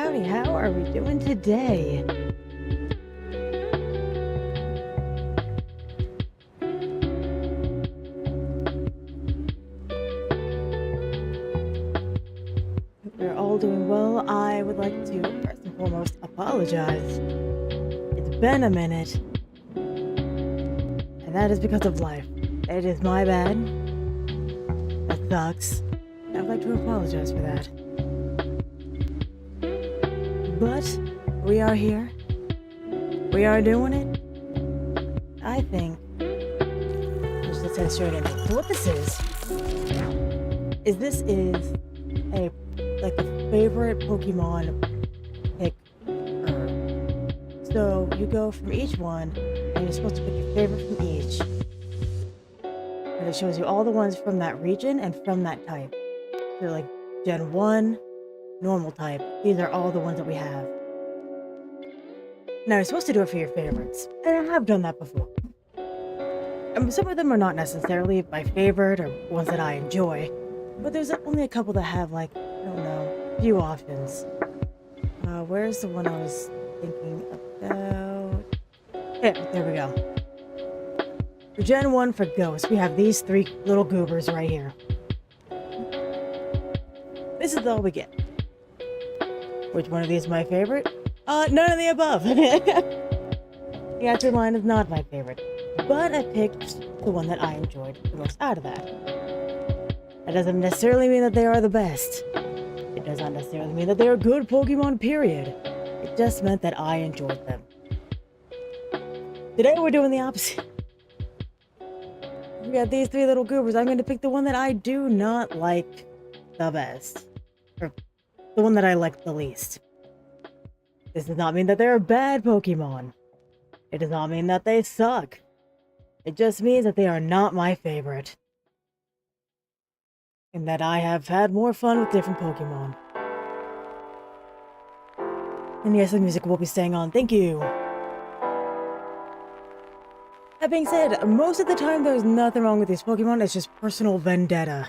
howdy, how are we doing today? We're all doing well. I would like to, first and foremost, apologize. It's been a minute, and that is because of life. It is my bad. That sucks. I would like to apologize for that. But we are here. We are doing it. I think. Let's head straight in. So what this is this is a favorite Pokemon pick herb. So you go from each one, and you're supposed to pick your favorite from each. And it shows you all the ones from that region and from that type. So like Gen 1, normal type. These are all the ones that we have. Now you're supposed to do it for your favorites, and I have done that before. Some of them are not necessarily my favorite or ones that I enjoy, but there's only a couple that have, like, I don't know, a few options. Where's the one I was thinking about? Yeah, there we go. For Gen 1 for Ghost, we have these three little goobers right here. This is all we get. Which one of these is my favorite? None of the above. The answer line is not my favorite, but I picked the one that I enjoyed the most out of that. That doesn't necessarily mean that they are the best. It does not necessarily mean that they are good Pokemon, period. It just meant that I enjoyed them. Today we're doing the opposite. We got these three little goobers. I'm going to pick the one that I do not like the best. Or the one that I like the least. This does not mean that they're a bad Pokemon. It does not mean that they suck. It just means that they are not my favorite. And that I have had more fun with different Pokemon. And yes, the music will be staying on. Thank you. That being said, most of the time there's nothing wrong with these Pokemon. It's just personal vendetta.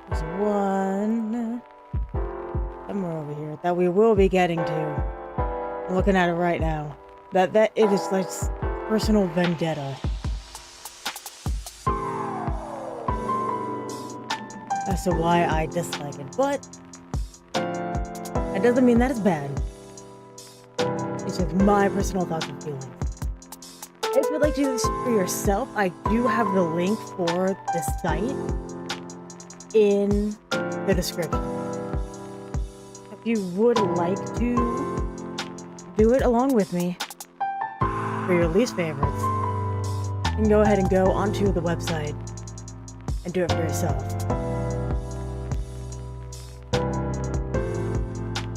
There's one somewhere over here that we will be getting to. I'm looking at it right now. That it is like personal vendetta. As to why I dislike it, but that doesn't mean that it's bad. It's just my personal thoughts and feelings. If you'd like to do this for yourself, I do have the link for the site in the description. If you would like to do it along with me for your least favorites, you can go ahead and go onto the website and do it for yourself.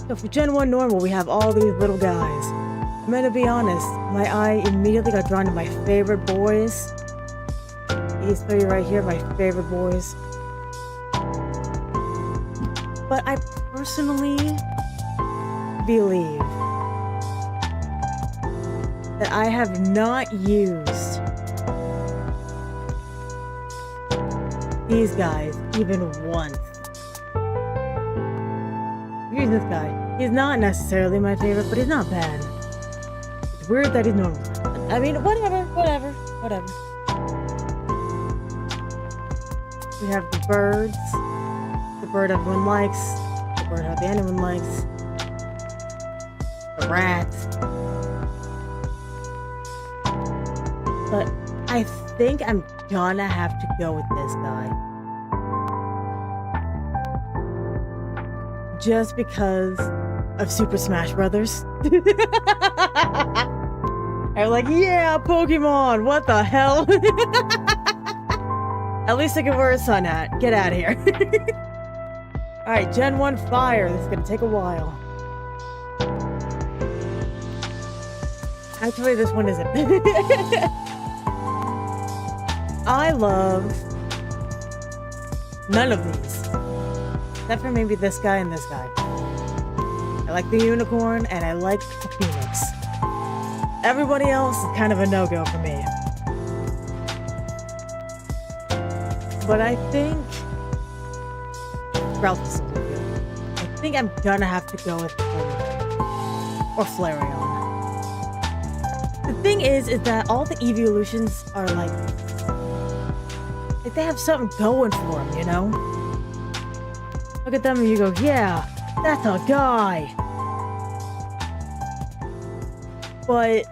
So for Gen 1 normal, we have all these little guys. I'm gonna be honest, my eye immediately got drawn to my favorite boys. These three right here, my favorite boys. But I personally believe that I have not used these guys even once. Here's this guy. He's not necessarily my favorite, but he's not bad. It's weird that he's normal. I mean, whatever. We have the birds. The bird everyone likes. The bird hardly anyone likes. The rats. But I think I'm gonna have to go with this guy. Just because of Super Smash Brothers. I'm like, yeah, Pokemon, what the hell? At least I can wear a sun hat. Get out of here. Alright, Gen 1 Fire. This is gonna take a while. Actually, this one isn't. I love none of these. Except for maybe this guy and this guy. I like the unicorn and I like the phoenix. Everybody else is kind of a no-go for me. But I think Ralph is good. I think I'm gonna have to go with Ponyta or Flareon. The thing is that all the evolutions are like they have something going for them, you know? Look at them and you go, yeah, that's a guy. But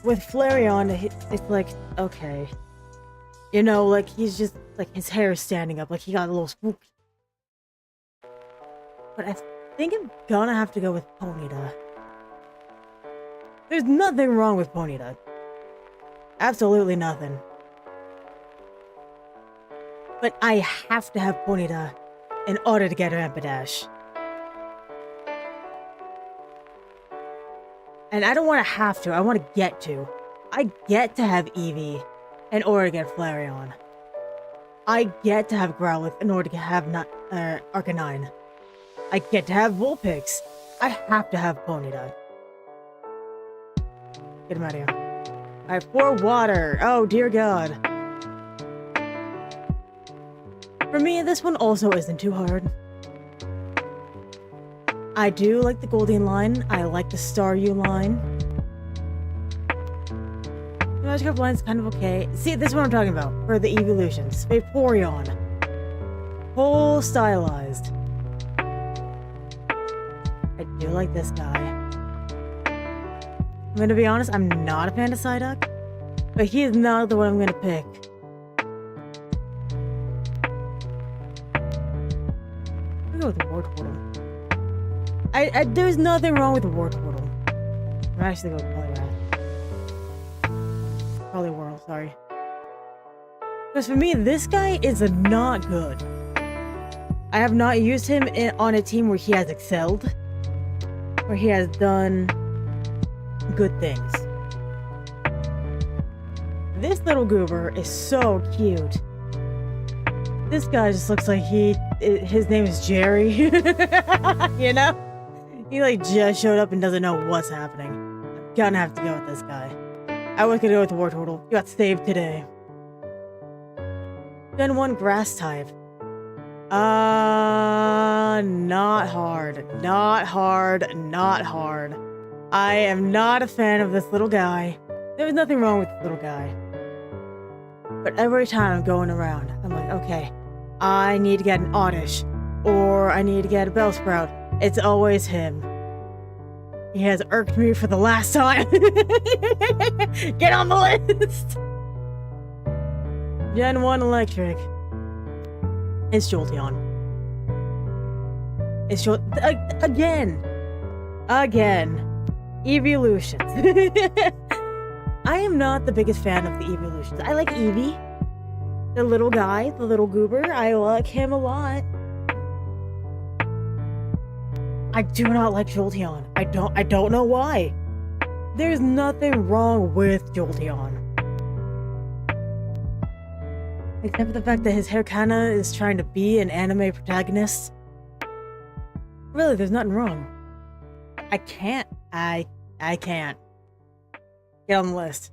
with Flareon, it's like, okay. You know, like he's just, like his hair is standing up, like he got a little swoop. But I think I'm gonna have to go with Ponyta. There's nothing wrong with Ponyta. Absolutely nothing. But I have to have Ponyta in order to get Rapidash. And I don't want to have to, I want to get to. I get to have Eevee in order to get Flareon. I get to have Growlithe in order to have Arcanine. I get to have Vulpix. I have to have Ponyta. Get him out of here. Alright, for water. Oh, dear God. For me, this one also isn't too hard. I do like the Goldeen line. I like the Staryu line. The Magikarp line's kind of okay. See, this is what I'm talking about. For the evolutions. Vaporeon. Whole stylized. I do like this guy. I'm gonna be honest, I'm not a fan of Psyduck. But he is not the one I'm gonna pick. I'm gonna go with the Wartortle. There's nothing wrong with the Wartortle. I'm actually going with Poliwrath. Poliwhirl, sorry. Because for me, this guy is not good. I have not used him on a team where he has excelled. Where he has done good things. This little goober is so cute. This guy just looks like his name is Jerry. You know? He like just showed up and doesn't know what's happening. I'm gonna have to go with this guy. I was gonna go with the Wartortle. You got saved today. Gen 1 grass type. Not hard. Not hard. Not hard. I am not a fan of this little guy. There's nothing wrong with this little guy. But every time I'm going around, I'm like, okay, I need to get an Oddish. Or I need to get a Bellsprout. It's always him. He has irked me for the last time. Get on the list! Gen 1 Electric. It's Jolteon. It's Again. Evolutions. I am not the biggest fan of the evolutions. I like Eevee. The little guy, the little goober. I like him a lot. I do not like Jolteon. I don't know why. There's nothing wrong with Jolteon. Except for the fact that his hair kinda is trying to be an anime protagonist. Really, there's nothing wrong. I can't. I can't. Get on the list.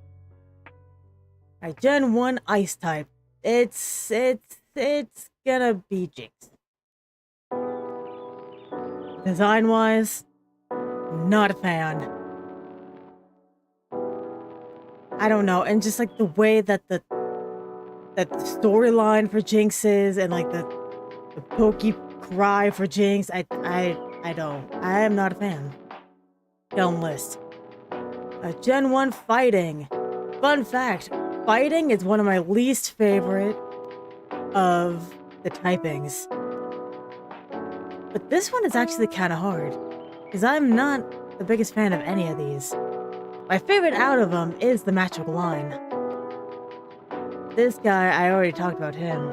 Alright, Gen 1 Ice type. It's gonna be Jinx. Design-wise, not a fan. I don't know, and just like the way that the storyline for Jinx is, and like the pokey cry for Jinx, I am not a fan. Get on the list. Gen 1 Fighting. Fun fact, Fighting is one of my least favorite of the typings. But this one is actually kind of hard, because I'm not the biggest fan of any of these. My favorite out of them is the Magical line. This guy, I already talked about him.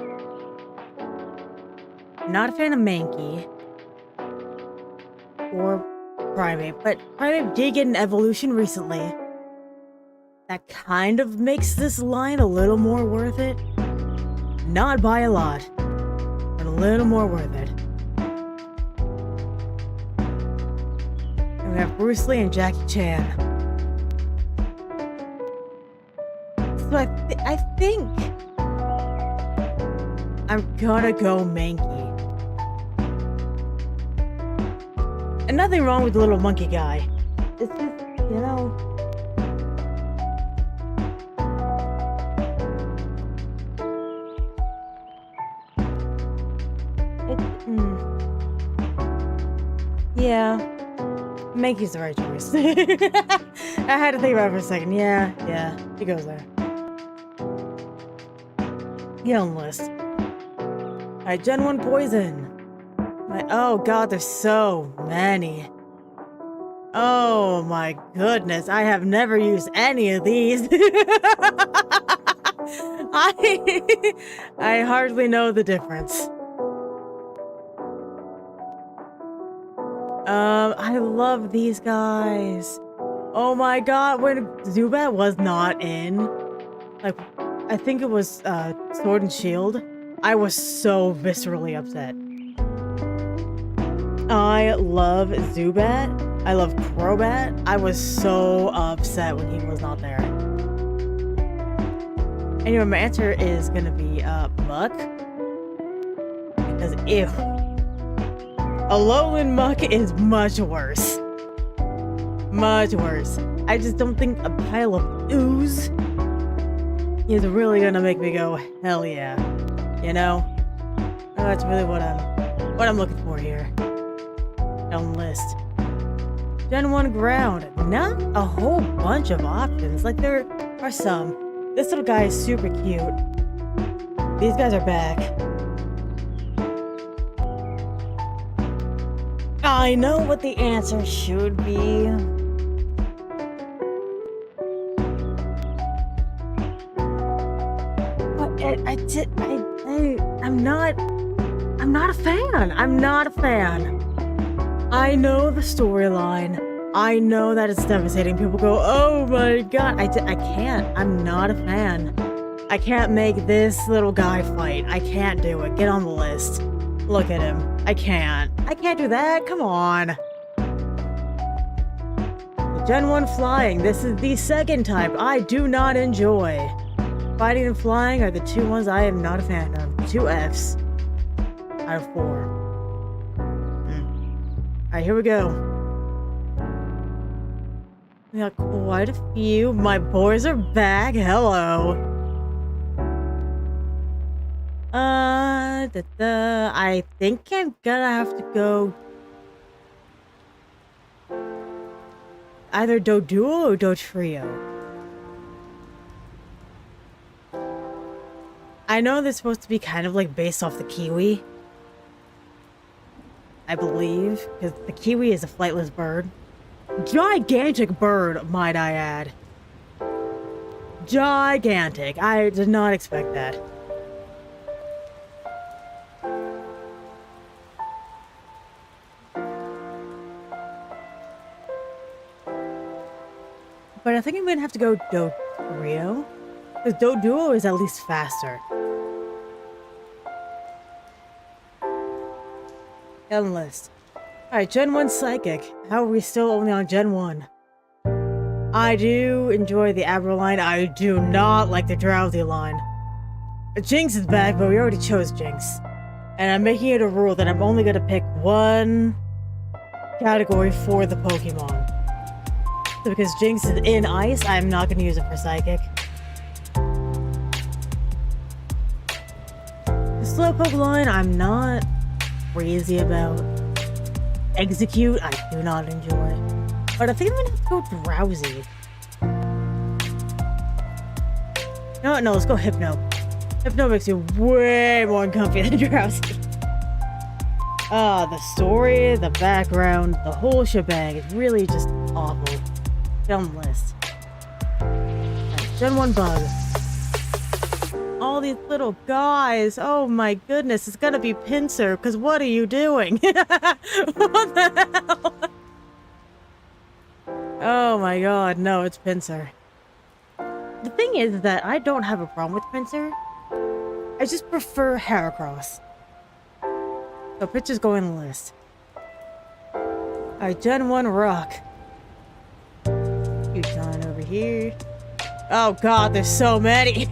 Not a fan of Mankey. Or Primeape, but Primeape did get an evolution recently. That kind of makes this line a little more worth it. Not by a lot, but a little more worth it. And we have Bruce Lee and Jackie Chan. So I think I'm gonna go Mankey. And nothing wrong with the little monkey guy. It's just, you know... Yeah. Mankey's the right choice. I had to think about it for a second. Yeah, he goes there. Get on the list. Alright, Gen 1 poison. Oh god, there's so many. Oh my goodness, I have never used any of these. I hardly know the difference. I love these guys. Oh my god, when Zubat was not in, like, I think it was Sword and Shield, I was so viscerally upset. I love Zubat. I love Crobat. I was so upset when he was not there. Anyway, my answer is gonna be Muck. Because ew. Alolan Muck is much worse. Much worse. I just don't think a pile of ooze is really gonna make me go, hell yeah. You know? That's really what I'm looking for here. On the list. Gen 1 ground. Not a whole bunch of options. Like, there are some. This little guy is super cute. These guys are back. I know what the answer should be. But I'm not a fan. I'm not a fan. I know the storyline. I know that it's devastating. People go, oh my god. I can't. I'm not a fan. I can't make this little guy fight. I can't do it. Get on the list. Look at him. I can't. I can't do that. Come on. Gen 1 flying. This is the second type I do not enjoy. Fighting and flying are the two ones I am not a fan of. 2 Fs out of 4. Alright, here we go. We got quite a few. My boys are back. Hello. I think I'm gonna have to go either Doduo or Dotrio. I know they're supposed to be kind of like based off the Kiwi. I believe, because the Kiwi is a flightless bird. Gigantic bird, might I add. Gigantic. I did not expect that. But I think I'm gonna have to go Dotrio, because Doduo is at least faster. Get on the list. Alright, Gen 1 Psychic. How are we still only on Gen 1? I do enjoy the Abra line. I do not like the Drowsy line. Jinx is back, but we already chose Jinx. And I'm making it a rule that I'm only gonna pick one category for the Pokemon. So because Jinx is in Ice, I'm not gonna use it for Psychic. The Slowpoke line, I'm not crazy about. Execute, I do not enjoy. But I think I'm gonna have to go Drowsy. No, let's go Hypno. Hypno makes you way more uncomfy than Drowsy. The story, the background, the whole shebang is really just awful. Get on the list. Right, Gen 1 Bug. All these little guys. Oh my goodness, it's gonna be Pinsir, because what are you doing? What the hell? Oh my god, no, it's Pinsir. The thing is that I don't have a problem with Pinsir. I just prefer Heracross. So Pinsir's going on the list. Alright, Gen 1 Rock. Uton over here. Oh god, there's so many.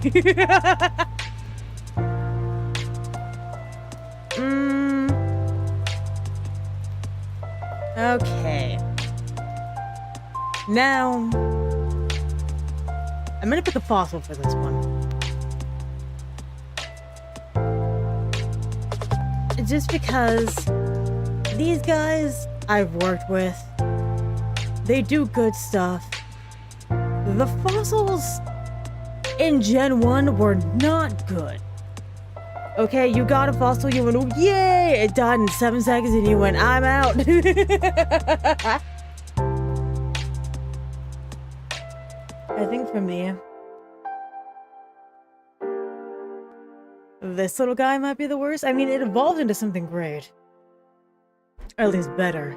Now, I'm gonna pick a fossil for this one. Just because these guys I've worked with, they do good stuff. The fossils in Gen 1 were not good. Okay, you got a fossil, you went, oh, yay! It died in 7 seconds and you went, I'm out. I think for me, this little guy might be the worst. I mean, it evolved into something great. Or at least better.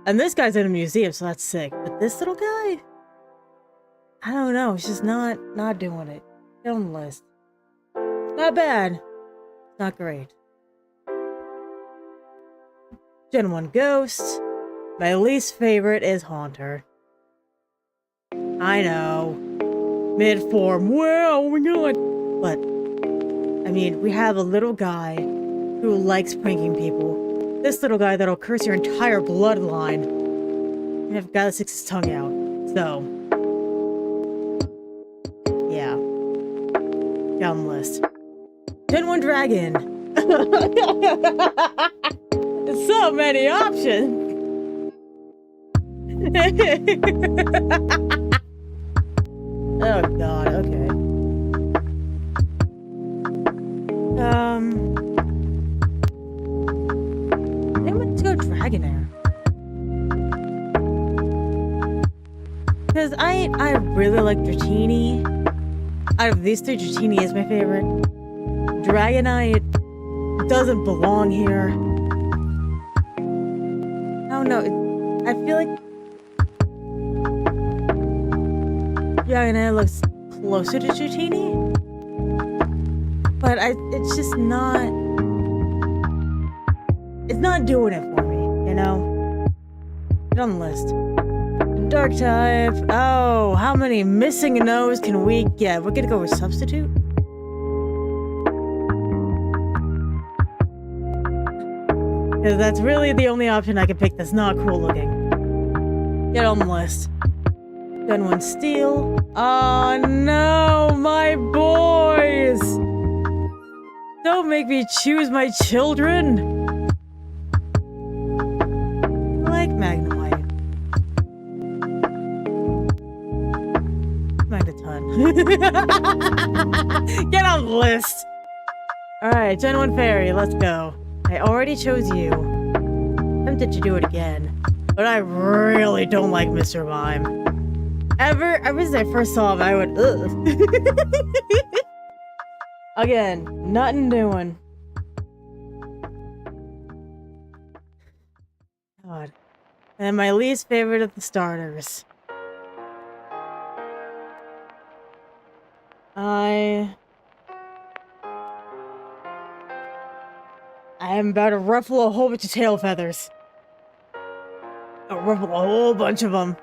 And this guy's in a museum, so that's sick. But this little guy? I don't know. It's just not doing it. Get on the list. Not bad. Not great. Gen 1 Ghost. My least favorite is Haunter. I know. Mid-form. Wow, oh my god. But, I mean, we have a little guy who likes pranking people. This little guy that'll curse your entire bloodline. And I've got to stick his tongue out. So, yeah. Down the list. Gen 1 Dragon. So many options. Oh god, okay. I think let's go Dragonair. Because I really like Dratini. Out of these three, Dratini is my favorite. Dragonite doesn't belong here. I don't know. I feel like Dragonite looks closer to Dratini, but it's just not. It's not doing it for me, you know. Get on the list. Dark type. Oh, how many missing no's can we get? We're gonna go with substitute. Because that's really the only option I can pick that's not cool looking. Get on the list. Gen 1 Steel. Oh no, my boys! Don't make me choose my children! I like Magnemite. Magneton. Get on the list! Alright, Gen 1 Fairy, let's go. I already chose you. Tempted to do it again. But I really don't like Mr. Mime. Ever since I first saw him, I would ugh. Again, nothing doing. God. And my least favorite of the starters. I am about to ruffle a whole bunch of tail feathers. I'll ruffle a whole bunch of them.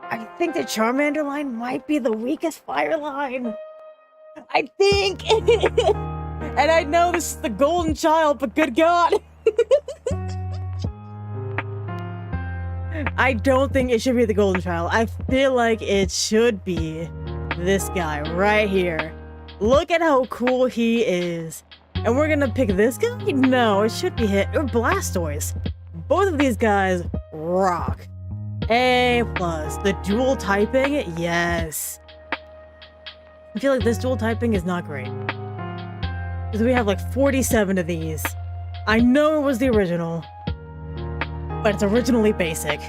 I think the Charmander line might be the weakest fire line. I think. And I know this is the golden child, but good God. I don't think it should be the golden child. I feel like it should be this guy right here. Look at how cool he is. And we're gonna pick this guy? No, it should be hit. Or Blastoise. Both of these guys rock. A+. The dual typing? Yes. I feel like this dual typing is not great. Because we have like 47 of these. I know it was the original. But it's originally basic.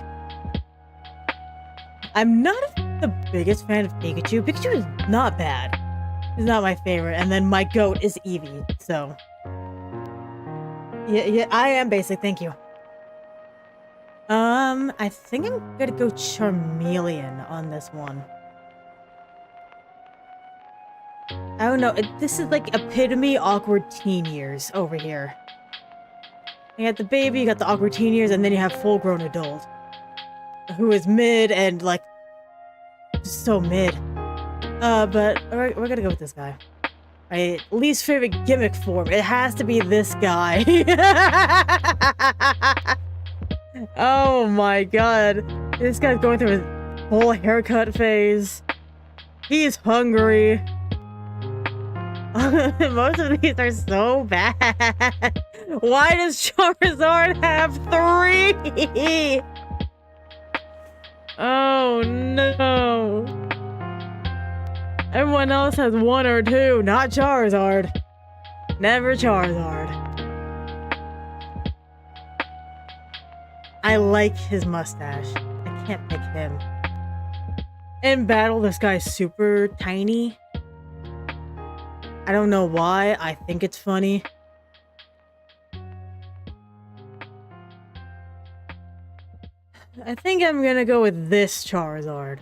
I'm not the biggest fan of Pikachu. Pikachu is not bad. He's not my favorite. And then my goat is Eevee. So. Yeah, I am basic. Thank you. I think I'm gonna go Charmeleon on this one. I don't know. This is like epitome awkward teen years over here. You got the baby, you got the awkward teen years, and then you have full-grown adult. Who is mid and, like, just so mid. But we're gonna go with this guy. My least favorite gimmick form. It has to be this guy. Oh my god. This guy's going through his whole haircut phase. He's hungry. Most of these are so bad. Why does Charizard have 3? Oh no. Everyone else has 1 or 2, not Charizard. Never Charizard. I like his mustache. I can't pick him. In battle, this guy's super tiny. I don't know why. I think it's funny. I think I'm gonna go with this Charizard.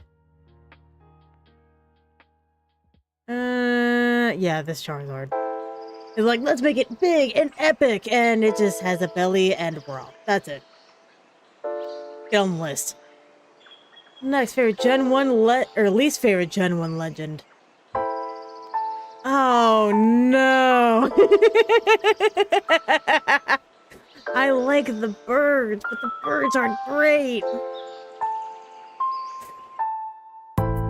Yeah, this Charizard. It's like, let's make it big and epic, and it just has a belly and we're off. That's it. Get on the list. Next, favorite Gen 1 or least favorite Gen 1 legend. Oh no! I like the birds, but the birds aren't great.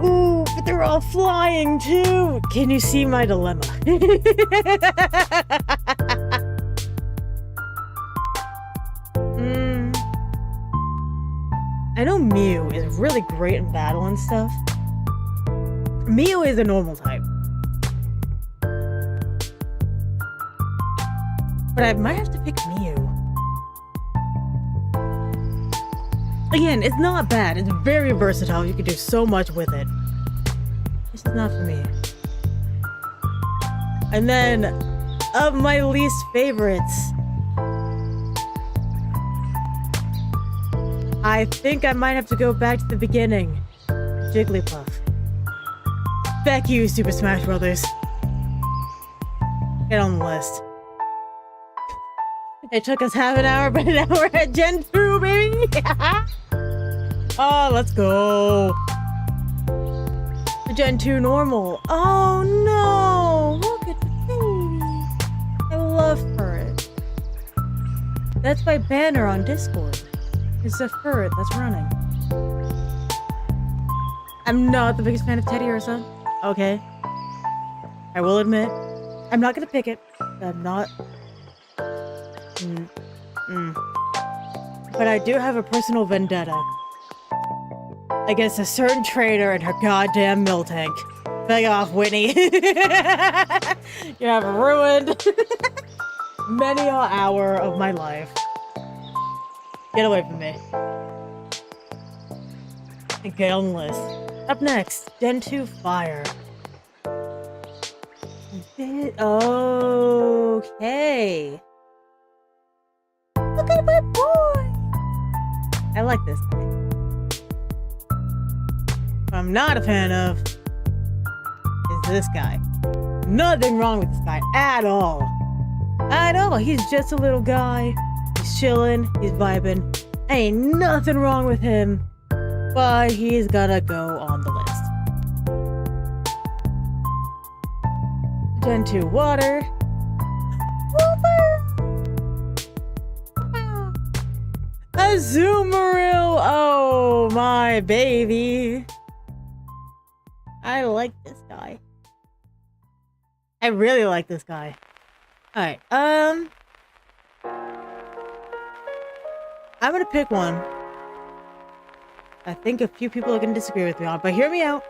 Ooh, but they're all flying too. Can you see my dilemma? I know Mew is really great in battle and stuff. Mew is a normal type. But I might have to pick Mew. Again, it's not bad. It's very versatile. You can do so much with it. This is not for me. And then, of my least favorites, I think I might have to go back to the beginning. Jigglypuff. Back you, Super Smash Brothers. Get on the list. It took us half an hour, but now we're at Gen 2, baby! Oh, let's go! Gen 2 normal. Oh no! Look at the baby! I love Furret. That's my banner on Discord. It's a Furret that's running. I'm not the biggest fan of Teddy Ursa. Okay. I will admit, I'm not gonna pick it. I'm not... But I do have a personal vendetta against a certain trader and her goddamn Miltank. Beg off, Whitney. You have ruined many an hour of my life. Get away from me. And get on the list. Up next, Gen 2 Fire. Okay. Look at my boy! I like this guy. What I'm not a fan of is this guy. Nothing wrong with this guy at all. At all. He's just a little guy. He's chilling. He's vibing. Ain't nothing wrong with him. But he's gonna go on the list. Gen 2 Water. Azumarill! Oh, my baby. I like this guy. I really like this guy. Alright, I'm gonna pick one. I think a few people are gonna disagree with me on, but hear me out.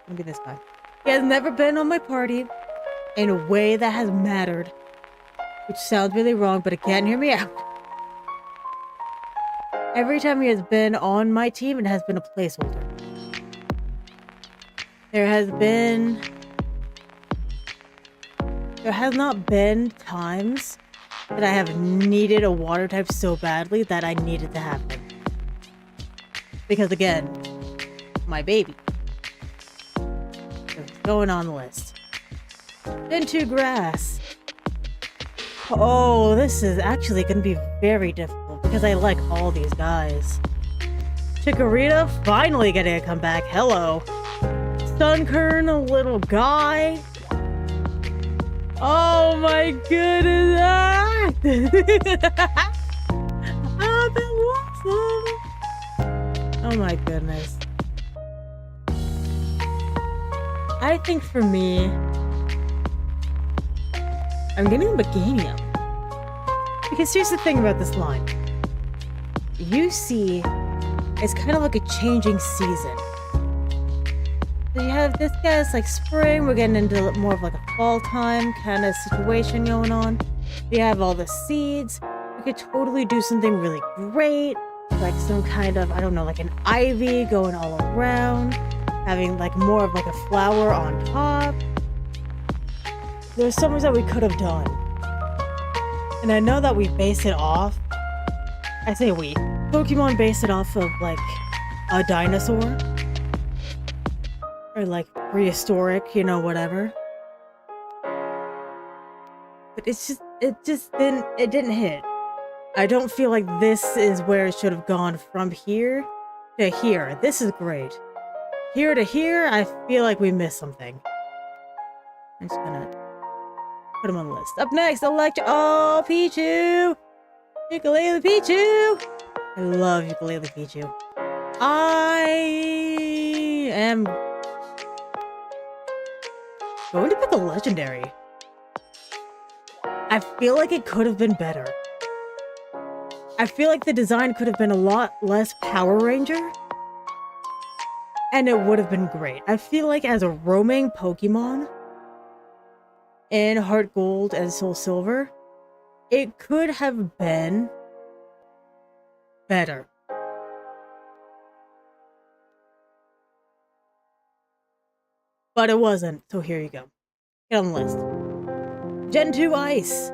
Look at this guy. He has never been on my party in a way that has mattered. Which sounds really wrong, but again, hear me out. Every time he has been on my team, it has been a placeholder. There has not been times that I have needed a water type so badly that I needed to have him. Because again, my baby. So he's going on the list. Gen 2 Grass. Oh, this is actually going to be very difficult because I like all these guys. Chikorita finally getting a comeback. Hello. Sunkern, a little guy. Oh my goodness! Ah! Oh, that was awesome! Oh my goodness. I think for me, I'm getting Beganium. Because here's the thing about this line. You see, it's kind of like a changing season. So you have this guy's like spring, we're getting into more of like a fall time kind of situation going on. You have all the seeds. We could totally do something really great. Like some kind of, I don't know, like an ivy going all around. Having like more of like a flower on top. There's so much that we could have done. And I know that we base it off. I say we. Pokemon base it off of like a dinosaur. Or like prehistoric, you know, whatever. But it didn't hit. I don't feel like this is where it should have gone from here to here. This is great. Here to here, I feel like we missed something. I'm just gonna put him on the list. Up next, oh, Pichu! Ukulele Pichu! I love Ukulele Pichu. I am going to pick a legendary. I feel like it could have been better. I feel like the design could have been a lot less Power Ranger. And it would have been great. I feel like as a roaming Pokemon in Heart Gold and Soul Silver, it could have been better. But it wasn't, so here you go. Get on the list. Gen 2 Ice.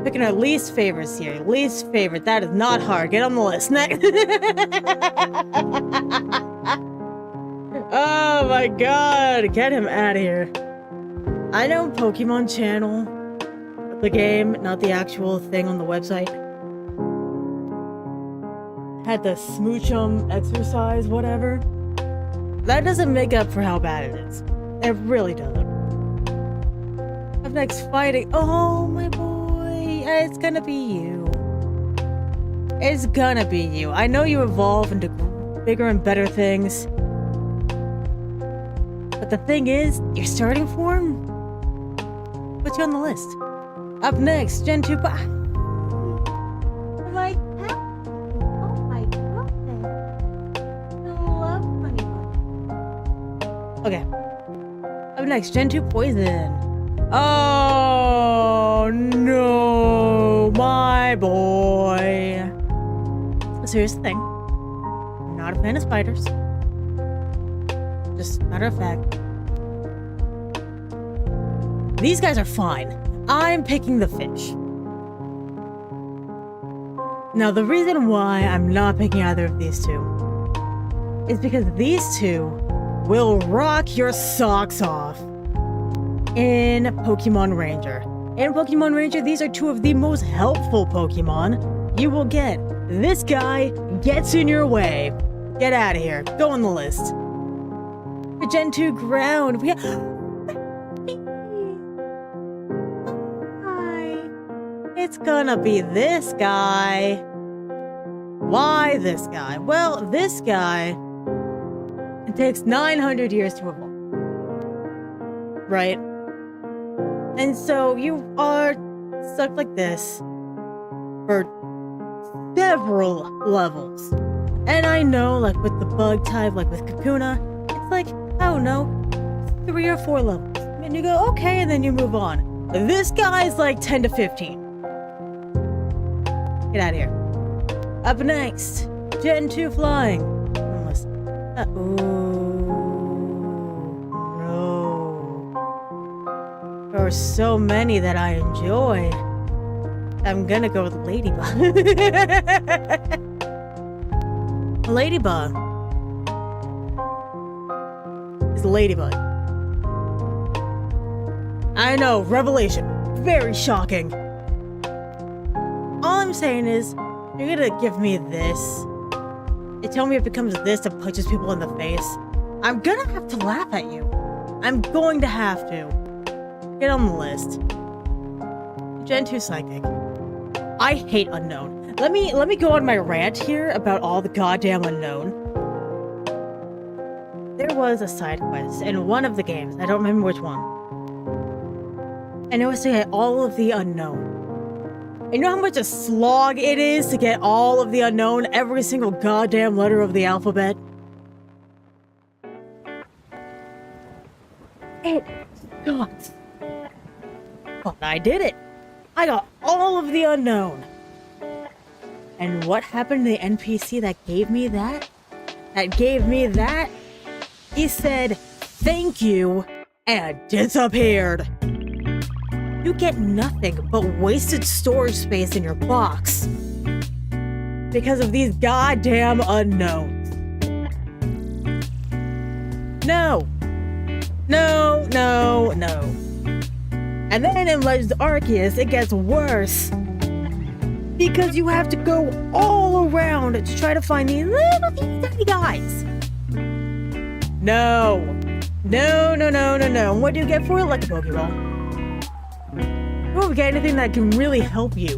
Picking our least favorites here. Least favorite. That is not hard. Get on the list. Next. Oh my god. Get him out of here. I know Pokemon channel. The game, not the actual thing on the website. Had the smooch exercise, whatever. That doesn't make up for how bad it is. It really doesn't. Up next, fighting. Oh my boy. It's gonna be you. It's gonna be you. I know you evolve into bigger and better things. But the thing is, your starting form puts you on the list. Up next, Gen 2. Oh my goodness. I love Honey Bun. Okay. Up next, Gen 2 Poison. Oh no, my boy. So here's the thing. I'm not a fan of spiders. Just matter of fact. These guys are fine. I'm picking the fish. Now, the reason why I'm not picking either of these two is because these two will rock your socks off in Pokemon Ranger. In Pokemon Ranger, these are two of the most helpful Pokemon you will get. This guy gets in your way. Get out of here. Go on the list. For Gen 2 Ground, we have... It's gonna be this guy. Why this guy? Well, this guy, it takes 900 years to evolve. Right? And so you are stuck like this for several levels. And I know, like with the bug type, like with Kakuna, it's like, I don't know, 3 or 4 levels. And you go, okay, and then you move on. This guy's like 10 to 15. Get out of here. Up next, Gen 2 Flying. Almost. Oh, no. There are so many that I enjoy. I'm gonna go with Ladybug. Ladybug. It's Ladybug. I know, revelation. Very shocking. All I'm saying is, you're gonna give me this. You tell me it becomes this and punches people in the face. I'm gonna have to laugh at you. I'm going to have to. Get on the list. Gen 2 Psychic. I hate unknown. Let me go on my rant here about all the goddamn unknown. There was a side quest in one of the games, I don't remember which one. And it was to get all of the unknown. You know how much a slog it is to get all of the unknown, every single goddamn letter of the alphabet? It sucks. But I did it. I got all of the unknown. And what happened to the NPC that gave me that? He said, thank you, and disappeared. You get nothing but wasted storage space in your box. Because of these goddamn unknowns. No. No, no, no. And then in Legends Arceus, it gets worse. Because you have to go all around to try to find these little tiny guys. No. No, no, no, no, no. What do you get for it? Like a Pokeball. You won't get anything that can really help you.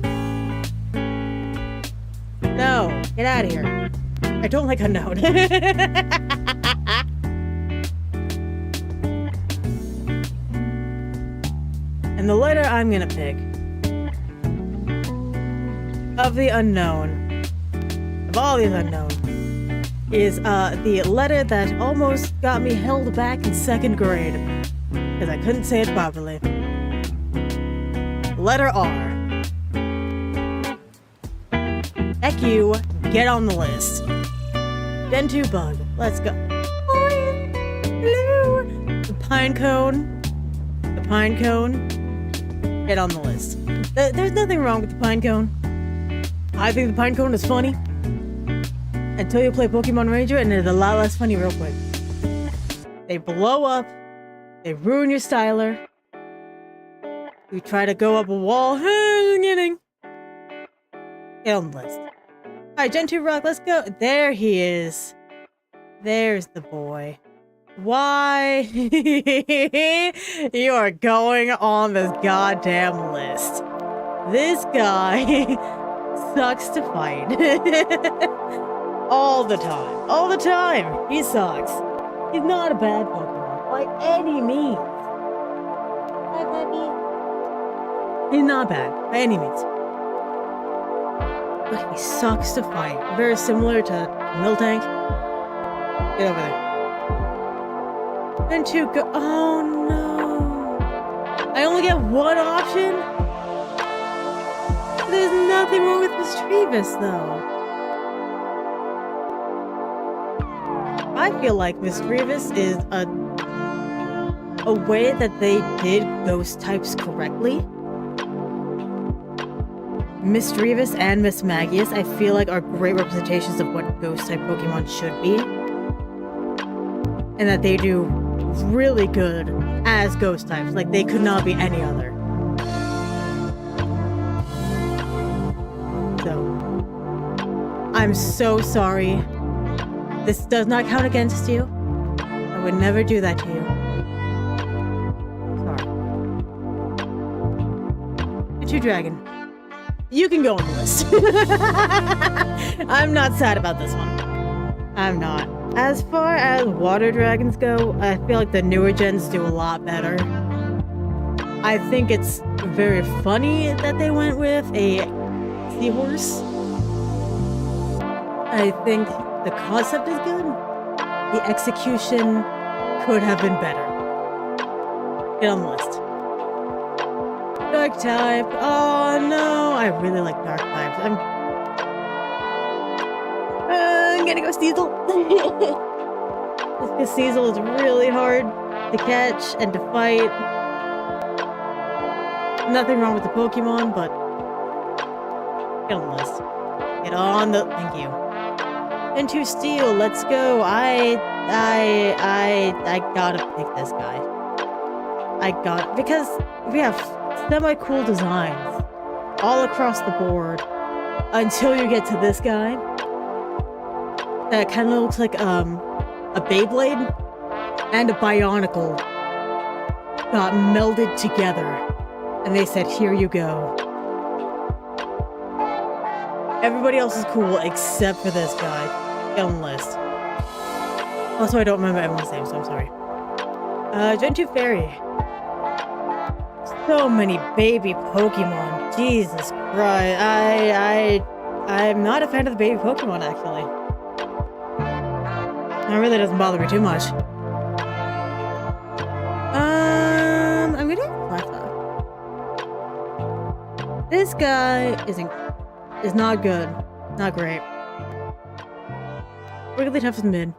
No. Get out of here. I don't like unknown. And the letter I'm gonna pick of the unknown, of all these unknown, is the letter that almost got me held back in 2nd grade because I couldn't say it properly. Letter R. Heck you, get on the list. Gen 2 Bug, let's go. Hello. The pine cone. Get on the list. There's nothing wrong with the pine cone. I think the pine cone is funny. Until you play Pokemon Ranger, and it's a lot less funny real quick. They blow up. They ruin your styler. You try to go up a wall. Get on the list. Alright, Gen 2 Rock, let's go. There he is. There's the boy. Why? You are going on this goddamn list. This guy sucks to fight. All the time. All the time. He sucks. He's not a bad Pokemon by any means. Hi, puppy. He's not bad by any means. But he sucks to fight. Very similar to Miltank. Get over there. And to go. Oh no. I only get one option? There's nothing wrong with Misdreavus, though. I feel like Misdreavus is a way that they did ghost types correctly. Misdreavus and Mismagius, I feel like, are great representations of what ghost type Pokemon should be. And that they do really good as ghost types. Like, they could not be any other. So, I'm so sorry. This does not count against you. I would never do that to you. Sorry. Two Dragon. You can go on the list. I'm not sad about this one. I'm not. As far as water dragons go, I feel like the newer gens do a lot better. I think it's very funny that they went with a seahorse. I think the concept is good. The execution could have been better. Get on the list. Dark type. Oh no, I really like dark types. I'm gonna go Sneasel. This Sneasel is really hard to catch and to fight. Nothing wrong with the Pokemon, but get on the list. Get on the. Thank you. Into Steel, let's go. I gotta pick this guy. Because we have semi-cool designs all across the board until you get to this guy. That kind of looks like a Beyblade and a Bionicle got melded together, and they said, "Here you go." Everybody else is cool except for this guy. Get on the list. Also, I don't remember everyone's name, so I'm sorry. Gen 2 Fairy. So many baby Pokemon. Jesus Christ. I'm not a fan of the baby Pokemon, actually. It really doesn't bother me too much. I'm gonna Cleffa. This guy is not good. Not great. Wigglytuff is mid.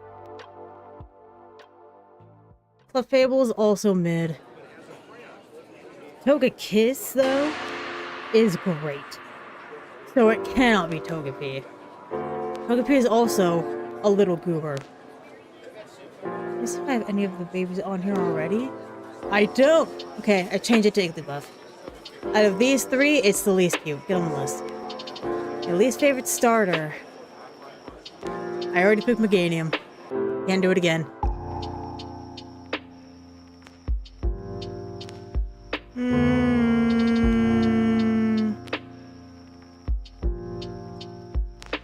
Clefable is also mid. Togekiss, though, is great. So it cannot be Togepi. Togepi is also a little goober. Let me see if I have any of the babies on here already. I don't! Okay, I changed it to Igglybuff. Out of these three, it's the least cute. Get on the list. Your least favorite starter. I already picked Meganium. Can't do it again.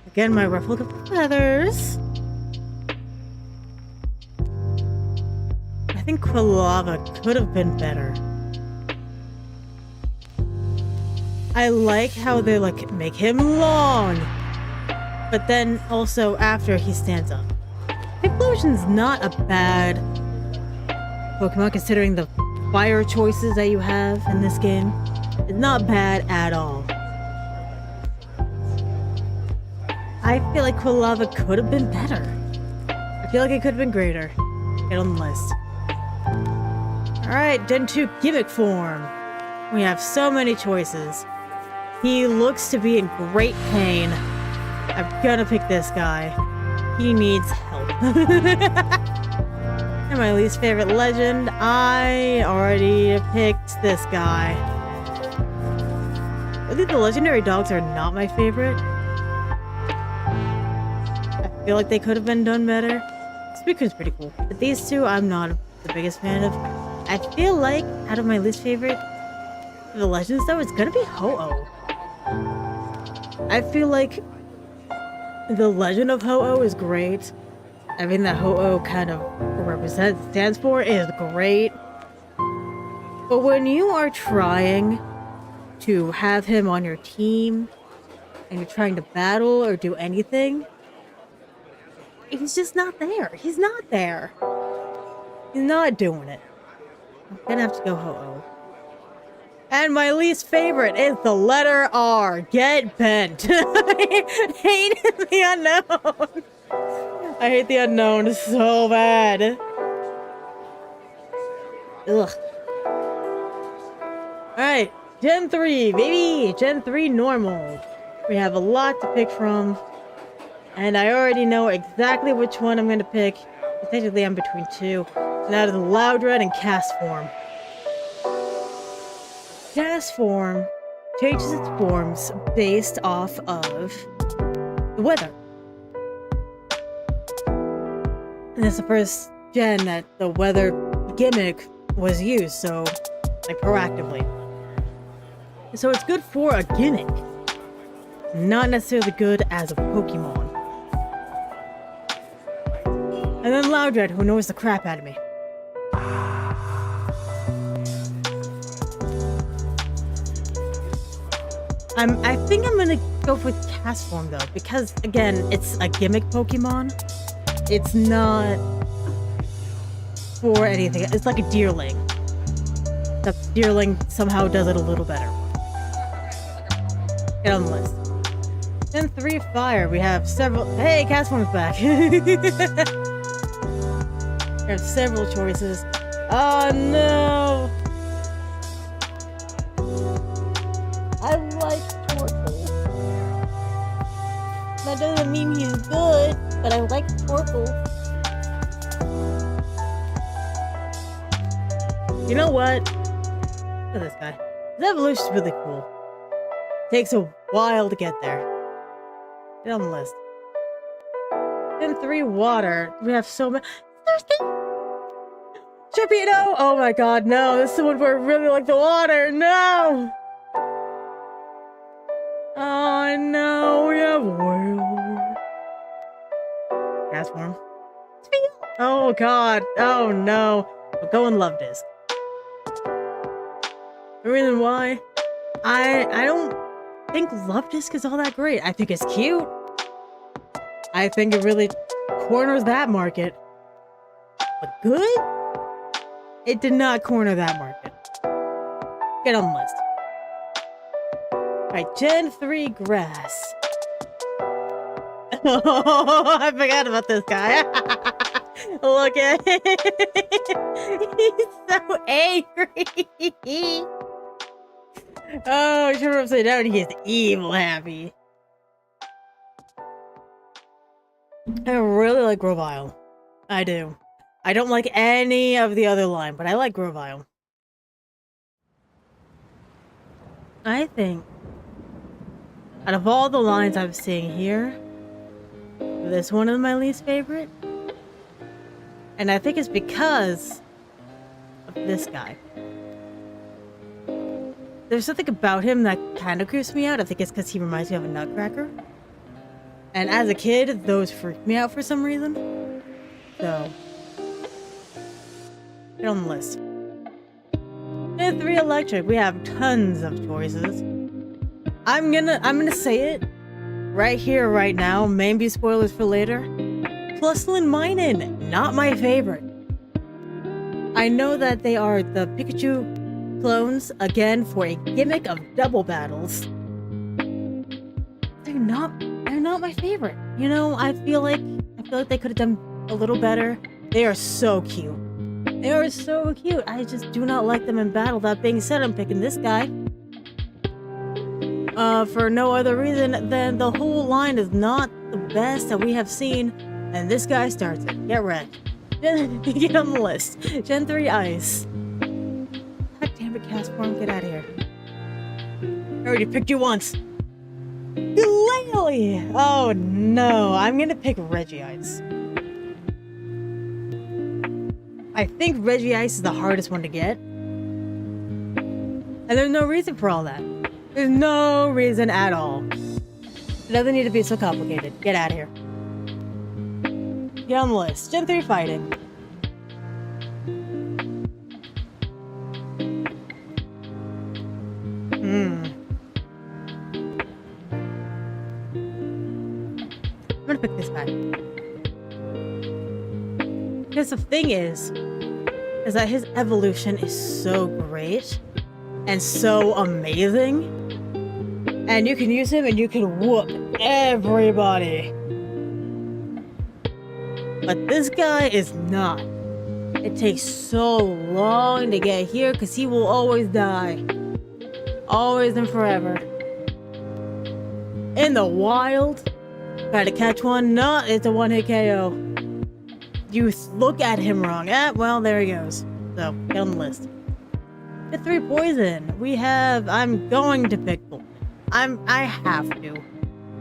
Again, my replica feathers. I think Quilava could have been better. I like how they make him long, but then also after he stands up. Explosion's not a bad Pokemon considering the fire choices that you have in this game. It's not bad at all. I feel like Quilava could have been better. I feel like it could have been greater. Get on the list. Alright, Gen 2 Gimmick form. We have so many choices. He looks to be in great pain. I'm gonna pick this guy. He needs help. And my least favorite legend, I already picked this guy. I think the legendary dogs are not my favorite. I feel like they could have been done better. Speaker's pretty cool. But these two, I'm not the biggest fan of. I feel like, out of my least favorite, the legends though, it's gonna be Ho-Oh. I feel like the legend of Ho-Oh is great. Everything that Ho-Oh kind of stands for is great. But when you are trying to have him on your team, and you're trying to battle or do anything, he's just not there. He's not there. He's not doing it. I'm gonna have to go Ho-Oh. And my least favorite is the letter R. Get bent. I hate the unknown. I hate the unknown so bad. Ugh. Alright, Gen 3, baby! Gen 3 normal. We have a lot to pick from. And I already know exactly which one I'm going to pick. Technically, I'm between two. And that is Loudred and Cast Form. Cast Form changes its forms based off of the weather. And it's the first gen that the weather gimmick was used, so, proactively. So it's good for a gimmick. Not necessarily good as a Pokemon. And then Loudred, who annoys the crap out of me. I think I'm gonna go with Cast Form though, because again, it's a gimmick Pokemon. It's not for anything. It's like a Deerling. The Deerling somehow does it a little better. Get on the list. Then 3 Fire, we have several. Hey, Cast Form's back. We have several choices. Oh no! I like Torkoal. That doesn't mean he's good, but I like Torkoal. You know what? Look at this guy. His evolution's really cool. Takes a while to get there. Get on the list. Then 3 Water. We have so many. Sharpedo! Oh my god, no. This is the one where I really like the water. No! Oh no, we have cast form. Oh god. Oh no. We're going love disc. The reason why I don't think love disc is all that great. I think it's cute. I think it really corners that market. But good? It did not corner that market. Get on the list. Alright, Gen 3 grass. Oh, I forgot about this guy. Look at him. He's so angry. Oh, turn upside down. He is evil happy. I really like Grovile. I do. I don't like any of the other line, but I like Grovile. I think out of all the lines I'm seeing here, this one is my least favorite. And I think it's because of this guy. There's something about him that kind of creeps me out. I think it's because he reminds me of a nutcracker. And as a kid, those freaked me out for some reason. So, get on the list. And 3 electric. We have tons of choices. I'm gonna say it right here, right now. Maybe spoilers for later. Plusland Minin, not my favorite. I know that they are the Pikachu clones again for a gimmick of double battles. They're not my favorite. You know, I feel like they could have done a little better. They are so cute. They are so cute. I just do not like them in battle. That being said, I'm picking this guy. For no other reason than the whole line is not the best that we have seen, and this guy starts it. Get wrecked. Get on the list. Gen 3 Ice. God damn it, cast form, get out of here. I already picked you once. Glalie! Oh no, I'm gonna pick Regice. I think Regice is the hardest one to get. And there's no reason for all that. There's no reason at all. It doesn't need to be so complicated. Get out of here. Get on the list. Gen 3 fighting. I'm gonna pick this guy. Because the thing is that his evolution is so great and so amazing. And you can use him and you can whoop everybody. But this guy is not. It takes so long to get here because he will always die. Always and forever. In the wild, try to catch one. No, it's a one-hit KO. You look at him wrong. Well, there he goes. So, get on the list. Get 3 poison. We have... I'm going to pick Bull. I have to.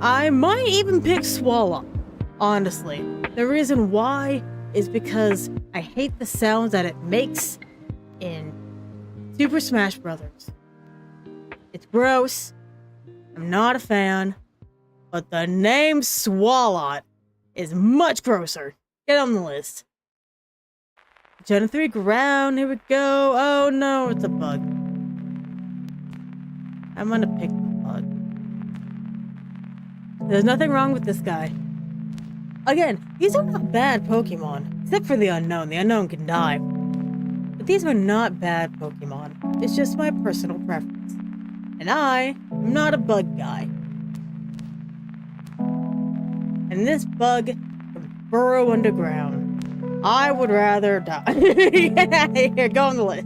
I might even pick Swallow. Honestly. The reason why is because I hate the sounds that it makes in Super Smash Brothers. It's gross. I'm not a fan. But the name Swalot is much grosser. Get on the list. Gen 3 ground. Here we go. Oh no, it's a bug. I'm gonna pick the bug. There's nothing wrong with this guy. Again, these are not bad Pokemon. Except for the Unknown. The Unknown can die. But these are not bad Pokemon. It's just my personal preference. And I am not a bug guy. And this bug can burrow underground. I would rather die. Get out of here. Go on the list.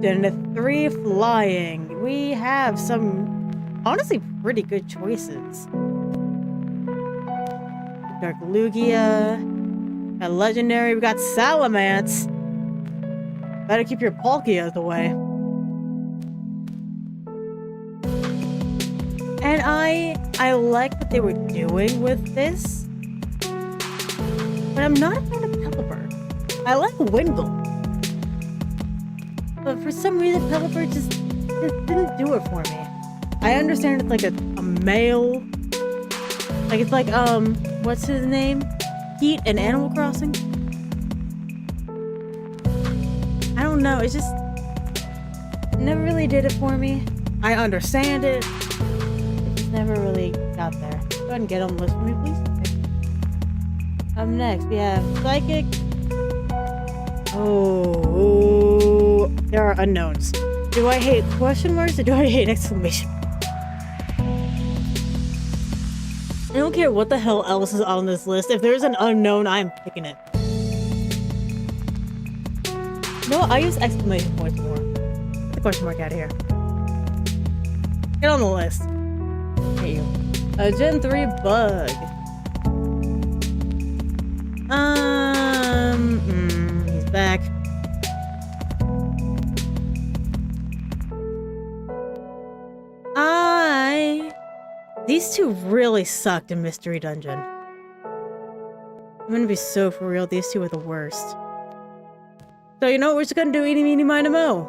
Gen 3 flying. We have some, honestly, pretty good choices. Dark Lugia. Got Legendary. We got Salamence. Better keep your Palkias away. And I like what they were doing with this. But I'm not a fan of Pelipper. I like Wingull. But for some reason, Pelipper just didn't do it for me. I understand it's like a male Like, it's like, what's his name? Heat and Animal Crossing? I don't know, it's just... never really did it for me. I understand it. It just never really got there. Go ahead and get on the list for me, please. Okay. Up next, we have Psychic. Oh, there are unknowns. Do I hate question marks or do I hate exclamation? I don't care what the hell else is on this list. If there's an unknown, I'm picking it. No, I use exclamation points more. Get the question mark out of here. Get on the list. Hate you. Gen 3 bug. He's back. These two really sucked in Mystery Dungeon. I'm gonna be so for real, these two are the worst. So you know what we're just gonna do? Eeny, meeny, miny, mo.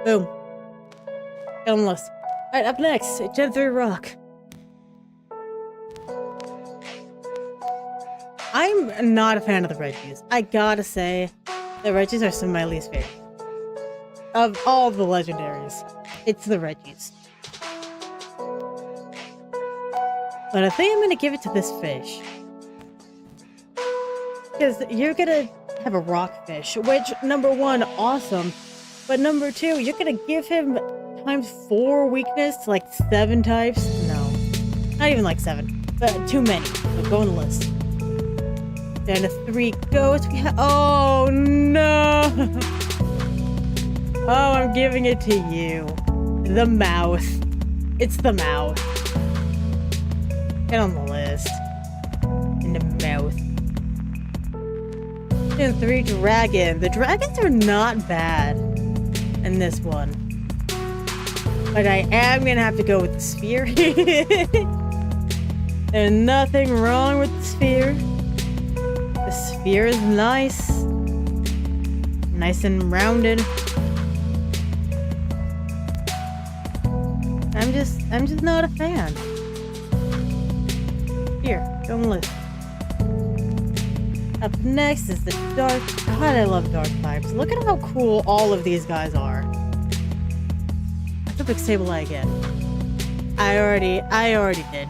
Boom. Get on the list. Alright, up next, Gen 3 Rock. I'm not a fan of the Reggies. I gotta say, the Reggies are some of my least favorites. Of all the legendaries, it's the Reggies. But I think I'm gonna give it to this fish. Because you're gonna have a rock fish, which, number one, awesome. But number two, you're gonna give him ×4 weakness to like 7 types? No. Not even like 7. But too many. So go on the list. Down to 3 ghosts. We have. Oh no! Oh, I'm giving it to you. The mouth. It's the mouth. Get on the list. In the mouth. And 3 dragon. The dragons are not bad in this one. But I am gonna have to go with the sphere. There's nothing wrong with the sphere. The sphere is nice. Nice and rounded. I'm just not a fan. Here, go on the list. Up next is the dark. God, I love dark types. Look at how cool all of these guys are. Let's pick Sableye again. I already did.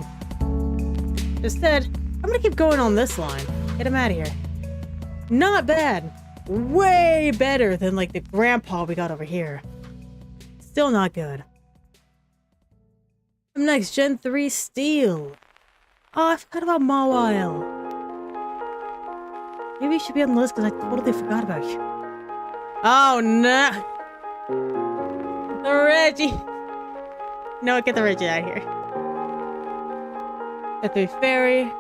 Instead, I'm gonna keep going on this line. Get him out of here. Not bad. Way better than like the grandpa we got over here. Still not good. Up next, Gen 3 Steel. Oh, I forgot about Mawile. Maybe you should be on the list because I totally forgot about you. Oh no! The Reggie! No, get the Reggie out of here. The 3 Fairy.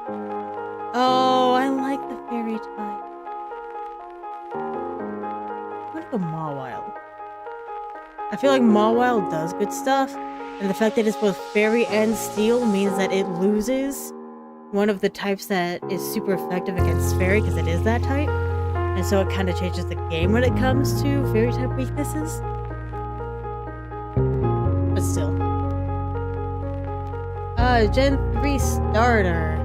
Oh, I like the Fairy type. I'm gonna go Mawile. I feel like Mawile does good stuff. And the fact that it's both Fairy and Steel means that it loses one of the types that is super effective against Fairy, because it is that type. And so it kind of changes the game when it comes to Fairy type weaknesses. But still. Gen 3 Starter.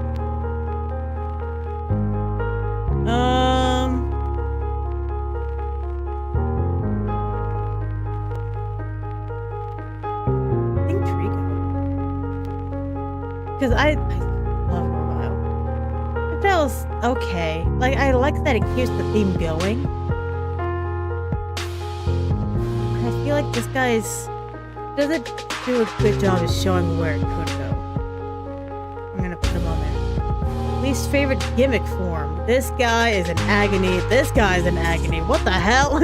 Because I love Mobile. It feels okay. Like, I like that it keeps the theme going. And I feel like this guy's doesn't do a good job of showing where it could go. I'm gonna put him on there. Least favorite gimmick form. This guy is in agony. This guy's in agony. What the hell?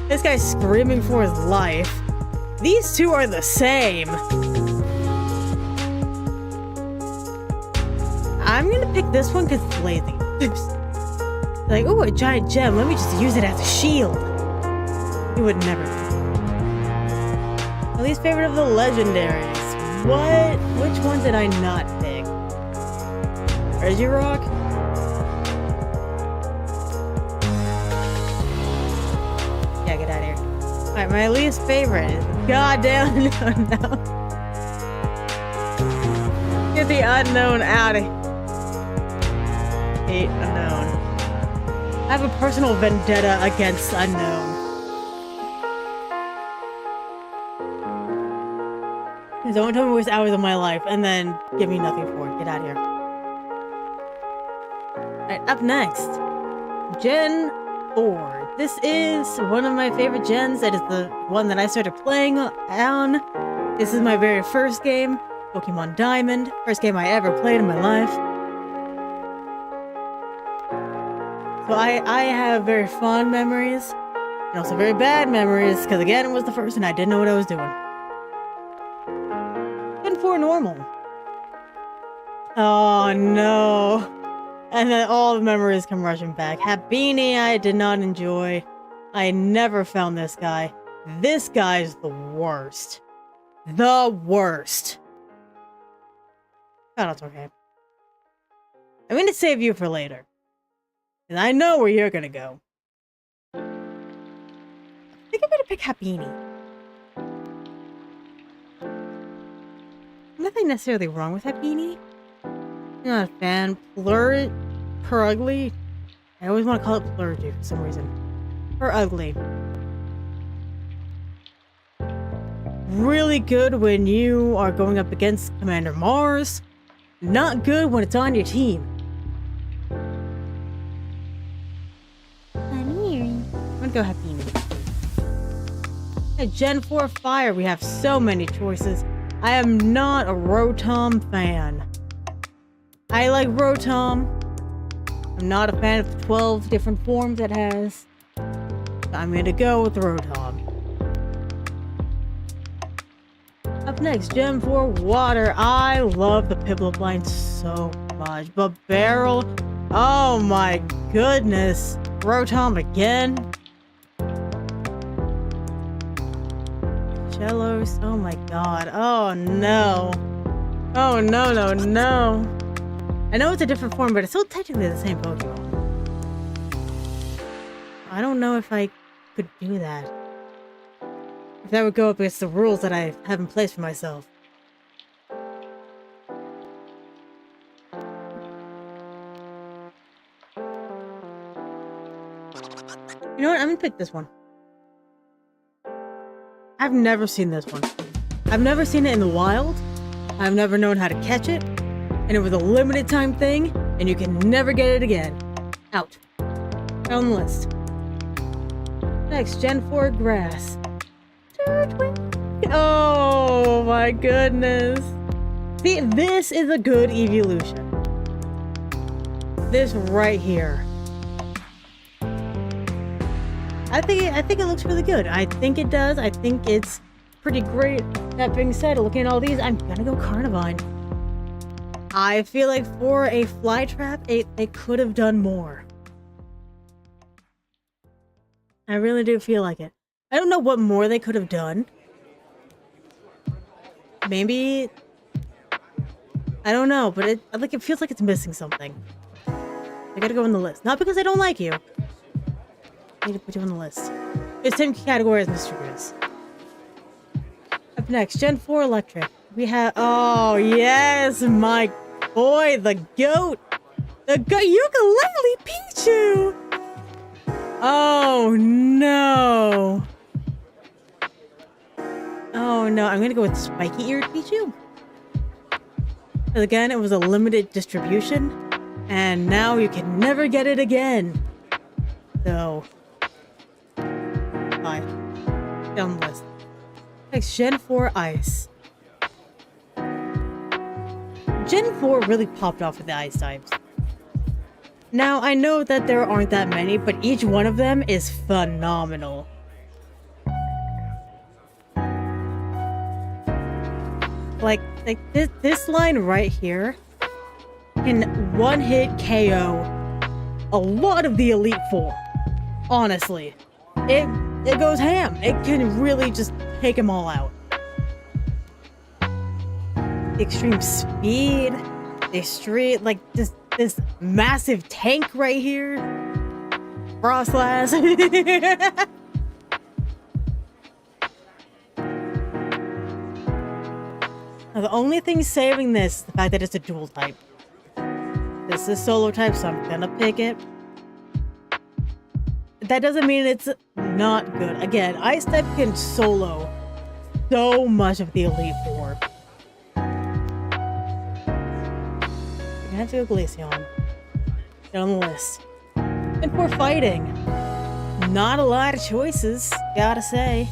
This guy's screaming for his life. These two are the same. I'm gonna pick this one because it's lazy. Like, ooh, a giant gem. Let me just use it as a shield. You would never. At least favorite of the legendaries. What? Which one did I not pick? GamesRHard? Yeah, get out of here. Alright, my least favorite is goddamn no. Get the unknown out of here. The unknown. I have a personal vendetta against unknown. Don't tell me waste hours of my life and then give me nothing for it. Get out of here. Alright, up next. Gen 4. This is one of my favorite gens. It is the one that I started playing on. This is my very first game. Pokemon Diamond. First game I ever played in my life. So I have very fond memories. And also very bad memories. Because again, it was the first and I didn't know what I was doing. Gen 4 normal. Oh no. And then all the memories come rushing back. Happini I did not enjoy. I never found this guy. This guy's the worst. The worst. Oh, that's okay. I'm gonna save you for later. And I know where you're gonna go. I think I'm gonna pick Happini. Nothing necessarily wrong with Happini. I'm not a fan. Ugly. I always want to call it Plurgy for some reason. Ugly. Really good when you are going up against Commander Mars. Not good when it's on your team. I'm gonna go Happini. At Gen 4 Fire, we have so many choices. I am not a Rotom fan. I like Rotom. I'm not a fan of the 12 different forms it has. I'm gonna go with Rotom. Up next, Gen 4 Water. I love the Piplup line so much. But Barrel, oh my goodness. Rotom again. Cellos, oh my god. Oh no. Oh no, no, no. I know it's a different form, but it's still technically the same Pokemon. I don't know if I could do that. If that would go up against the rules that I have in place for myself. You know what? I'm gonna pick this one. I've never seen this one. I've never seen it in the wild. I've never known how to catch it. And it was a limited time thing, and you can never get it again. Out. On the list. Next, Gen 4 Grass. Oh my goodness. See, this is a good evolution. This right here. I think it looks really good. I think it does. I think it's pretty great. That being said, looking at all these, I'm gonna go Carnivine. I feel like for a fly trap, they could have done more. I really do feel like it. I don't know what more they could have done. Maybe... I don't know, but it feels like it's missing something. I gotta go on the list. Not because I don't like you. I need to put you on the list. It's same category as Mr. Grizz. Up next, Gen 4 Electric. We have... Oh, yes, my boy, the goat. The goat. Ukulele Pichu. Oh, no. Oh, no. I'm going to go with Spiky-Eared Pichu. Because again, it was a limited distribution. And now you can never get it again. So... Bye. Down the list. Next, Gen 4 Ice. Gen 4 really popped off with the ice types. Now, I know that there aren't that many, but each one of them is phenomenal. Like this line right here can one-hit KO a lot of the Elite Four. Honestly. It goes ham. It can really just take them all out. The extreme speed, the street, like this massive tank right here. Frostlass. Now, the only thing saving this is the fact that it's a dual type. This is solo type, so I'm gonna pick it. That doesn't mean it's not good. Again, Ice type can solo so much of the Elite Four. You're gonna have to go Glaceon. Get on the list. And for fighting, not a lot of choices, gotta say.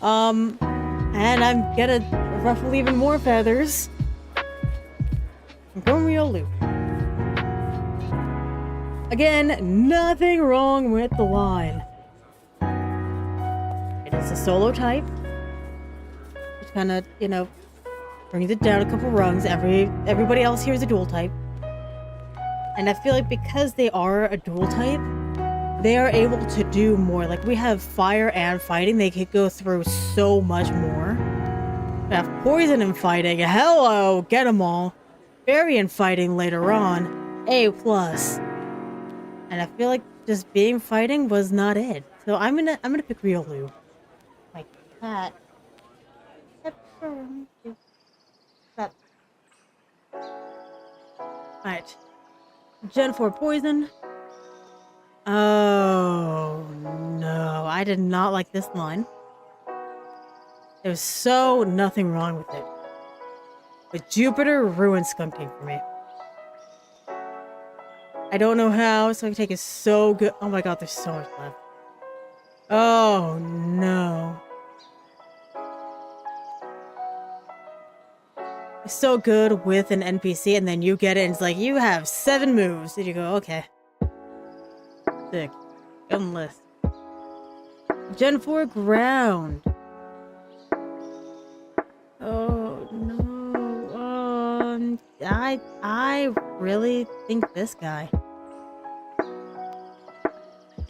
And I'm gonna ruffle even more feathers. I'm going Riolu. Again, nothing wrong with the line. It is a solo type, which kind of, you know, brings it down a couple rungs. Everybody else here is a dual type. And I feel like because they are a dual type, they are able to do more. Like, we have fire and fighting. They could go through so much more. We have poison and fighting. Hello, get them all. Fairy and fighting later on. A+. And I feel like just being fighting was not it. So I'm gonna pick Riolu. Like that. Alright. Gen 4 poison. Oh no, I did not like this line. There's so nothing wrong with it. But Jupiter ruined Skunking for me. I don't know how, so I can take it so good. Oh my god, there's so much left. Oh no. It's so good with an NPC, and then you get it, and it's like, you have 7 moves. And you go, okay. Sick. Good on the list. Gen 4 ground. Oh no. I really think this guy.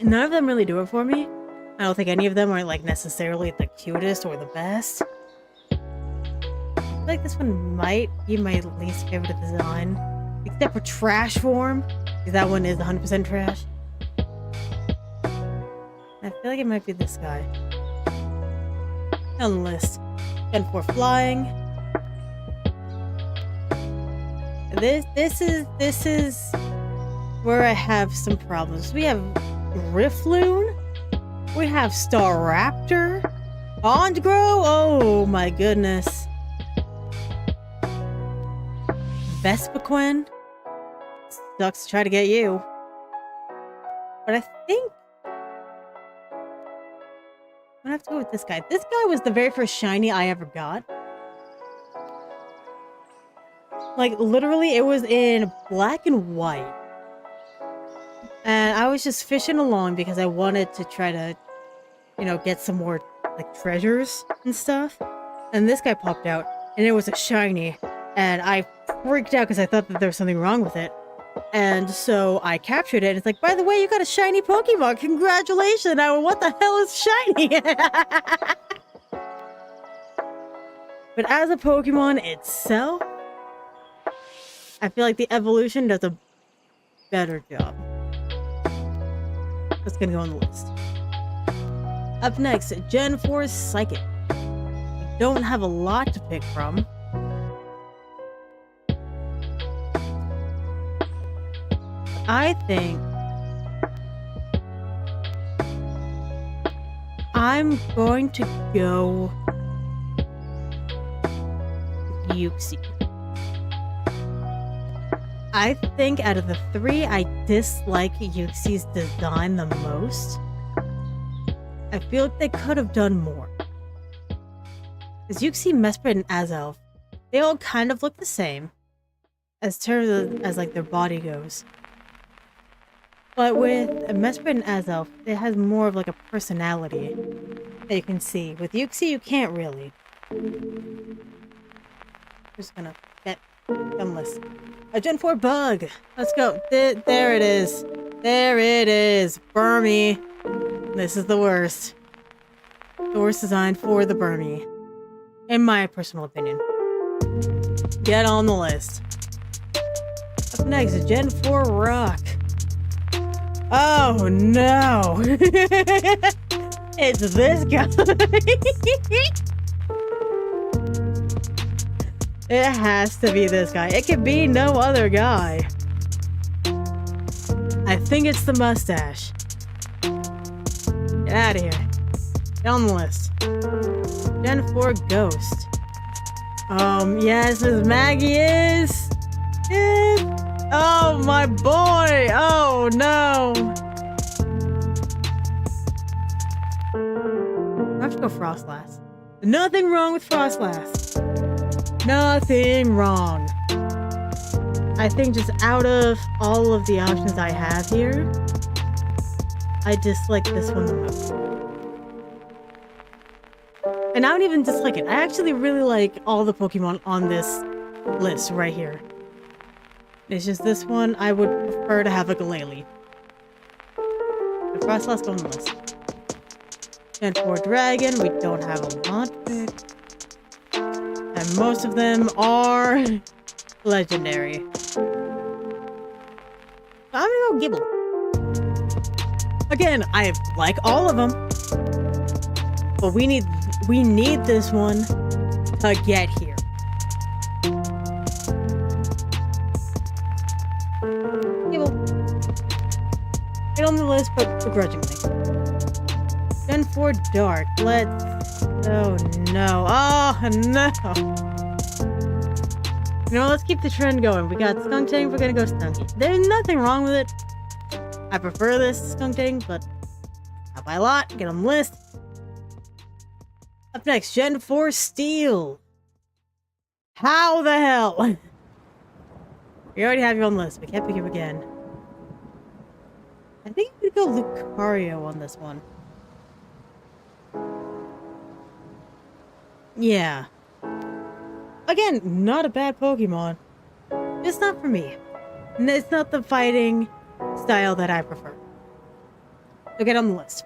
None of them really do it for me. I don't think any of them are like necessarily the cutest or the best. I feel like this one might be my least favorite design, except for trash form, because that one is 100% trash. I feel like it might be this guy. On the list. Gen 4 flying. This is where I have some problems. We have Riftloon. We have Staraptor. Bondgrow. Oh my goodness. Vespiquen. Sucks to try to get you. But I think I'm gonna have to go with this guy. This guy was the very first shiny I ever got. Like, literally, it was in black and white. And I was just fishing along because I wanted to try to, you know, get some more, like, treasures and stuff. And this guy popped out, and it was a shiny. And I freaked out because I thought that there was something wrong with it. And so I captured it. And it's like, by the way, you got a shiny Pokemon. Congratulations. I went, what the hell is shiny? But as a Pokemon itself, I feel like the evolution does a better job. That's gonna go on the list. Up next, Gen 4 Psychic. I don't have a lot to pick from. I think I'm going to go Uxie. I think out of the 3, I dislike Uxie's design the most. I feel like they could have done more. Because Uxie, Mesprit, and Azelf, they all kind of look the same as terms of, as like their body goes. But with Mesprit and Azelf, it has more of like a personality that you can see. With Uxie, you can't really. Just gonna get gunless. A Gen 4 bug. Let's go. There it is. There it is. Burmy. This is the worst. The worst design for the Burmy. In my personal opinion. Get on the list. Up next, Gen 4 Rock. Oh no. It's this guy. It has to be this guy. It could be no other guy. I think it's the mustache. Get out of here. Get on the list. Gen 4 Ghost. Yes, Miss Maggie is. Oh, my boy. Oh, no. I have to go Frostlass. Nothing wrong with Frostlass. Nothing wrong. I think just out of all of the options I have here, I dislike this one the most. And I don't even dislike it. I actually really like all the Pokemon on this list right here. It's just this one I would prefer to have a Glalie. The Frostlass on the list. Gen 4 Dragon, we don't have a lot pick. And most of them are legendary. I'm gonna go Gibble. Again, I like all of them. But we need this one to get here. Gibble. Get on the list, but begrudgingly. Gen 4 Dark. Oh no. Oh no. You know, let's keep the trend going. We got Skuntank, we're gonna go Stunky. There's nothing wrong with it. I prefer this Skuntank, but not by a lot. Get on the list. Up next, Gen 4 Steel. How the hell? We already have you on the list. We can't pick you again. I think we could go Lucario on this one. Yeah. Again, not a bad Pokemon. It's not for me. It's not the fighting style that I prefer. So get on the list.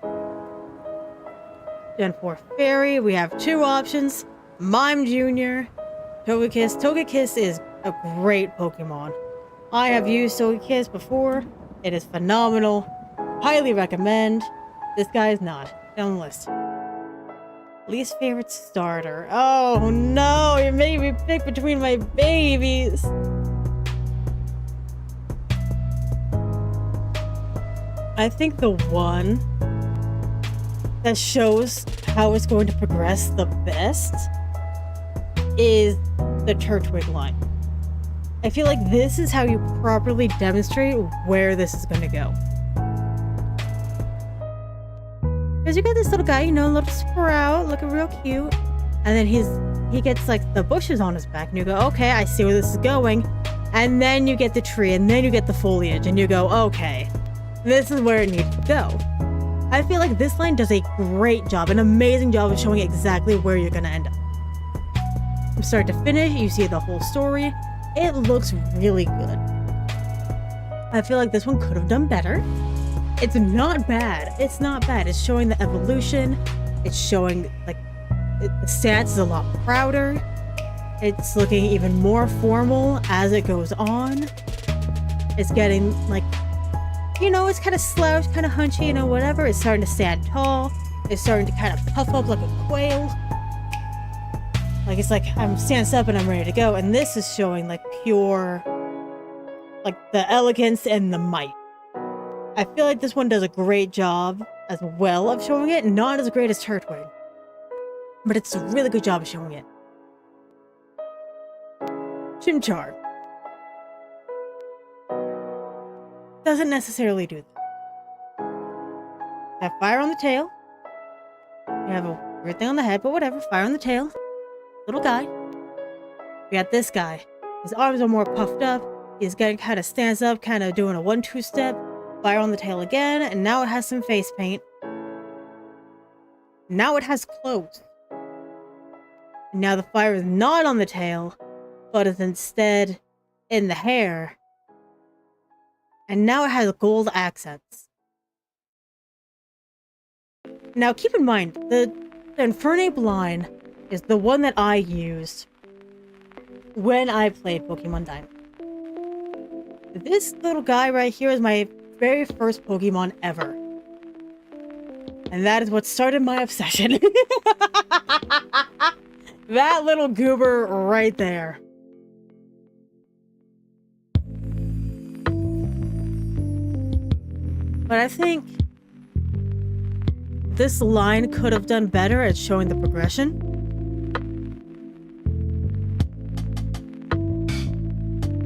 Gen 4 Fairy, we have two options. Mime Jr., Togekiss. Togekiss is a great Pokemon. I have used Togekiss before. It is phenomenal. Highly recommend. This guy is not. Get on the list. Least favorite starter. Oh no, you made me pick between my babies. I think the one that shows how it's going to progress the best is the Turtwig line. I feel like this is how you properly demonstrate where this is going to go. Because you got this little guy, you know, little sprout, looking real cute. And then he gets like the bushes on his back and you go, okay, I see where this is going. And then you get the tree and then you get the foliage and you go, okay, this is where it needs to go. I feel like this line does a great job, an amazing job of showing exactly where you're going to end up. From start to finish, you see the whole story. It looks really good. I feel like this one could have done better. It's not bad. It's not bad. It's showing the evolution. It's showing, like, the stance is a lot prouder. It's looking even more formal as it goes on. It's getting, like, you know, it's kind of slouched, kind of hunchy, you know, whatever. It's starting to stand tall. It's starting to kind of puff up like a quail. Like, it's like, I'm stands up and I'm ready to go. And this is showing, like, pure, like, the elegance and the might. I feel like this one does a great job as well of showing it. Not as great as Turtwig, but it's a really good job of showing it. Chimchar doesn't necessarily do that. Have fire on the tail. You have a weird thing on the head, but whatever. Fire on the tail. Little guy. We got this guy. His arms are more puffed up. He's getting kind of stands up, kind of doing a 1-2 step. Fire on the tail again, and now it has some face paint. Now it has clothes. And now the fire is not on the tail, but is instead in the hair. And now it has gold accents. Now keep in mind, the Infernape line is the one that I used when I played Pokemon Diamond. This little guy right here is my very first Pokemon ever. And that is what started my obsession. That little goober right there. But I think this line could have done better at showing the progression.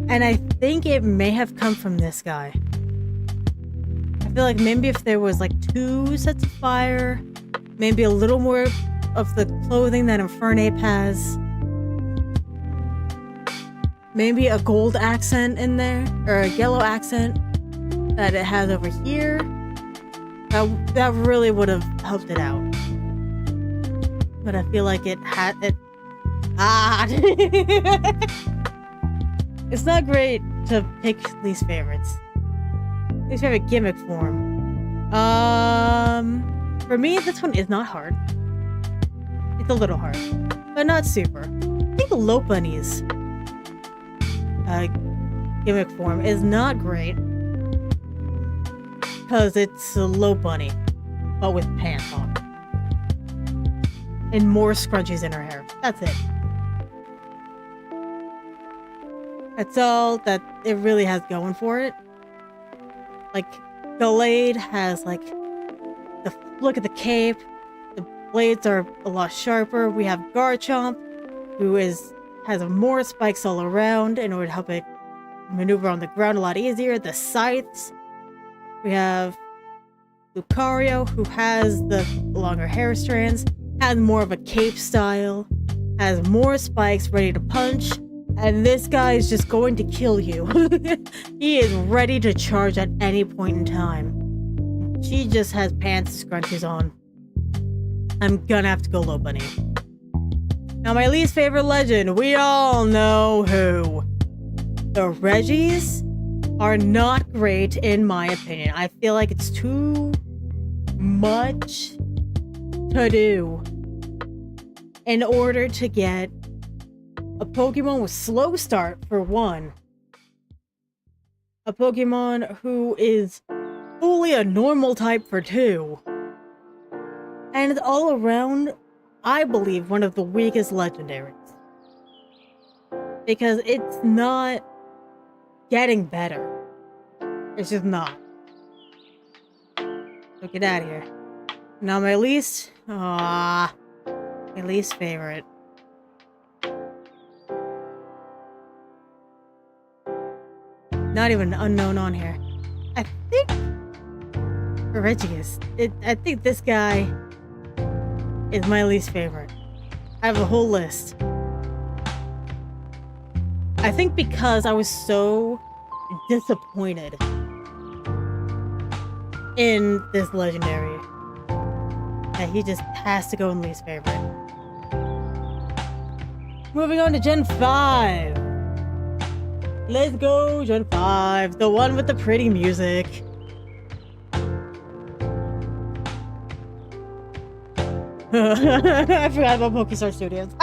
And I think it may have come from this guy. I feel like maybe if there was like 2 sets of fire, maybe a little more of the clothing that Infernape has. Maybe a gold accent in there, or a yellow accent that it has over here. That really would have helped it out. But I feel like it had it. It's not great to pick least favorites. Least favorite gimmick form. For me, this one is not hard. It's a little hard, but not super. I think Lopunny's gimmick form is not great because it's a Lopunny, but with pants on and more scrunchies in her hair. That's it. That's all that it really has going for it. Like, Gallade has, like, look at the cape. The blades are a lot sharper. We have Garchomp, who has more spikes all around in order to help it maneuver on the ground a lot easier. The scythes. We have Lucario, who has the longer hair strands, has more of a cape style, has more spikes ready to punch. And this guy is just going to kill you. He is ready to charge at any point in time. She just has pants scrunchies on. I'm gonna have to go Lopunny. Now my least favorite legend, we all know who. The Reggies are not great in my opinion. I feel like it's too much to do in order to get a Pokemon with slow start, for one. A Pokemon who is fully a normal type, for 2. And all around, I believe, one of the weakest legendaries. Because it's not getting better. It's just not. So get out of here. Now my least favorite. Not even unknown on here. I think Regius. I think this guy is my least favorite. I have a whole list. I think because I was so disappointed in this legendary that he just has to go in least favorite. Moving on to Gen 5. Let's go, Gen 5. The one with the pretty music. I forgot about Pokestar Studios.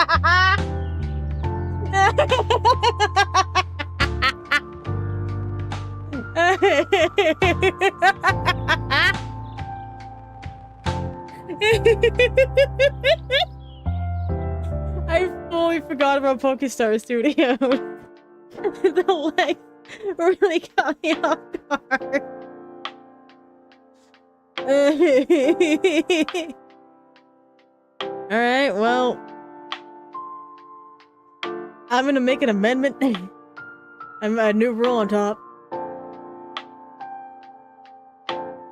I fully forgot about Pokestar Studios. The legs really got me off guard. Alright, well, I'm gonna make an amendment. I'm a new rule on top.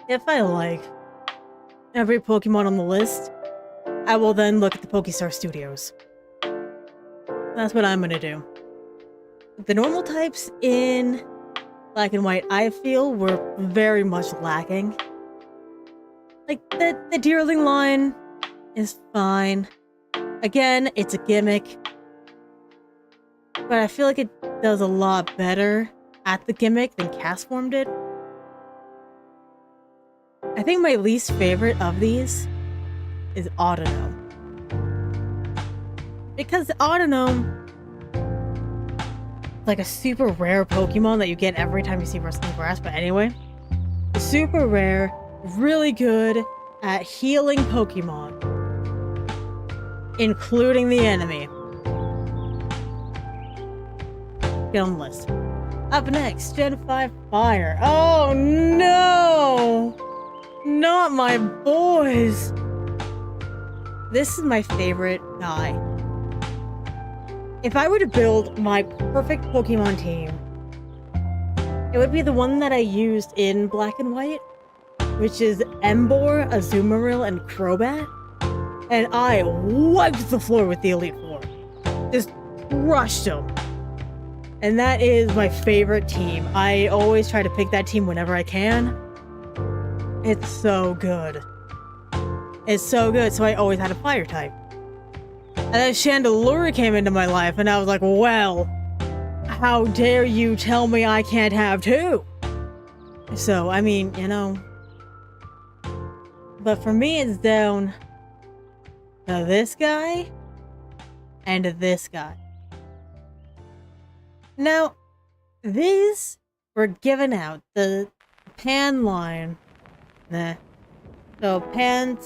If I like every Pokemon on the list, I will then look at the Pokestar Studios. That's what I'm gonna do. The normal types in Black and White, I feel, were very much lacking. Like, the Deerling line is fine. Again, it's a gimmick. But I feel like it does a lot better at the gimmick than Castform did. I think my least favorite of these is Autognome. Because Autognome, like a super rare Pokemon that you get every time you see Rustling Grass, but anyway. Super rare, really good at healing Pokemon, including the enemy. Get on the list. Up next, Gen 5 Fire. Oh no! Not my boys! This is my favorite guy. If I were to build my perfect Pokemon team, it would be the one that I used in Black and White, which is Emboar, Azumarill, and Crobat. And I wiped the floor with the Elite Four. Just crushed them. And that is my favorite team. I always try to pick that team whenever I can. It's so good. It's so good, so I always had a fire type. And then Chandelure came into my life, and I was like, well, how dare you tell me I can't have two? So, I mean, you know. But for me, it's down to this guy and to this guy. Now, these were given out. The Pan line. So, Pan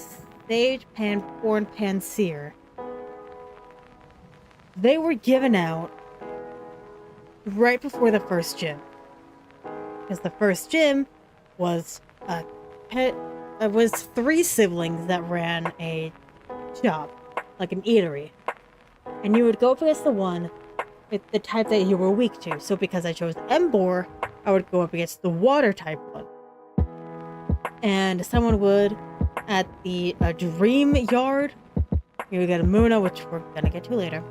Sage, Pan Corn, Pan Seer. They were given out right before the first gym. Because the first gym was a pet. It was 3 siblings that ran a shop, like an eatery. And you would go up against the one with the type that you were weak to. So because I chose Emboar, I would go up against the water type one. And someone would, at the Dream Yard, you would get a Muna, which we're gonna get to later,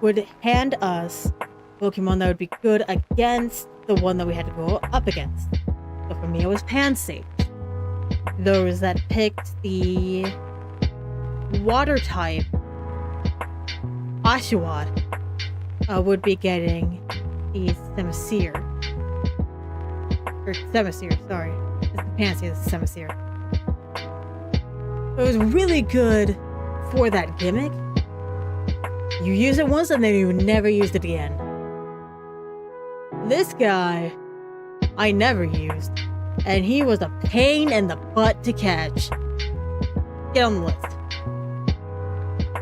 would hand us Pokemon that would be good against the one that we had to go up against. So for me, it was Pansage. Those that picked the water type Oshawott would be getting the Semiseer. Or Semiseer, sorry. It's the Pansy, it's the Semiseer. It was really good for that gimmick. You use it once and then you never used it again. This guy, I never used. And he was a pain in the butt to catch. Get on the list.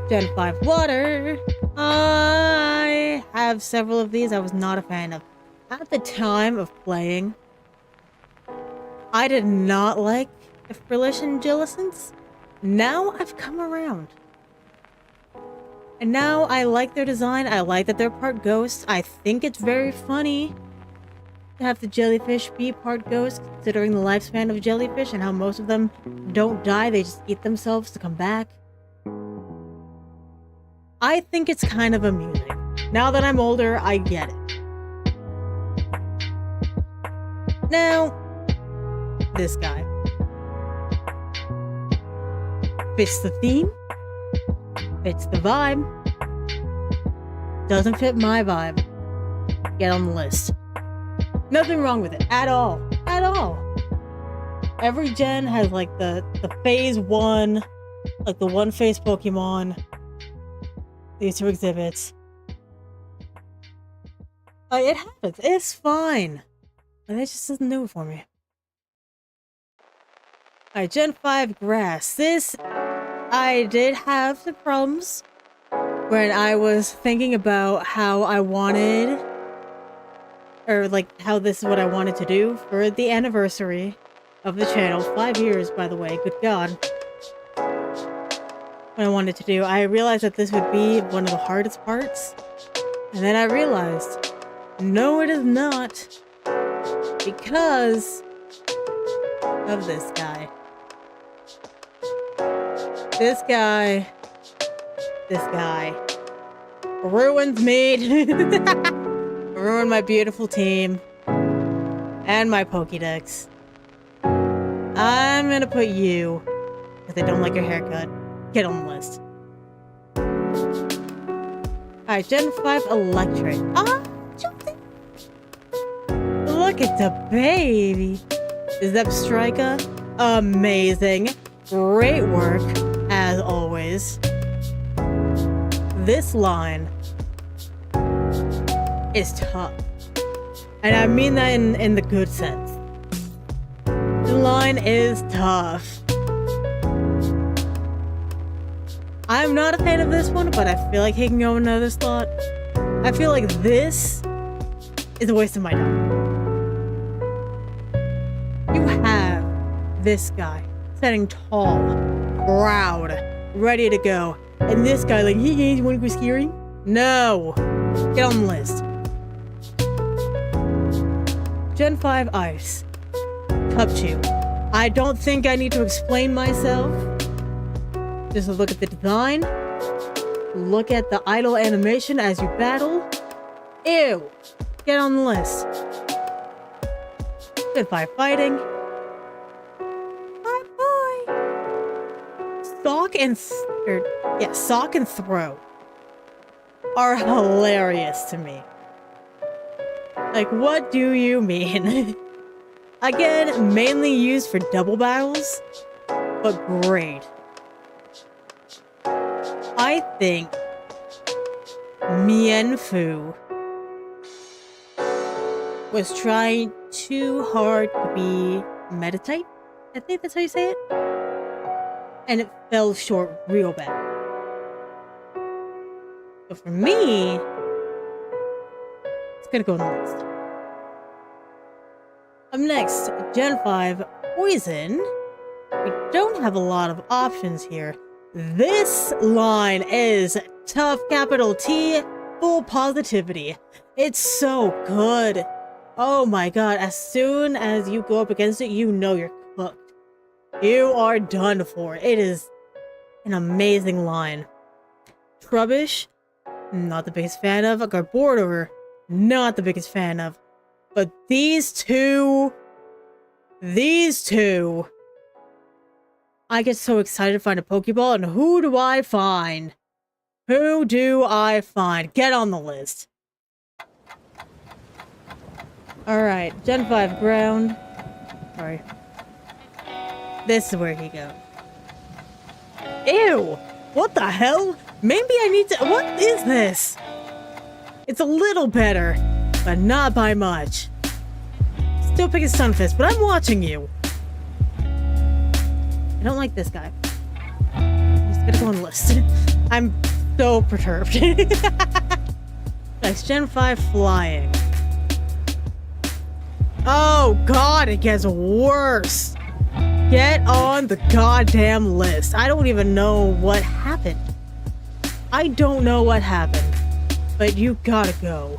Gen 5 Water. I have several of these I was not a fan of. At the time of playing, I did not like Frillish and Gillisons. Now I've come around. And now I like their design. I like that they're part ghost. I think it's very funny to have the jellyfish be part ghost, considering the lifespan of jellyfish and how most of them don't die. They just eat themselves to come back. I think it's kind of amusing. Now that I'm older, I get it. Now, this guy. Fits the theme. Fits the vibe. Doesn't fit my vibe. Get on the list. Nothing wrong with it. At all. At all. Every gen has like the phase 1. Like the one phase Pokemon. These 2 exhibits. It happens. It's fine. But it just doesn't do it for me. Alright, Gen 5 Grass. This, I did have some problems when I was thinking about how I wanted, or like how this is what I wanted to do for the anniversary of the channel. 5 years, by the way. Good God. What I wanted to do. I realized that this would be one of the hardest parts. And then I realized, no it is not. Because of this guy. This guy ruins me. Ruined my beautiful team and my Pokédex. I'm gonna put you, because I don't like your haircut. Get on the list. Alright, Gen 5 Electric. Look at the baby. Zebstrika. Amazing. Great work, as always. This line is tough. And I mean that in the good sense. The line is tough. I'm not a fan of this one, but I feel like he can go in another slot. I feel like this is a waste of my time. You have this guy standing tall, proud, ready to go. And this guy, like, hey guys, you wanna go skiing? No! Get on the list. Gen 5 Ice. Cupchew. I don't think I need to explain myself. Just look at the design. Look at the idle animation as you battle. Ew! Get on the list. Gen 5 Fighting. Bye-bye! Sock and Throw are hilarious to me. Like, what do you mean? Again, mainly used for double battles, but great. I think Mienfu was trying too hard to be meditate. I think that's how you say it. And it fell short real bad. So for me, it's gonna go on the list. Up next, Gen 5 Poison. We don't have a lot of options here. This line is tough, capital T, full positivity. It's so good. Oh my god, as soon as you go up against it, you know you're cooked. You are done for. It is an amazing line. Trubbish, not the biggest fan of. Garbodor, not the biggest fan of. But these two, I get so excited to find a Pokeball, and who do I find? Who do I find? Get on the list. Alright, Gen 5 Ground. Sorry. This is where he goes. Ew! What the hell? Maybe I need to... What is this? It's a little better, but not by much. Still picking Stunfisk, but I'm watching you. I don't like this guy. He's gonna go on the list. I'm so perturbed. Nice, Gen 5 Flying. Oh god, it gets worse. Get on the goddamn list. I don't even know what happened. I don't know what happened, but you gotta go.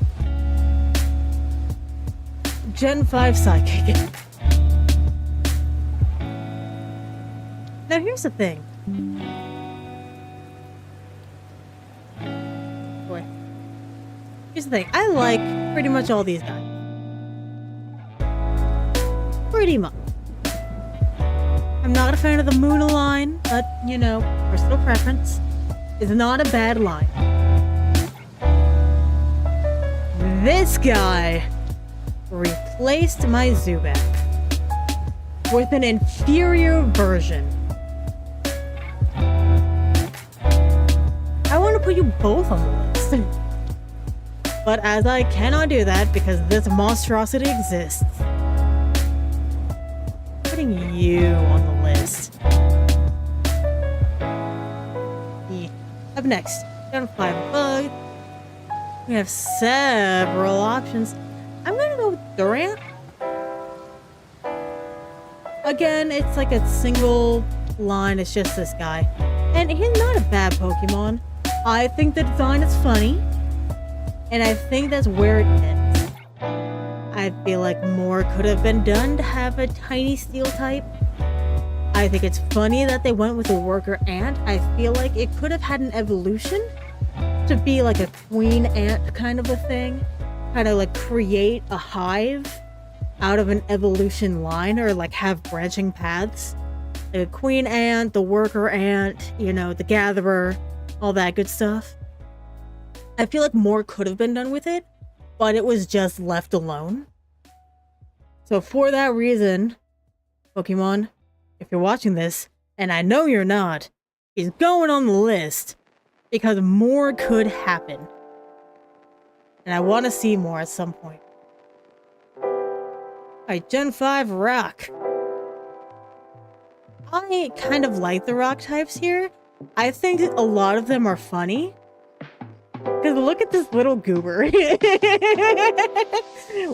Gen 5 Psychic. Now here's the thing. Boy. Here's the thing. I like pretty much all these guys. Pretty much. I'm not a fan of the Moona line, but, you know, personal preference. It's not a bad line. This guy replaced my Zubat with an inferior version. I want to put you both on the list. But as I cannot do that because this monstrosity exists, putting you on the list. Up next, Gen 5 Bug. We have several options. I'm gonna go with Durant. Again, it's like a single line, it's just this guy. And he's not a bad Pokemon. I think the design is funny. And I think that's where it ends. I feel like more could have been done to have a tiny steel type. I think it's funny that they went with a worker ant. I feel like it could have had an evolution to be like a queen ant kind of a thing. Kind of like create a hive out of an evolution line, or like have branching paths. The queen ant, the worker ant, you know, the gatherer, all that good stuff. I feel like more could have been done with it, but it was just left alone. So for that reason, Pokemon, if you're watching this, and I know you're not, he's going on the list because more could happen. And I want to see more at some point. Alright, Gen 5 Rock. I kind of like the rock types here. I think a lot of them are funny. Because look at this little goober.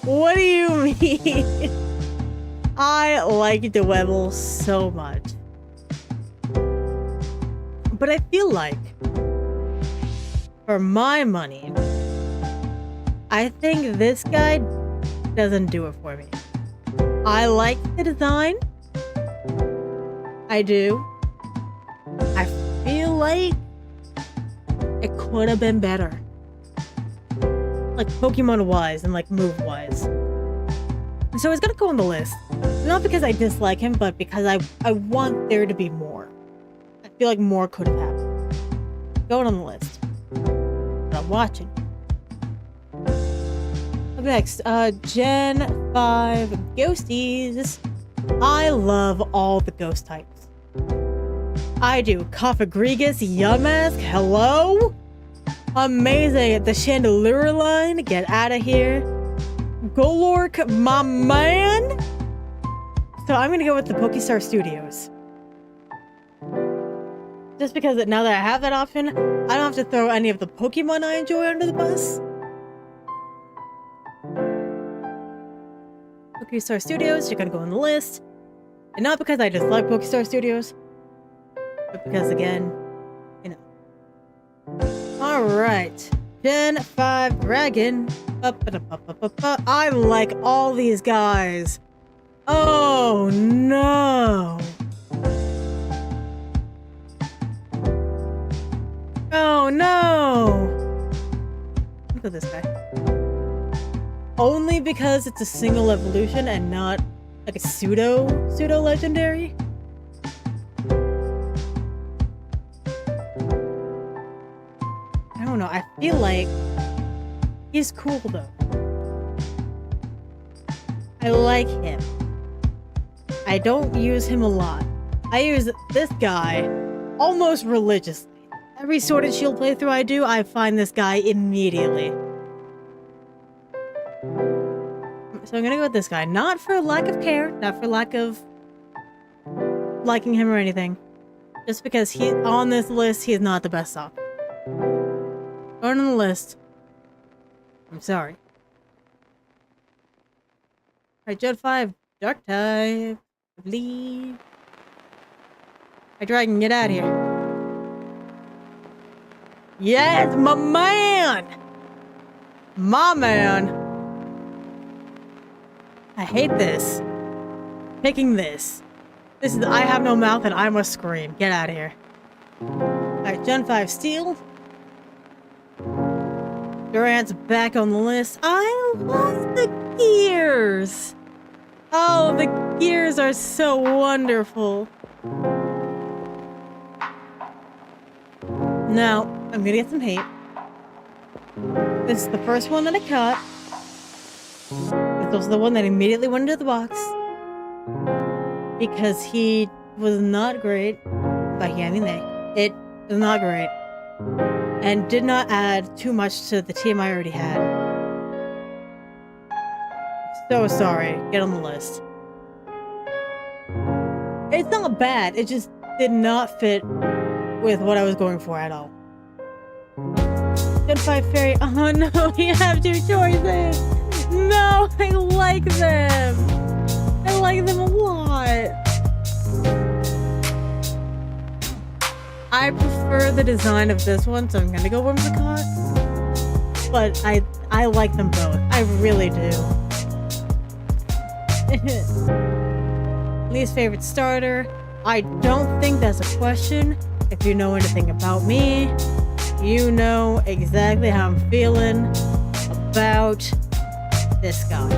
What do you mean? I like Dwebble so much. But I feel like, for my money, I think this guy doesn't do it for me. I like the design. I do. I feel like it could have been better. Like Pokemon-wise and like move-wise. So it's gonna go on the list. Not because I dislike him, but because I want there to be more. I feel like more could have happened. Going on the list. But I'm watching. Up next, Gen 5 Ghosties. I love all the ghost types. I do. Coffagrigus, Yamask, hello? Amazing. The Chandelier line, get out of here. Golork, my man. So I'm gonna go with the Pokestar Studios. Just because now that I have that option, I don't have to throw any of the Pokemon I enjoy under the bus. Pokestar Studios, you're gonna go on the list. And not because I dislike Pokestar Studios, but because, again, you know. Alright. Gen 5 Dragon. I like all these guys. Oh no. Oh no. Look at this guy. Only because it's a single evolution and not like a pseudo legendary. I don't know. I feel like he's cool though. I like him. I don't use him a lot. I use this guy almost religiously. Every Sword and Shield playthrough I do, I find this guy immediately. So I'm gonna go with this guy. Not for lack of care, not for lack of liking him or anything. Just because on this list, he's not the best option. Going on the list. I'm sorry. Alright, Gen 5, Dark type. I believe. Hey, Dragon, get out of here. Yes, my man! My man! I hate this. Picking this. This is I have no mouth and I must scream. Get out of here. Alright, Gen 5 Steel. Durant's back on the list. I love the gears. Oh, the gears are so wonderful. Now, I'm gonna get some hate. This is the first one that I cut. It's also the one that immediately went into the box. Because he was not great. By he, I mean they. It was not great. And did not add too much to the team I already had. So sorry. Get on the list. It's not bad. It just did not fit with what I was going for at all. Gen 5 Fairy. Oh no, you have two choices. No, I like them. I like them a lot. I prefer the design of this one, so I'm gonna go Whimsicott. But I like them both. I really do. Least favorite starter. I don't think that's a question. If you know anything about me, you know exactly how I'm feeling about this guy.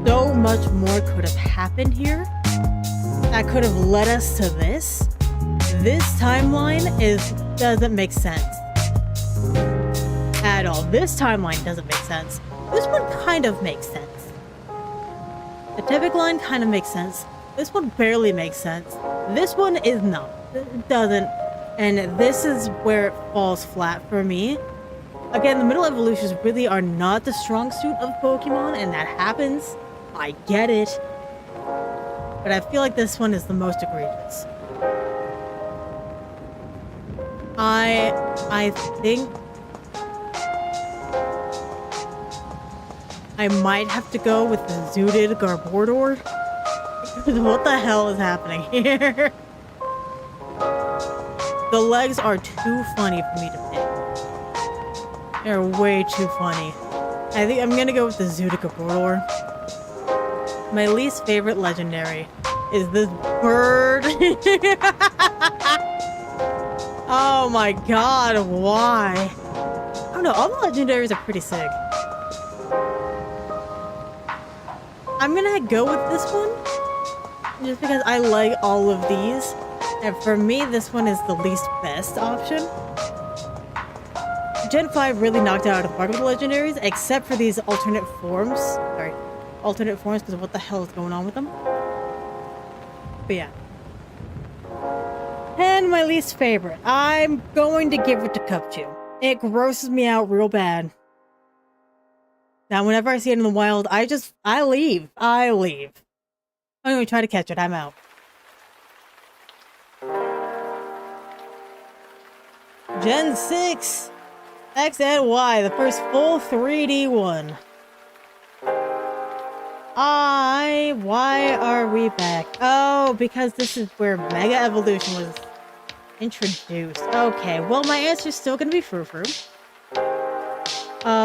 So much more could have happened here that could have led us to this. This timeline doesn't make sense at all. This timeline doesn't make sense. This one kind of makes sense. The typical line kind of makes sense. This one barely makes sense. This one is not. It doesn't. And this is where it falls flat for me. Again, the middle evolutions really are not the strong suit of Pokemon, and that happens. I get it. But I feel like this one is the most egregious. I think I might have to go with the zooted Garbodor. What the hell is happening here? The legs are too funny for me to pick. They're way too funny. I think I'm gonna go with the zooted Garbodor. My least favorite legendary is this bird. Oh my god, why? I don't know, all the legendaries are pretty sick. I'm gonna go with this one, just because I like all of these. And for me, this one is the least best option. Gen 5 really knocked out of the park with the legendaries, except for these alternate forms. Sorry, alternate forms, because of what the hell is going on with them. But yeah. And my least favorite. I'm going to give it to Cupchew. It grosses me out real bad. Now, whenever I see it in the wild, I leave. I leave. I'm going to try to catch it. I'm out. Gen 6. X and Y. The first full 3D one. Why are we back? Oh, because this is where Mega Evolution was introduced. Okay, well, my answer is still going to be Frou-Frou.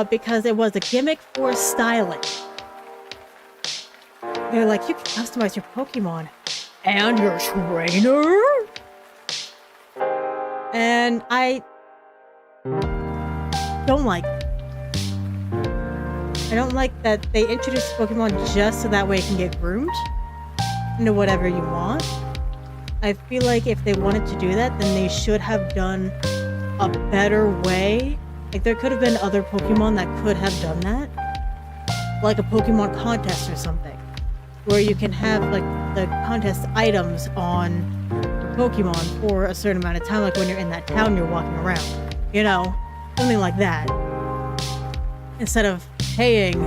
Because it was a gimmick for styling. They're like, you can customize your Pokemon. And your trainer? And I don't like it. I don't like that they introduced Pokemon just so that way it can get groomed into whatever you want. I feel like if they wanted to do that, then they should have done a better way. Like, there could have been other Pokemon that could have done that. Like a Pokemon contest or something. Where you can have, like, the contest items on the Pokemon for a certain amount of time. Like when you're in that town you're walking around. You know? Something like that. Instead of paying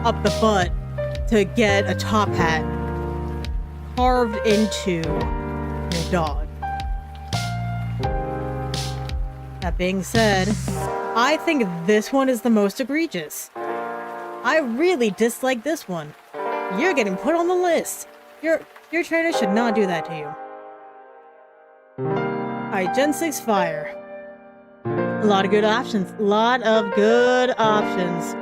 up the butt to get a top hat carved into your dog. That being said, I think this one is the most egregious. I really dislike this one. You're getting put on the list. Your trainer should not do that to you. Alright, Gen 6 Fire. A lot of good options. A lot of good options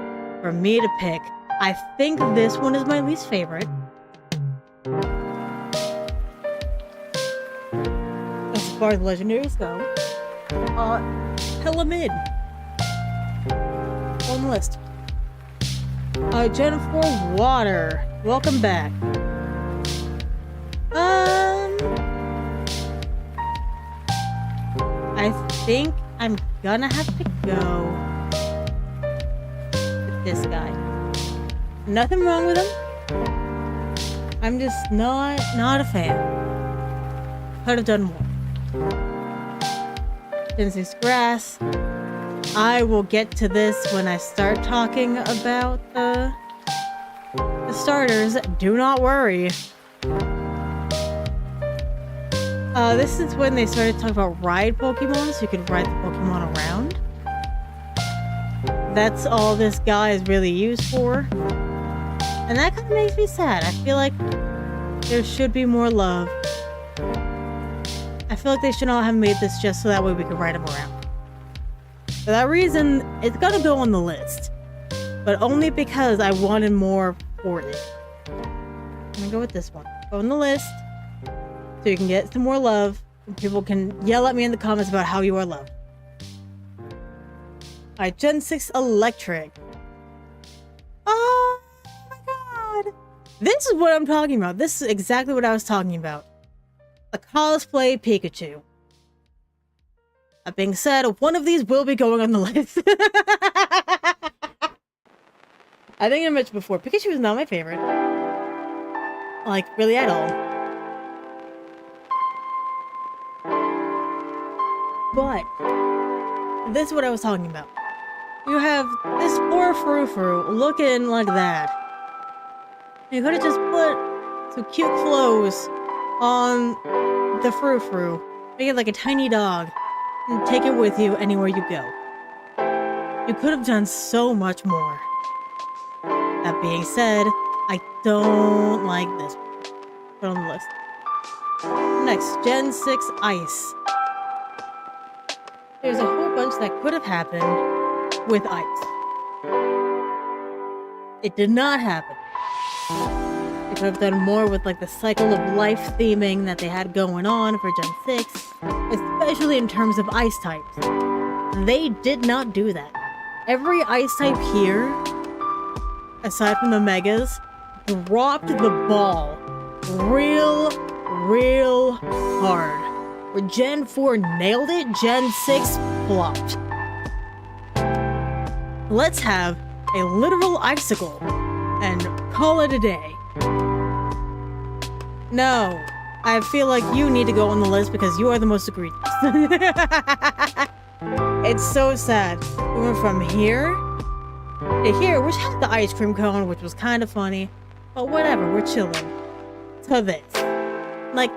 for me to pick. I think this one is my least favorite. As far as legendaries go, hella mid. On the list. Gen 4 Water. Welcome back. I think I'm gonna have to go with this guy. Nothing wrong with him. I'm just not a fan. Could have done more. Gen 6 Grass. I will get to this when I start talking about the starters. Do not worry. This is when they started talking about ride Pokemon, so you could ride the Pokemon around. That's all this guy is really used for. And that kind of makes me sad. I feel like there should be more love. I feel like they should not have made this just so that way we could ride him around. For that reason, it's gonna go on the list. But only because I wanted more for it. I'm gonna go with this one. Go on the list. So you can get some more love. And people can yell at me in the comments about how you are loved. Alright, Gen 6 Electric. Oh my god. This is what I'm talking about. This is exactly what I was talking about. A cosplay Pikachu. That being said, one of these will be going on the list. I think I mentioned before, Pikachu is not my favorite. Like, really at all. But this is what I was talking about. You have this poor Frou-Frou looking like that. You could have just put some cute clothes on the Frou-Frou. Make it like a tiny dog. and take it with you anywhere you go. You could have done so much more. That being said, I don't like this. Put on the list. Next, Gen 6 Ice. There's a whole bunch that could have happened with ice. It did not happen. They could have done more with like the cycle of life theming that they had going on for Gen 6, especially in terms of ice types. They did not do that. Every ice type here, aside from the Megas, dropped the ball real hard. Where Gen 4 nailed it, Gen 6 flopped. Let's have a literal icicle and call it a day. No, I feel like you need to go on the list because you are the most egregious. It's so sad. We went from here to here, which had the ice cream cone, which was kind of funny, but whatever, we're chilling. To this. Like,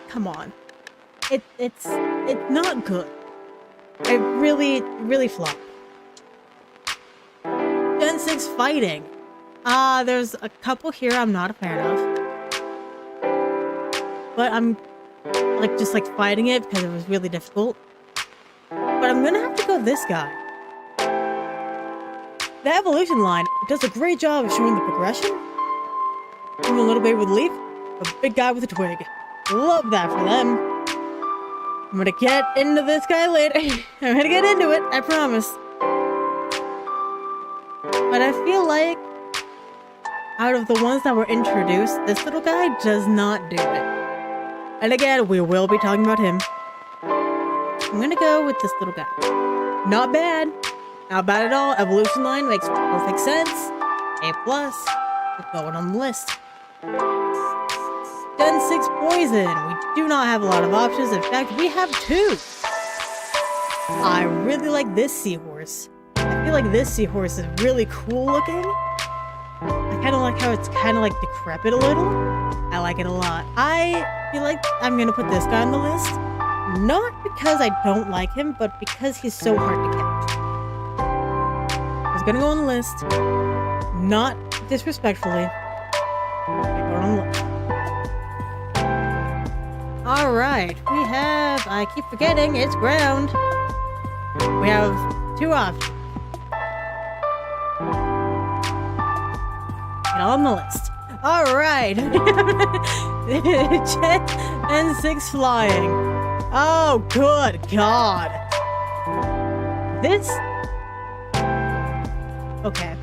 come on. It's not good. It really flopped. Gen 6 fighting. There's a couple here I'm not a fan of. But I'm just fighting it because it was really difficult. But I'm gonna have to go this guy. The evolution line does a great job of showing the progression. From a little baby with a leaf, a big guy with a twig. Love that for them. I'm gonna get into this guy later. I'm gonna get into it, I promise. But I feel like out of the ones that were introduced, this little guy does not do it. And again, we will be talking about him. I'm gonna go with this little guy. Not bad. Not bad at all. Evolution line makes perfect sense. A+. We're going on the list. Gen 6 Poison. We do not have a lot of options. In fact, we have 2. I really like this seahorse. I feel like this seahorse is really cool looking. I kind of like how it's kind of like decrepit a little. I like it a lot. I feel like I'm going to put this guy on the list. Not because I don't like him, but because he's so hard to catch. I was going to go on the list. Not disrespectfully. Going on the list. Alright, we have, I keep forgetting, it's ground. We have 2 options. Get on the list. Alright. Gen 6 flying. Oh, good God. This... Okay.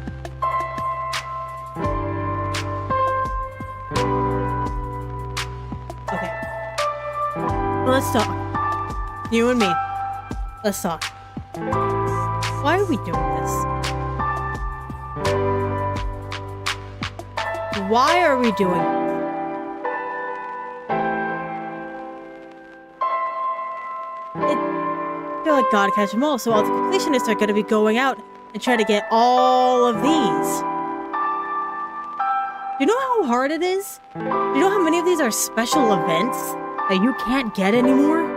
Let's talk. You and me. Let's talk. Why are we doing this? Why are we doing this? I feel like God catch them all, so all the completionists are going to be going out and trying to get all of these. Do you know how hard it is? Do you know how many of these are special events that you can't get anymore?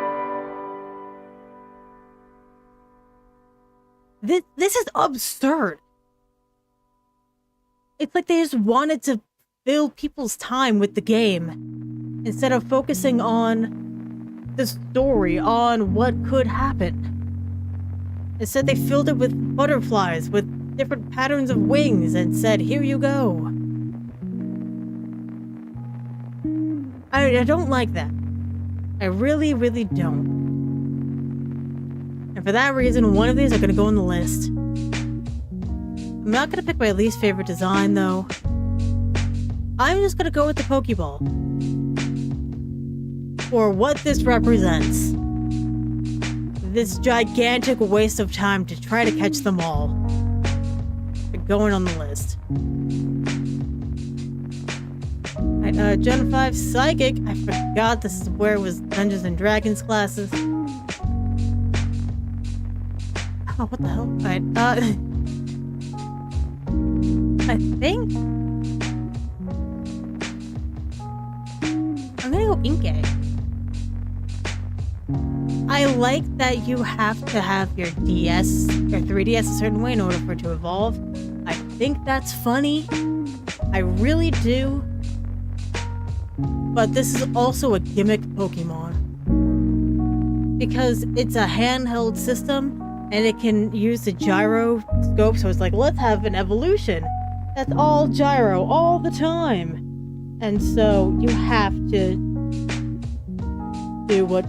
This is absurd. It's like they just wanted to fill people's time with the game instead of focusing on the story, on what could happen. Instead, they filled it with butterflies, with different patterns of wings, and said, here you go. I don't like that. I really don't. And for that reason, one of these are going to go on the list. I'm not going to pick my least favorite design, though. I'm just going to go with the Pokeball. For what this represents. This gigantic waste of time to try to catch them all. They're going on the list. Right, Gen 5 Psychic. I forgot this is where it was Dungeons and Dragons classes. Oh, what the hell? Alright, I think I'm gonna go Inkay. I like that you have to have your DS, your 3DS a certain way in order for it to evolve. I think that's funny. I really do. But this is also a gimmick Pokemon. Because it's a handheld system and it can use the gyroscope, so it's like, let's have an evolution. That's all gyro all the time. And so you have to do what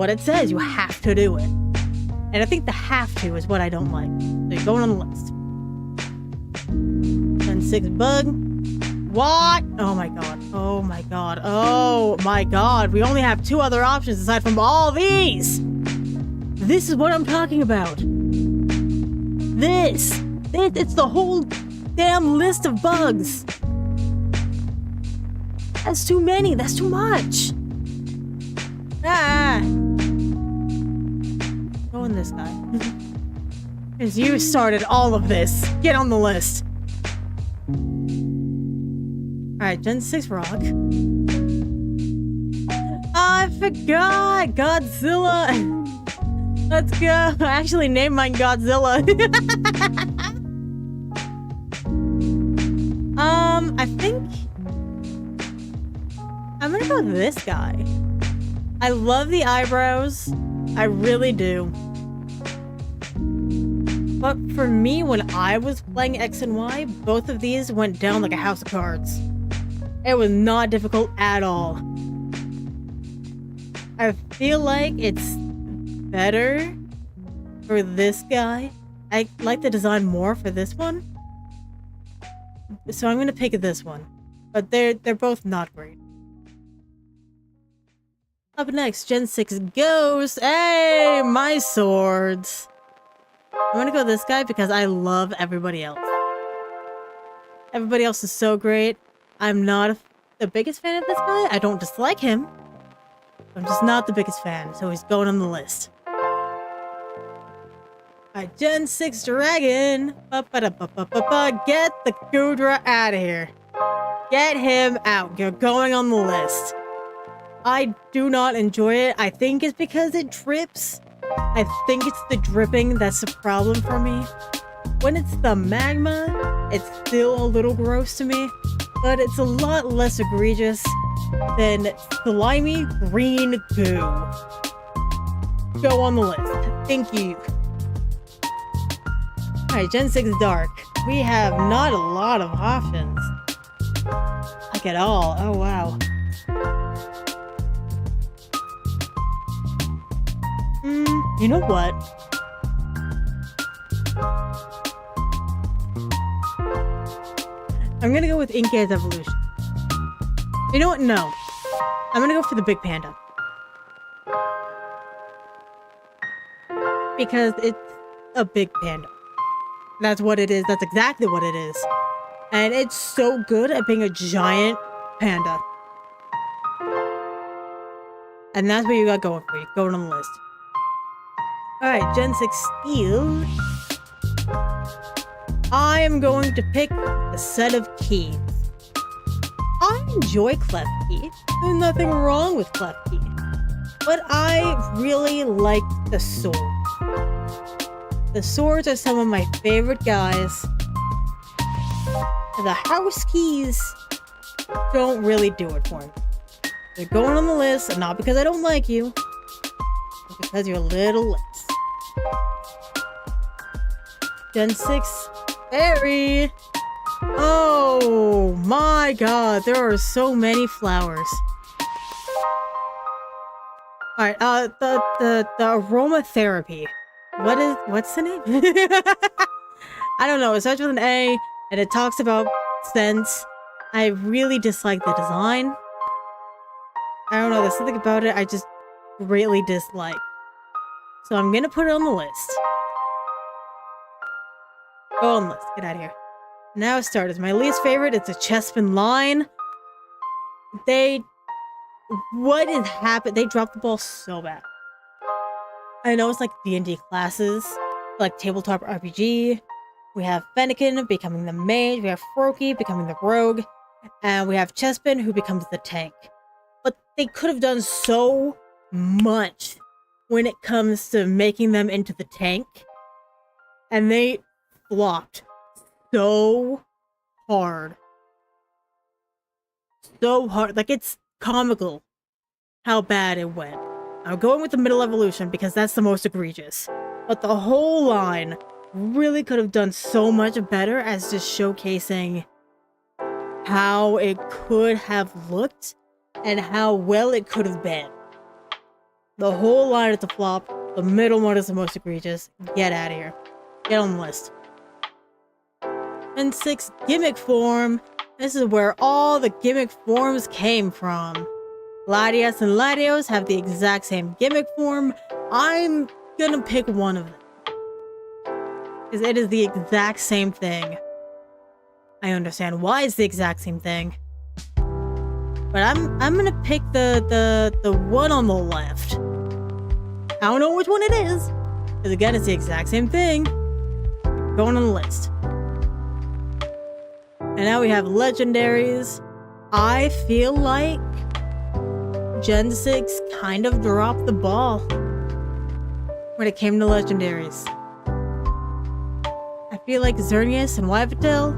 it says. You have to do it. And I think the have to is what I don't like. So you're going on the list. Gen 6 bug. What? Oh my god. Oh my god. Oh my god. We only have 2 other options aside from all these. This is what I'm talking about. This. It's the whole damn list of bugs. That's too many. That's too much. Ah. Go on this guy. Because you started all of this. Get on the list. Alright, Gen 6 Rock. I forgot! Godzilla! Let's go! I actually named mine Godzilla. I think I'm gonna go with this guy. I love the eyebrows. I really do. But for me, when I was playing X and Y, both of these went down like a house of cards. It was not difficult at all. I feel like it's better for this guy. I like the design more for this one. So I'm gonna pick this one. But they're both not great. Up next, Gen 6 Ghost. Hey, my swords. I'm gonna go this guy because I love everybody else. Everybody else is so great. I'm not the biggest fan of this guy. I don't dislike him. I'm just not the biggest fan, so he's going on the list. Alright, Gen 6 Dragon. Get the Goodra out of here. Get him out. You're going on the list. I do not enjoy it. I think it's because it drips. I think it's the dripping that's the problem for me. When it's the magma, it's still a little gross to me, but it's a lot less egregious than slimy green goo. Go on the list. Thank you. Alright, Gen 6 Dark. We have not a lot of options. Like at all. Oh wow. You know what? I'm gonna go with Inkay's evolution. You know what? No. I'm gonna go for the big panda. Because it's a big panda. That's what it is. That's exactly what it is. And it's so good at being a giant panda. And that's what you got going for you. Going on the list. Alright, Gen 6 Steel. I am going to pick a set of keys. I enjoy Klefki. There's nothing wrong with Klefki. But I really like the swords. The swords are some of my favorite guys. The house keys don't really do it for me. They're going on the list, and not because I don't like you, but because you're a little less. Gen 6 Fairy. Oh my god, there are so many flowers. Alright, the aromatherapy. What's the name? I don't know, it starts with an A, and it talks about scents. I really dislike the design. I don't know, there's something about it I just greatly dislike. So I'm gonna put it on the list. Go on the list, get out of here. Now starters. My least favorite, it's a Chespin line. What is happening? They dropped the ball so bad. I know it's like D&D classes, like tabletop RPG. We have Fennekin becoming the mage, we have Froakie becoming the rogue, and we have Chespin who becomes the tank. But they could have done so much when it comes to making them into the tank. And they flopped so hard. So hard. Like, it's comical how bad it went. I'm going with the middle evolution because that's the most egregious. But the whole line really could have done so much better as just showcasing how it could have looked and how well it could have been. The whole line is a flop. The middle one is the most egregious. Get out of here. Get on the list. And 6, gimmick form. This is where all the gimmick forms came from. Latias and Latios have the exact same gimmick form. I'm gonna pick one of them, because it is the exact same thing. I understand why it's the exact same thing, but I'm gonna pick the one on the left. I don't know which one it is, because again, it's the exact same thing. Going on the list. And now we have legendaries. I feel like Gen 6 kind of dropped the ball when it came to legendaries. I feel like Xerneas and Yveltal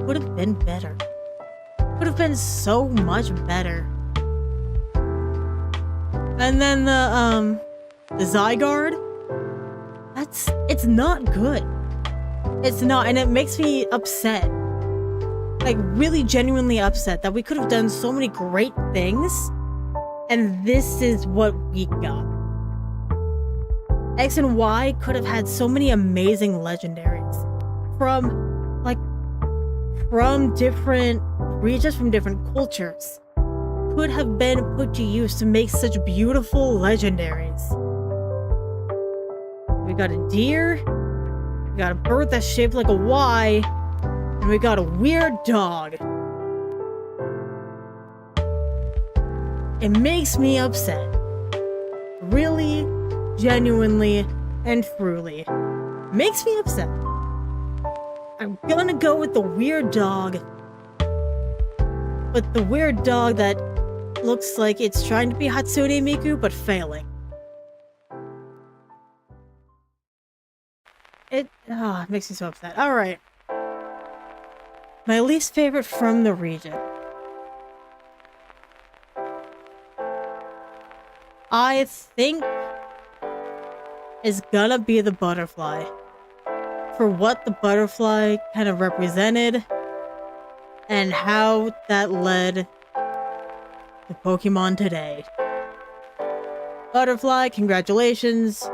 would have been better. Would have been so much better. And then the Zygarde, it's not good. It's not, and it makes me upset. Like, really genuinely upset that we could have done so many great things, and this is what we got. X and Y could have had so many amazing legendaries from different regions, from different cultures. Could have been put to use to make such beautiful legendaries. We got a deer, we got a bird that's shaped like a Y, and we got a weird dog. It makes me upset. Really, genuinely, and truly. Makes me upset. I'm gonna go with the weird dog. But the weird dog that looks like it's trying to be Hatsune Miku, but failing. It makes me so upset. Alright. My least favorite from the region. I think is gonna be the butterfly. For what the butterfly kind of represented and how that led to Pokemon today. Butterfly, congratulations.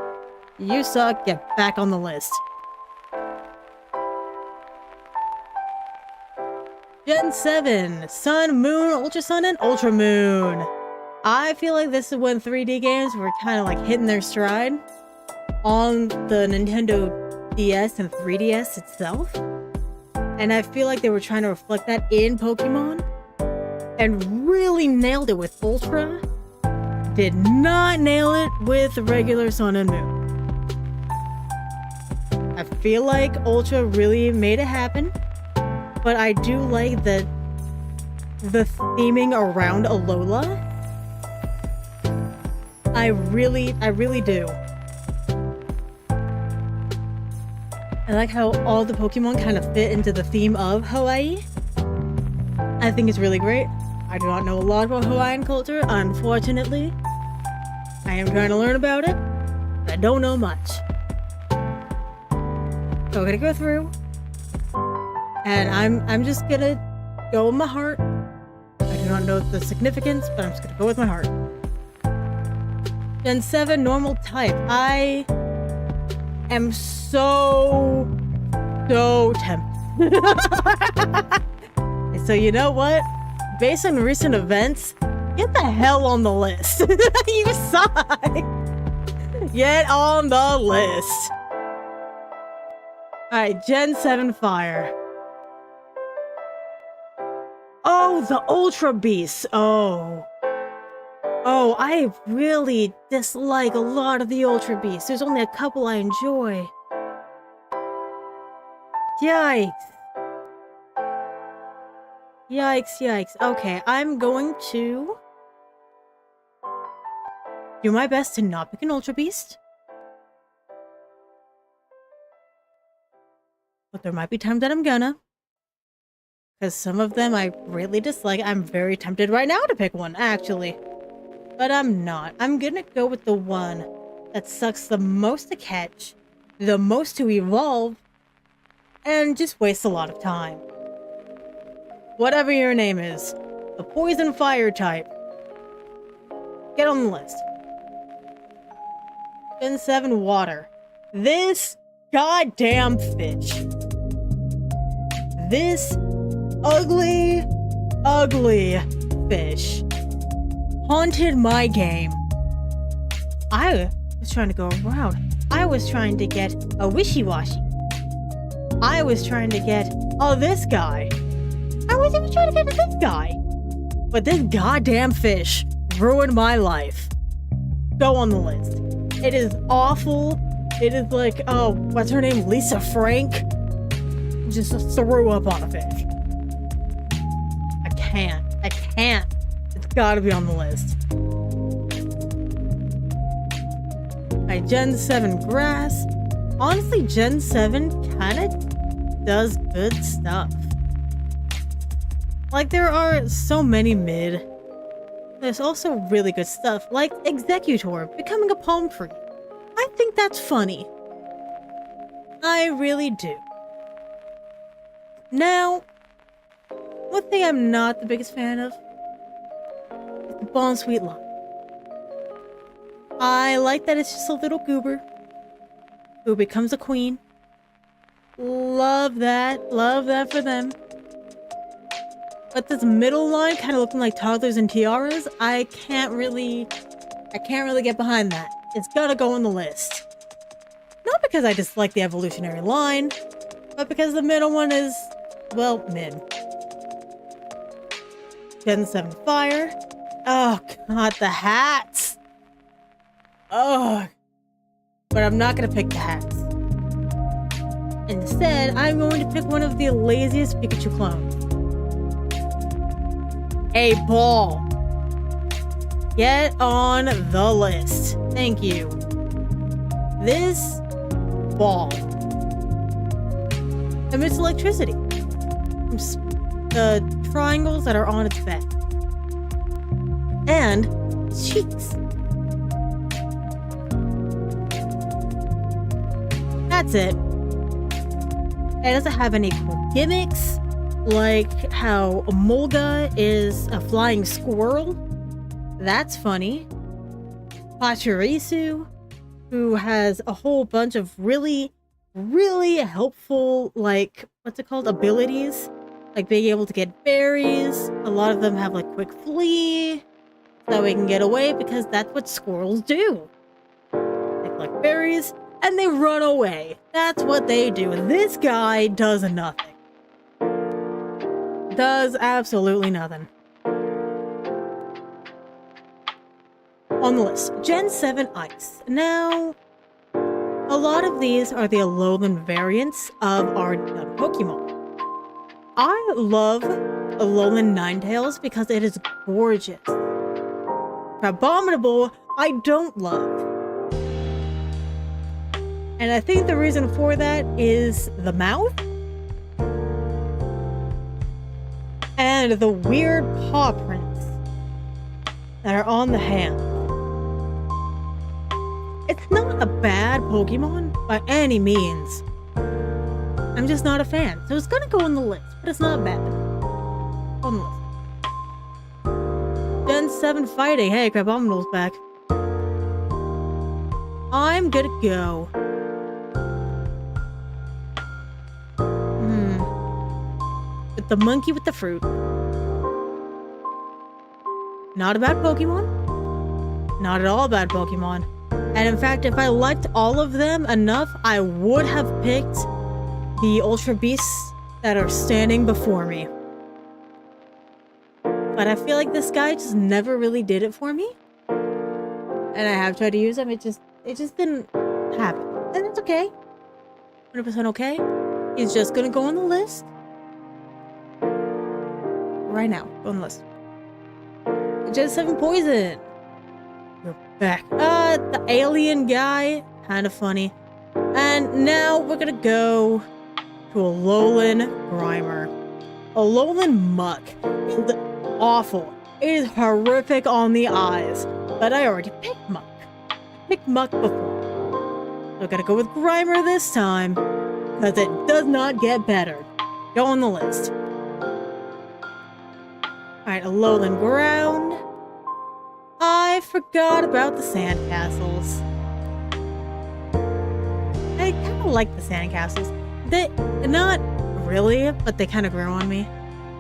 You suck, get back on the list. Gen 7, Sun, Moon, Ultra Sun, and Ultra Moon. I feel like this is when 3D games were kind of like hitting their stride on the Nintendo DS and 3DS itself. And I feel like they were trying to reflect that in Pokemon and really nailed it with Ultra. Did not nail it with regular Sun and Moon. I feel like Ultra really made it happen, but I do like the theming around Alola. I really do. I like how all the Pokemon kind of fit into the theme of Hawaii. I think it's really great. I do not know a lot about Hawaiian culture, unfortunately. I am trying to learn about it, but I don't know much. So I'm gonna go through, and I'm just gonna go with my heart. I do not know the significance, but I'm just gonna go with my heart. Gen 7, normal type. I am so tempted. So you know what? Based on recent events, get the hell on the list. You suck. Get on the list. Alright, Gen 7 Fire. Oh, the Ultra Beast. Oh, I really dislike a lot of the Ultra Beasts. There's only a couple I enjoy. Yikes. Yikes. Okay, I'm going to do my best to not pick an Ultra Beast. But there might be times that I'm gonna. Because some of them I really dislike. I'm very tempted right now to pick one, actually. But I'm not. I'm gonna go with the one that sucks the most to catch, the most to evolve, and just wastes a lot of time. Whatever your name is, the poison fire type. Get on the list. Gen 7 water. This goddamn fish. This ugly, ugly fish haunted my game. I was trying to go around. I was trying to get a wishy-washy. I was trying to get this guy. I was even trying to get this guy. But this goddamn fish ruined my life. Go on the list. It is awful. It is like, oh, what's her name? Lisa Frank? Just threw up on a fish. I can't. It's gotta be on the list. Alright, Gen 7 grass. Honestly, Gen 7 kinda does good stuff. Like, there are so many mid. There's also really good stuff, like Executor becoming a palm tree. I think that's funny. I really do. Now, one thing I'm not the biggest fan of is the Bon Sweet line. I like that it's just a little goober who becomes a queen. Love that for them. But this middle line kind of looking like toddlers and tiaras, I can't really get behind that. It's gotta go on the list. Not because I dislike the evolutionary line, but because the middle one is, well, mid. Gen 7 fire. Oh god, the hats. Oh. But I'm not gonna pick the hats. Instead, I'm going to pick one of the laziest Pikachu clones. A ball. Get on the list. Thank you. This ball emits electricity from the triangles that are on its back and cheeks. That's it. It doesn't have any cool gimmicks, like how Molga is a flying squirrel. That's funny. Pachirisu, who has a whole bunch of really, really helpful, like, what's it called? Abilities. Like being able to get berries. A lot of them have like quick flee, so that we can get away because that's what squirrels do. They collect berries and they run away. That's what they do. This guy does nothing. Does absolutely nothing. On the list, Gen 7 Ice. Now, a lot of these are the Alolan variants of our dumb Pokemon. I love Alolan Ninetales because it is gorgeous. Abominable, I don't love. And I think the reason for that is the mouth and the weird paw prints that are on the hand. It's not a bad Pokemon by any means. I'm just not a fan, so it's gonna go on the list, but it's not bad. On the list. Gen 7 fighting. Hey, Crabominal's back. I'm gonna go. With the monkey with the fruit. Not a bad Pokemon. Not at all a bad Pokemon. And in fact, if I liked all of them enough, I would have picked the Ultra Beasts that are standing before me. But I feel like this guy just never really did it for me. And I have tried to use him, it just didn't happen. And it's okay. 100% okay. He's just gonna go on the list. Right now, go on the list. Gen 7 Poison. You're back. The alien guy. Kind of funny. And now we're gonna go to a lowland grimer. A lowland muck. It's awful. It is horrific on the eyes. But I already picked muck. I picked muck before. So I gotta go with grimer this time. Because it does not get better. Go on the list. Alright, a lowland ground. I forgot about the sandcastles. I kind of like the sandcastles. They're not really, but they kind of grow on me.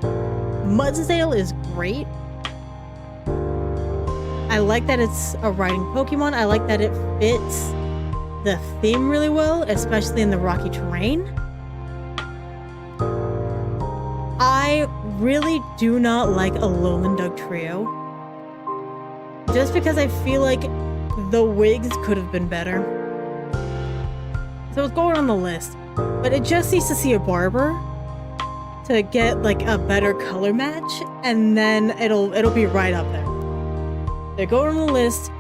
Mudsdale is great. I like that it's a riding Pokemon. I like that it fits the theme really well, especially in the rocky terrain. I really do not like a lowland Dugtrio. Just because I feel like the wigs could have been better. So it's going on the list. But it just needs to see a barber to get like a better color match, and then it'll be right up there. They're going on the list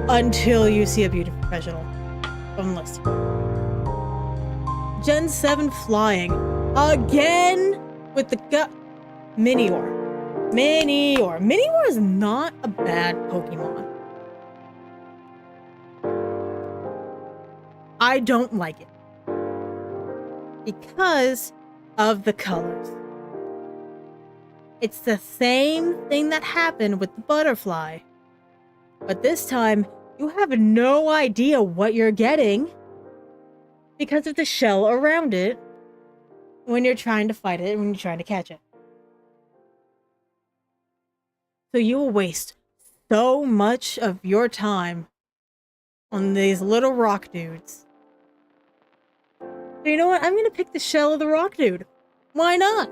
until you see a beauty professional. On the list. Gen 7 flying. Again with the Minior. Minior is not a bad Pokemon. I don't like it. Because of the colors. It's the same thing that happened with the butterfly. But this time, you have no idea what you're getting because of the shell around it when you're trying to fight it and when you're trying to catch it. So you will waste so much of your time on these little rock dudes. So you know what? I'm going to pick the shell of the rock dude. Why not?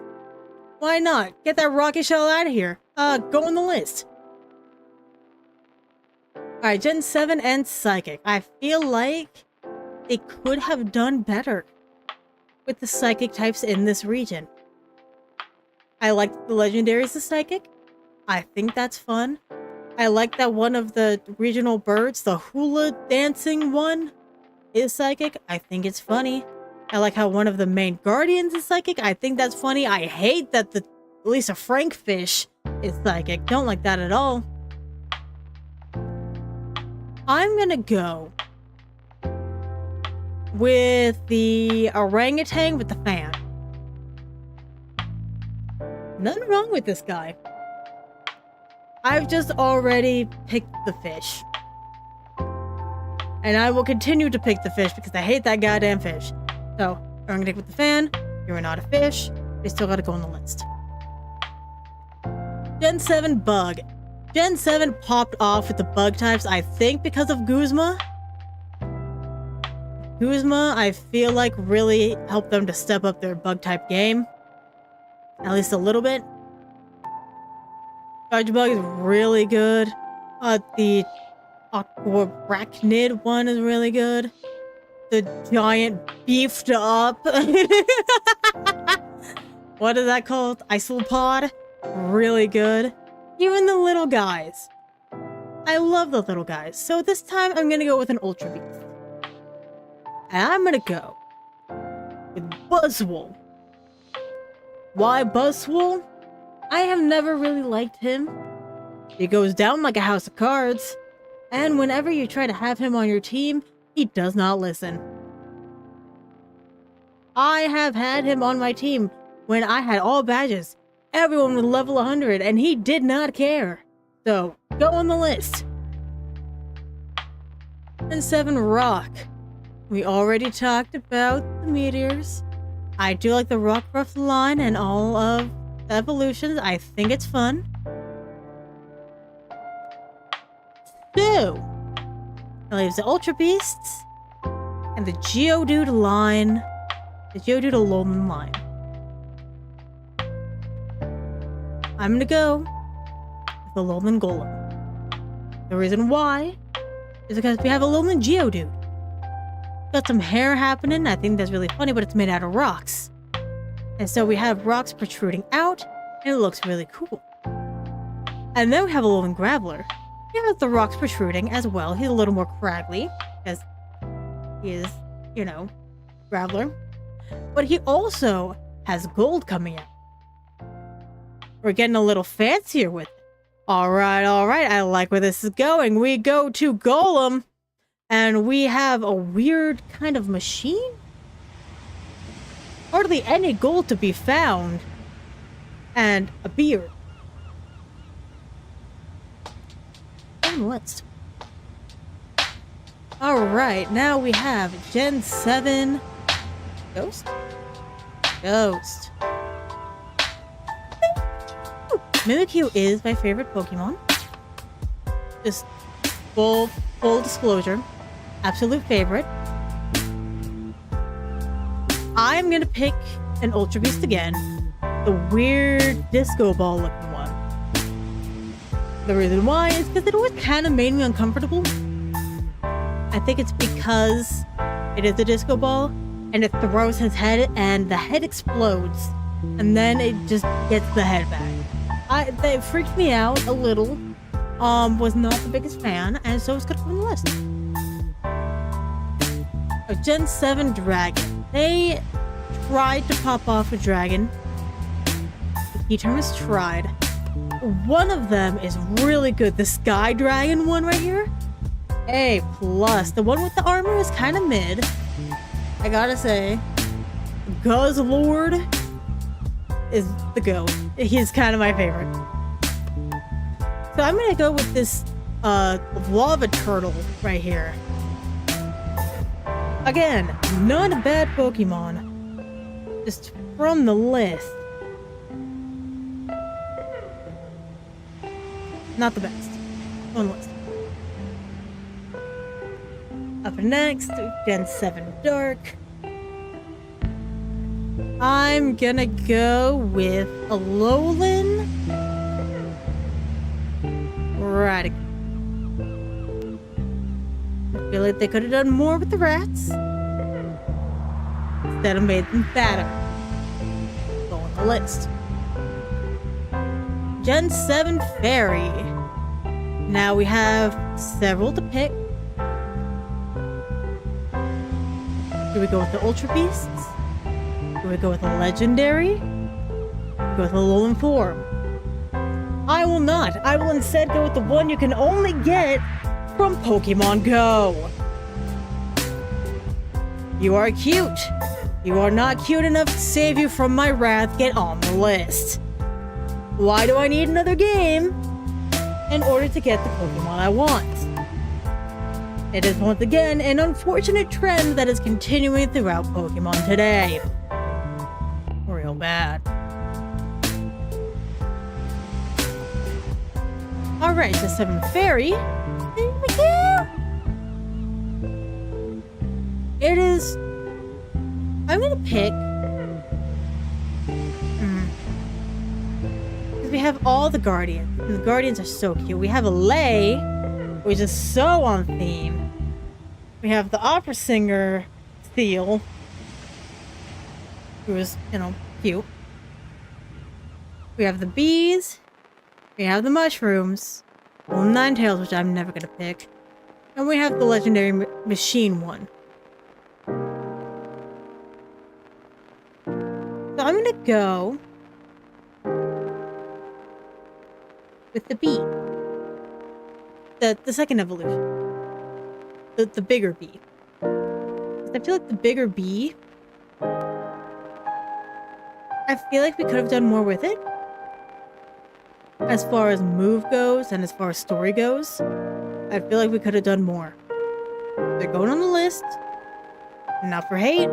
Why not? Get that rocky shell out of here. Go on the list. Alright, Gen 7 and Psychic. I feel like they could have done better with the Psychic types in this region. I like the legendaries of Psychic. I think that's fun. I like that one of the regional birds, the hula dancing one, is Psychic. I think it's funny. I like how one of the main guardians is Psychic. I think that's funny. I hate that at least a Frankfish is Psychic. Don't like that at all. I'm gonna go with the orangutan with the fan. Nothing wrong with this guy. I've just already picked the fish. And I will continue to pick the fish because I hate that goddamn fish. So, orangutan with the fan, you're not a fish, they still gotta go on the list. Gen 7 bug. Gen 7 popped off with the bug types, I think because of Guzma. Guzma, I feel like, really helped them to step up their bug type game. At least a little bit. Charge bug is really good. The Aquarachnid one is really good. The giant beefed up. What is that called? Isopod? Really good. Even the little guys. I love the little guys. So this time I'm gonna go with an Ultra Beast. And I'm gonna go with Buzzwole. Why Buzzwole? I have never really liked him. He goes down like a house of cards. And whenever you try to have him on your team, he does not listen. I have had him on my team when I had all badges. Everyone was level 100 and he did not care. So, go on the list. And 7 Rock. We already talked about the meteors. I do like the Rockruff line and all of the evolutions. I think it's fun. So, that leaves the Ultra Beasts and the Geodude line. The Geodude Alolan line. I'm gonna go with the Alolan Golem. The reason why is because we have a Alolan Geodude. Got some hair happening. I think that's really funny, but it's made out of rocks. And so we have rocks protruding out, and it looks really cool. And then we have a Alolan Graveler. He has the rocks protruding as well. He's a little more craggly because he is, you know, Graveler. But he also has gold coming out. We're getting a little fancier with it. All right. I like where this is going. We go to Golem, and we have a weird kind of machine. Hardly any gold to be found. And a beard. On the list. Alright, now we have Gen 7 Ghost? Ghost. Mimikyu is my favorite Pokemon. Just full disclosure. Absolute favorite. I'm gonna pick an Ultra Beast again. The weird disco ball looking one. The reason why is because it always kind of made me uncomfortable. I think it's because it is a disco ball and it throws his head and the head explodes and then it just gets the head back. That freaked me out a little. Was not the biggest fan, and so it's gonna come on the list. A Gen 7 Dragon. They tried to pop off a dragon. The Terminus tried. One of them is really good. The Sky Dragon one right here. A+. The one with the armor is kind of mid. I gotta say. GamesRHard is the GOAT. He's kind of my favorite. So I'm gonna go with this lava turtle right here. Again, not a bad Pokemon. Just from the list. Not the best. On the list. Up next, Gen 7 Dark. I'm gonna go with Alolan. Right. I feel like they could have done more with the rats. Instead of made them fatter. Go on the list. Gen 7 Fairy. Now we have several to pick. Do we go with the Ultra Beasts? Do we go with a Legendary? Go with a Alolan form? I will not. I will instead go with the one you can only get from Pokemon Go. You are cute. You are not cute enough to save you from my wrath. Get on the list. Why do I need another game in order to get the Pokemon I want? It is once again an unfortunate trend that is continuing throughout Pokemon today. Real bad. Alright, the 7 Fairy. Here we go. It is... I'm gonna pick... Because we have all the Guardians. And the Guardians are so cute. We have a Lay, which is so on theme. We have the opera singer, Theo, who is, you know, cute. We have the bees. We have the mushrooms. Well, Ninetales, which I'm never gonna pick. And we have the legendary machine one. So I'm gonna go with the bee. The second evolution. The bigger bee. I feel like the bigger bee, I feel like we could have done more with it. As far as move goes and as far as story goes, I feel like we could have done more. They're going on the list. Not for hate.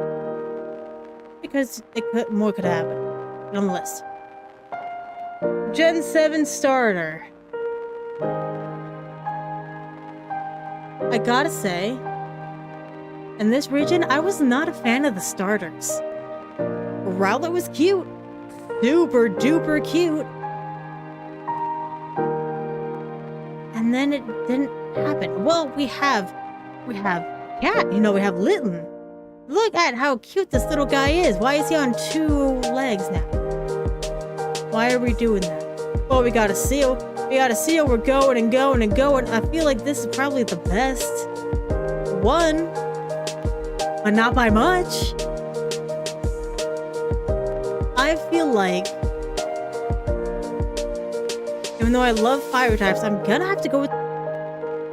Because more could have happened. Get on the list. Gen 7 Starter. I gotta say, in this region, I was not a fan of the starters. Rowlet was cute. Super duper cute. And then it didn't happen. Well, we have Cat, you know, we have Litten. Look at how cute this little guy is. Why is he on 2 legs now? Why are we doing that? Oh, we got a Seal. We gotta see how we're going and going and going. I feel like this is probably the best one, but not by much. I feel like, even though I love fire types, I'm gonna have to go with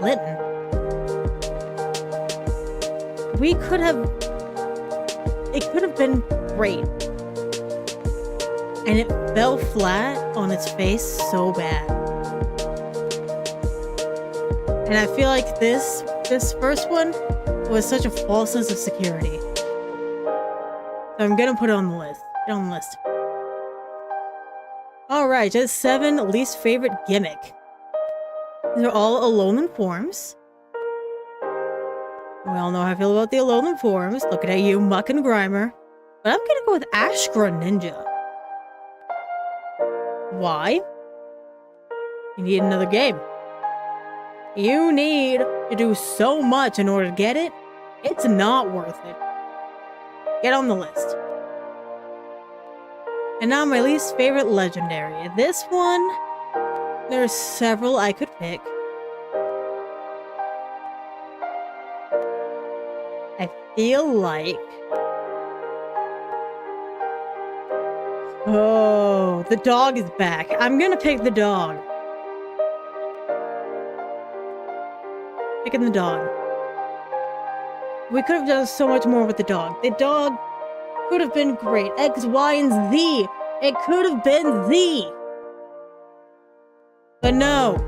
Linton. It could have been great. And it fell flat on its face so bad. And I feel like this first one was such a false sense of security. So I'm gonna put it on the list. Get on the list. Alright, just 7 least favorite gimmick. These are all Alolan forms. We all know how I feel about the Alolan forms. Looking at you, Muck and Grimer. But I'm gonna go with Ash Greninja. Why? You need another game. You need to do so much in order to get it. It's not worth it. Get on the list. And now my least favorite legendary. This one, there's several I could pick. I feel like... Oh, the dog is back. I'm gonna pick the dog. Picking the dog. We could have done so much more with the dog. The dog could have been great. X, Y, and Z. It could have been Z. But no.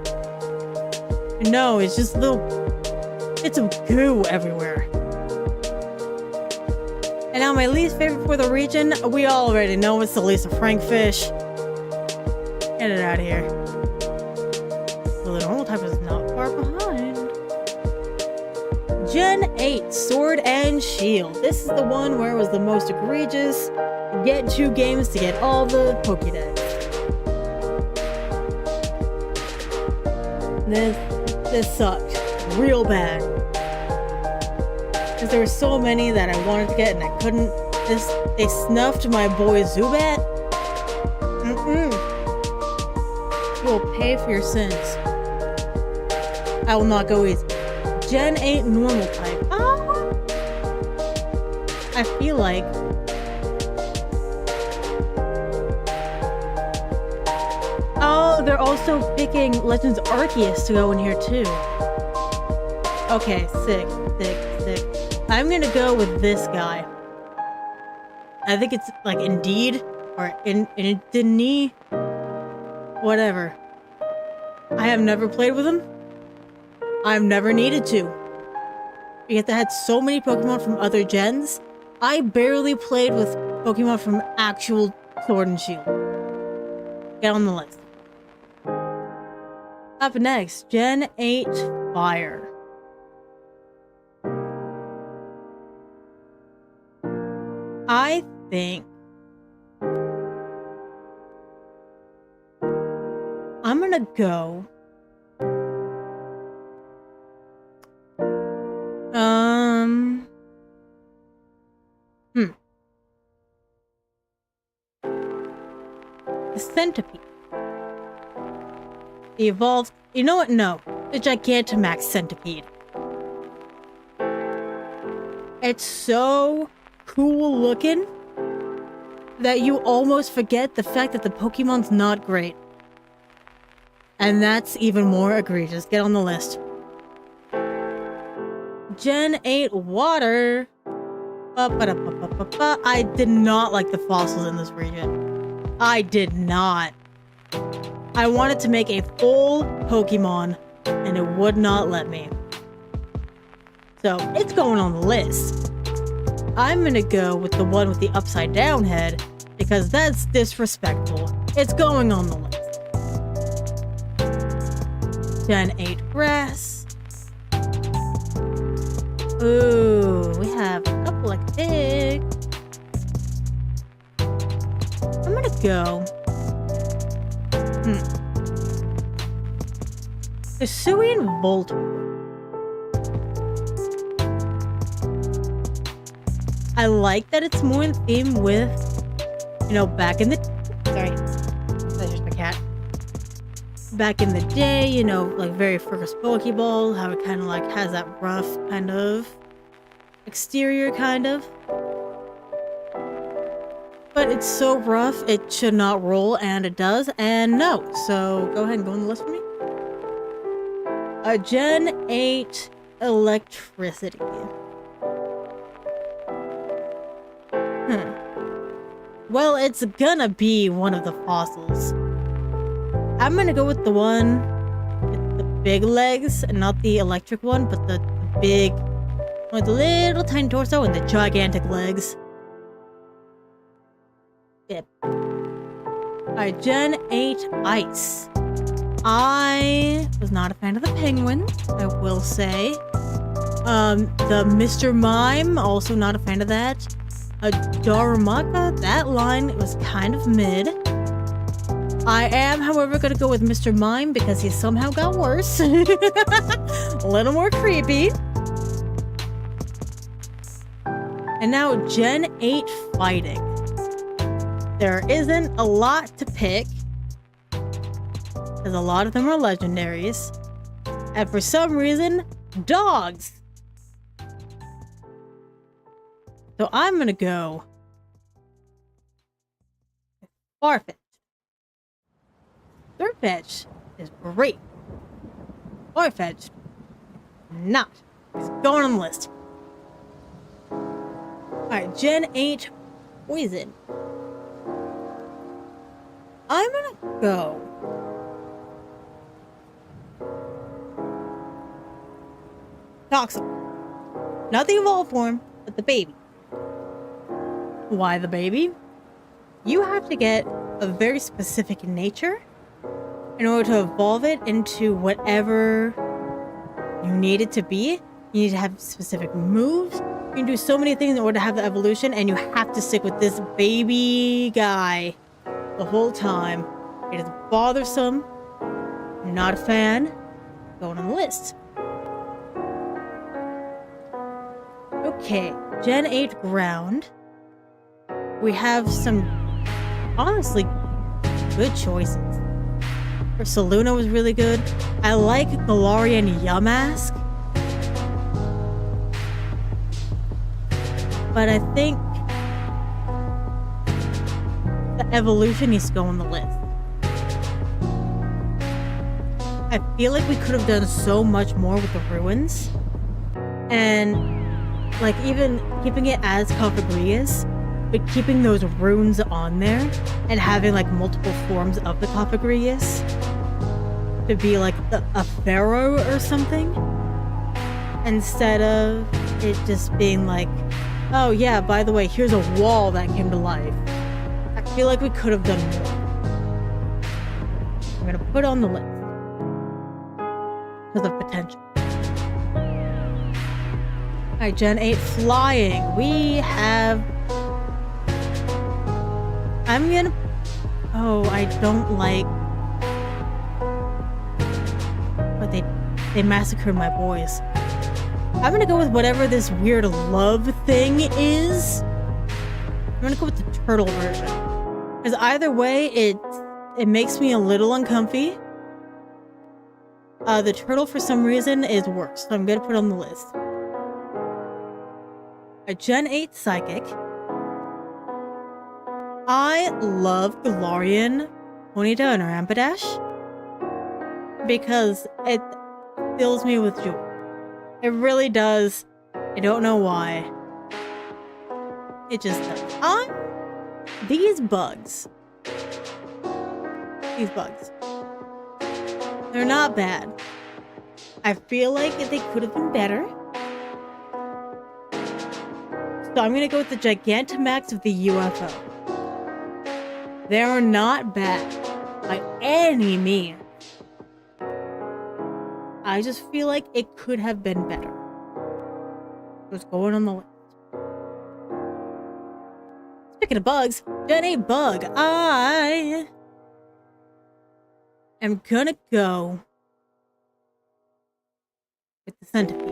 No, it's just little bits of goo everywhere. And now my least favorite for the region, we all already know it's the Lisa Frankfish. Get it out of here. Well, the normal type is not far behind. Gen 8, Sword and Shield. This is the one where it was the most egregious. Get 2 games to get all the Pokédex. This sucked real bad. Because there were so many that I wanted to get and I couldn't. They snuffed my boy Zubat. You will pay for your sins. I will not go easy. Gen 8 normal type. I feel like they're also picking Legends Arceus to go in here too. Okay, sick. I'm gonna go with this guy. I think it's like Indeed or Indeed, whatever. I have never played with him. I've never needed to. Because I had so many Pokemon from other gens, I barely played with Pokemon from actual Sword and Shield. Get on the list. Up next, Gen 8 Fire. I think I'm gonna go the Centipede. The evolved... You know what? No. The Gigantamax Centipede. It's so cool looking that you almost forget the fact that the Pokemon's not great. And that's even more egregious. Get on the list. Gen 8 Water. I did not like the fossils in this region. I did not. I wanted to make a full Pokemon, and it would not let me. So, it's going on the list. I'm gonna go with the one with the upside down head, because that's disrespectful. It's going on the list. Gen 8 Grass. Ooh, we have a couple like big. I'm gonna go. Hisuian Voltorb. I like that it's more in theme with, you know, back in the... Sorry. That's just my cat. back in the day, you know, like very first Pokeball, how it kind of like has that rough kind of exterior kind of. But it's so rough, it should not roll, and it does, and no. So go ahead and go on the list for me. Gen 8 electricity. Well, it's gonna be one of the fossils. I'm gonna go with the one with the big legs, and not the electric one, but the big, with the little tiny torso and the gigantic legs. Yep. Alright, Gen 8 Ice. I was not a fan of the penguin, I will say. The Mr. Mime, also not a fan of that. Darumaka, that line was kind of mid. I am, however, gonna go with Mr. Mime because he somehow got worse. A little more creepy. And now Gen 8 Fighting. There isn't a lot to pick, because a lot of them are legendaries. And for some reason, dogs. So I'm gonna go Farfetch. Farfetch is great. Farfetch, not. It's going on the list. Alright, Gen 8 Poison. I'm gonna go Toxel. Not the evolved form, but the baby. Why the baby? You have to get a very specific nature in order to evolve it into whatever you need it to be. You need to have specific moves. You can do so many things in order to have the evolution, and you have to stick with this baby guy the whole time. It is bothersome. I'm not a fan. Going on the list. Okay, Gen 8 Ground. We have some, honestly, good choices. Ursaluna was really good. I like Galarian Yamask. But I think the evolution needs to go on the list. I feel like we could have done so much more with the ruins. And like even keeping it as Cofagrigus, but keeping those runes on there and having like multiple forms of the Cofagrigus to be like a pharaoh or something, instead of it just being like, oh yeah, by the way, here's a wall that came to life. I feel like we could have done more. I'm gonna put it on the list because of potential. Alright, Gen 8 Flying. We have... I'm gonna... Oh, I don't like... But they massacred my boys. I'm gonna go with whatever this weird love thing is. I'm gonna go with the turtle version. Because either way, it makes me a little uncomfy. The turtle, for some reason, is worse. So I'm gonna put it on the list. A Gen 8 Psychic. I love Galarian Ponyta and Rapidash because it fills me with joy. It really does. I don't know why. It just does. These bugs. They're not bad. I feel like they could have been better. So I'm gonna go with the Gigantamax of the UFO. They're not bad by any means. I just feel like it could have been better. What's going on the list? Speaking of bugs, Gen 8 Bug. I am gonna go with the centipede.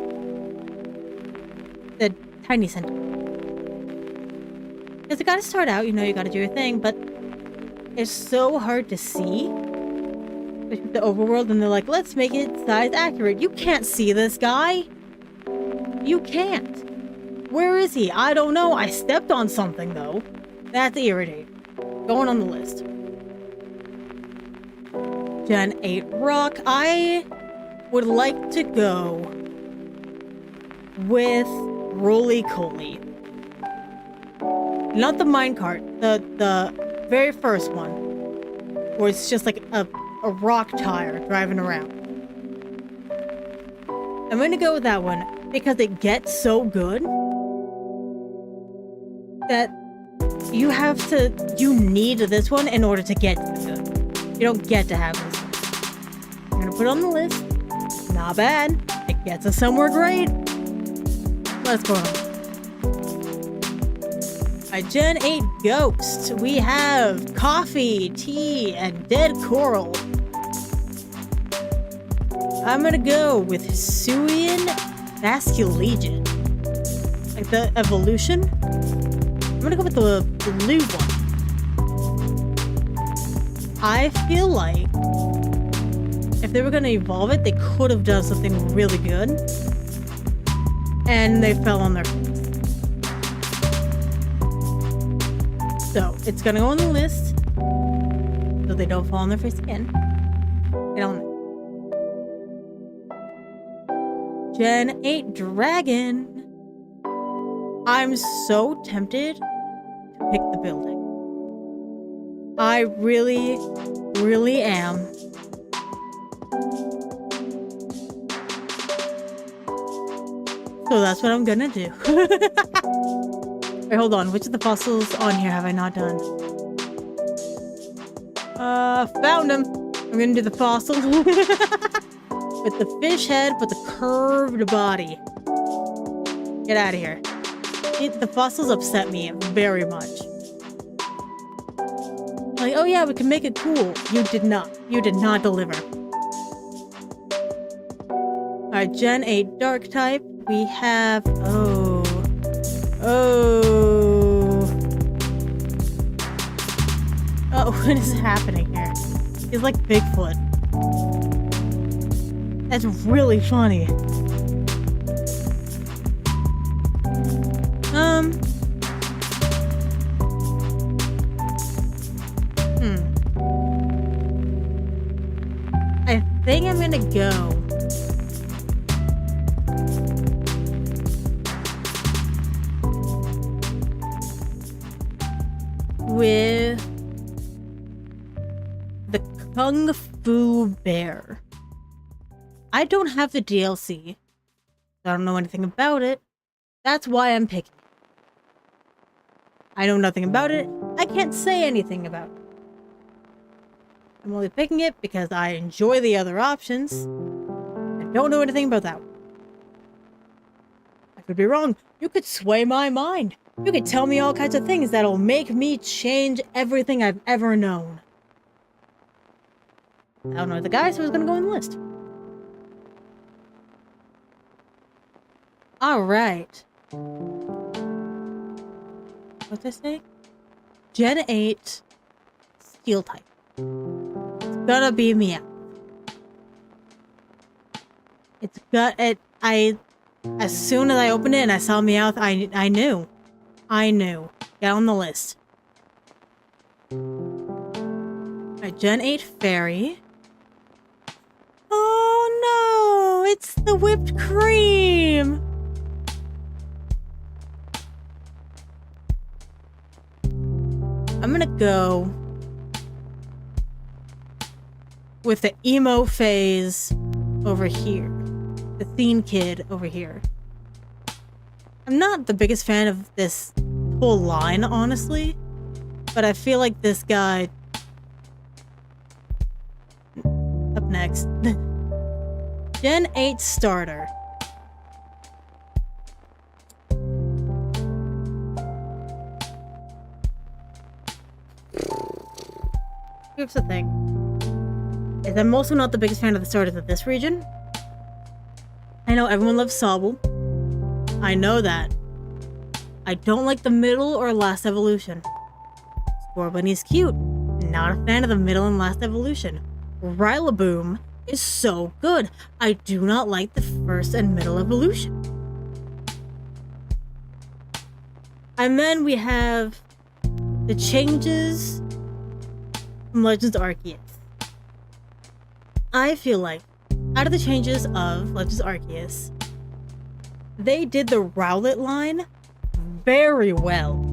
The tiny centipede. Because you gotta start out, you know, you gotta do your thing, but it's so hard to see. the overworld, and they're like, let's make it size accurate. You can't see this guy. You can't. Where is he? I don't know. I stepped on something, though. That's irritating. Going on the list. Gen 8 Rock. I would like to go with Roly Coly. Not the minecart. The very first one. Where it's just like a rock tire driving around. I'm gonna go with that one because it gets so good that you need this one in order to get to the good. You don't get to have this one. I'm gonna put it on the list. Not bad. It gets us somewhere great. Let's go on. By Gen 8 Ghost, we have coffee, tea, and dead coral. I'm gonna go with Hisuian Vasculegion. Like the evolution. I'm gonna go with the blue one. I feel like if they were gonna evolve it, they could have done something really good. And they fell on their face. So, it's gonna go on the list. So they don't fall on their face again. Get on it. Gen 8 Dragon. I'm so tempted to pick the building. I really, really am. So that's what I'm gonna do. Wait, hold on. Which of the fossils on here have I not done? Found him. I'm gonna do the fossil. With the fish head, but the curved body. Get out of here. The fossils upset me very much. Like, oh yeah, we can make it cool. You did not. You did not deliver. Alright, Gen 8 Dark type. We have... Oh, what is happening here? He's like Bigfoot. That's really funny. I think I'm gonna go with the Kung Fu Bear. I don't have the DLC. I don't know anything about it. That's why I'm picking it. I know nothing about it. I can't say anything about it. I'm only picking it because I enjoy the other options. I don't know anything about that one. I could be wrong. You could sway my mind. You could tell me all kinds of things that'll make me change everything I've ever known. I don't know the guy, so it's gonna go on the list. Alright. What's I say? Gen 8 Steel type. It's gonna be Meow. It's got it. As soon as I opened it and I saw Meowth, I knew. I knew. Get on the list. Alright, Gen 8 Fairy. Oh no! It's the whipped cream! I'm gonna go with the emo phase over here. The Theme Kid over here. I'm not the biggest fan of this whole line, honestly. But I feel like this guy... Up next. Gen 8 Starter. Here's the thing. Is I'm also not the biggest fan of the starters of this region. I know everyone loves Sobble. I know that. I don't like the middle or last evolution. Scorbunny's cute. Not a fan of the middle and last evolution. Rillaboom is so good. I do not like the first and middle evolution. And then we have the changes from Legends Arceus. I feel like out of the changes of Legends Arceus, they did the Rowlet line very well.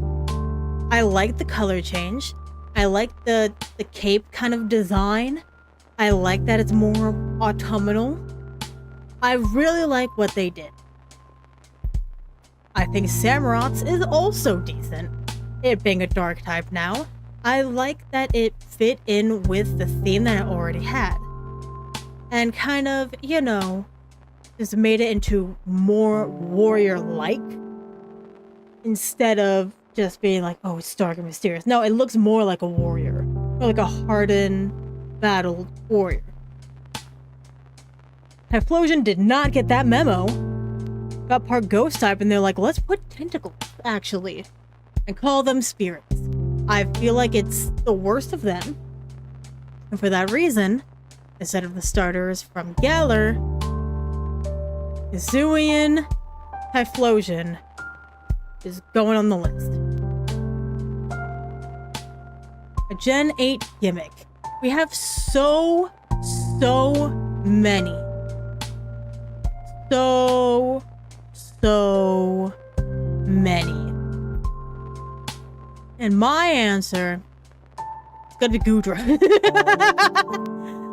I like the color change. I like the cape kind of design. I like that it's more autumnal. I really like what they did. I think Samurot's is also decent, it being a dark type now. I like that it fit in with the theme that it already had. And kind of, you know, just made it into more warrior-like. Instead of just being like, oh, it's dark and mysterious. No, it looks more like a warrior. Or like a hardened, battled warrior. Typhlosion did not get that memo. Got part ghost type and they're like, let's put tentacles, actually. And call them spirits. I feel like it's the worst of them. And for that reason, instead of the starters from Galar, Hisuian, Typhlosion is going on the list. A Gen 8 gimmick. We have so many. So many. And my answer is gonna be Goodra.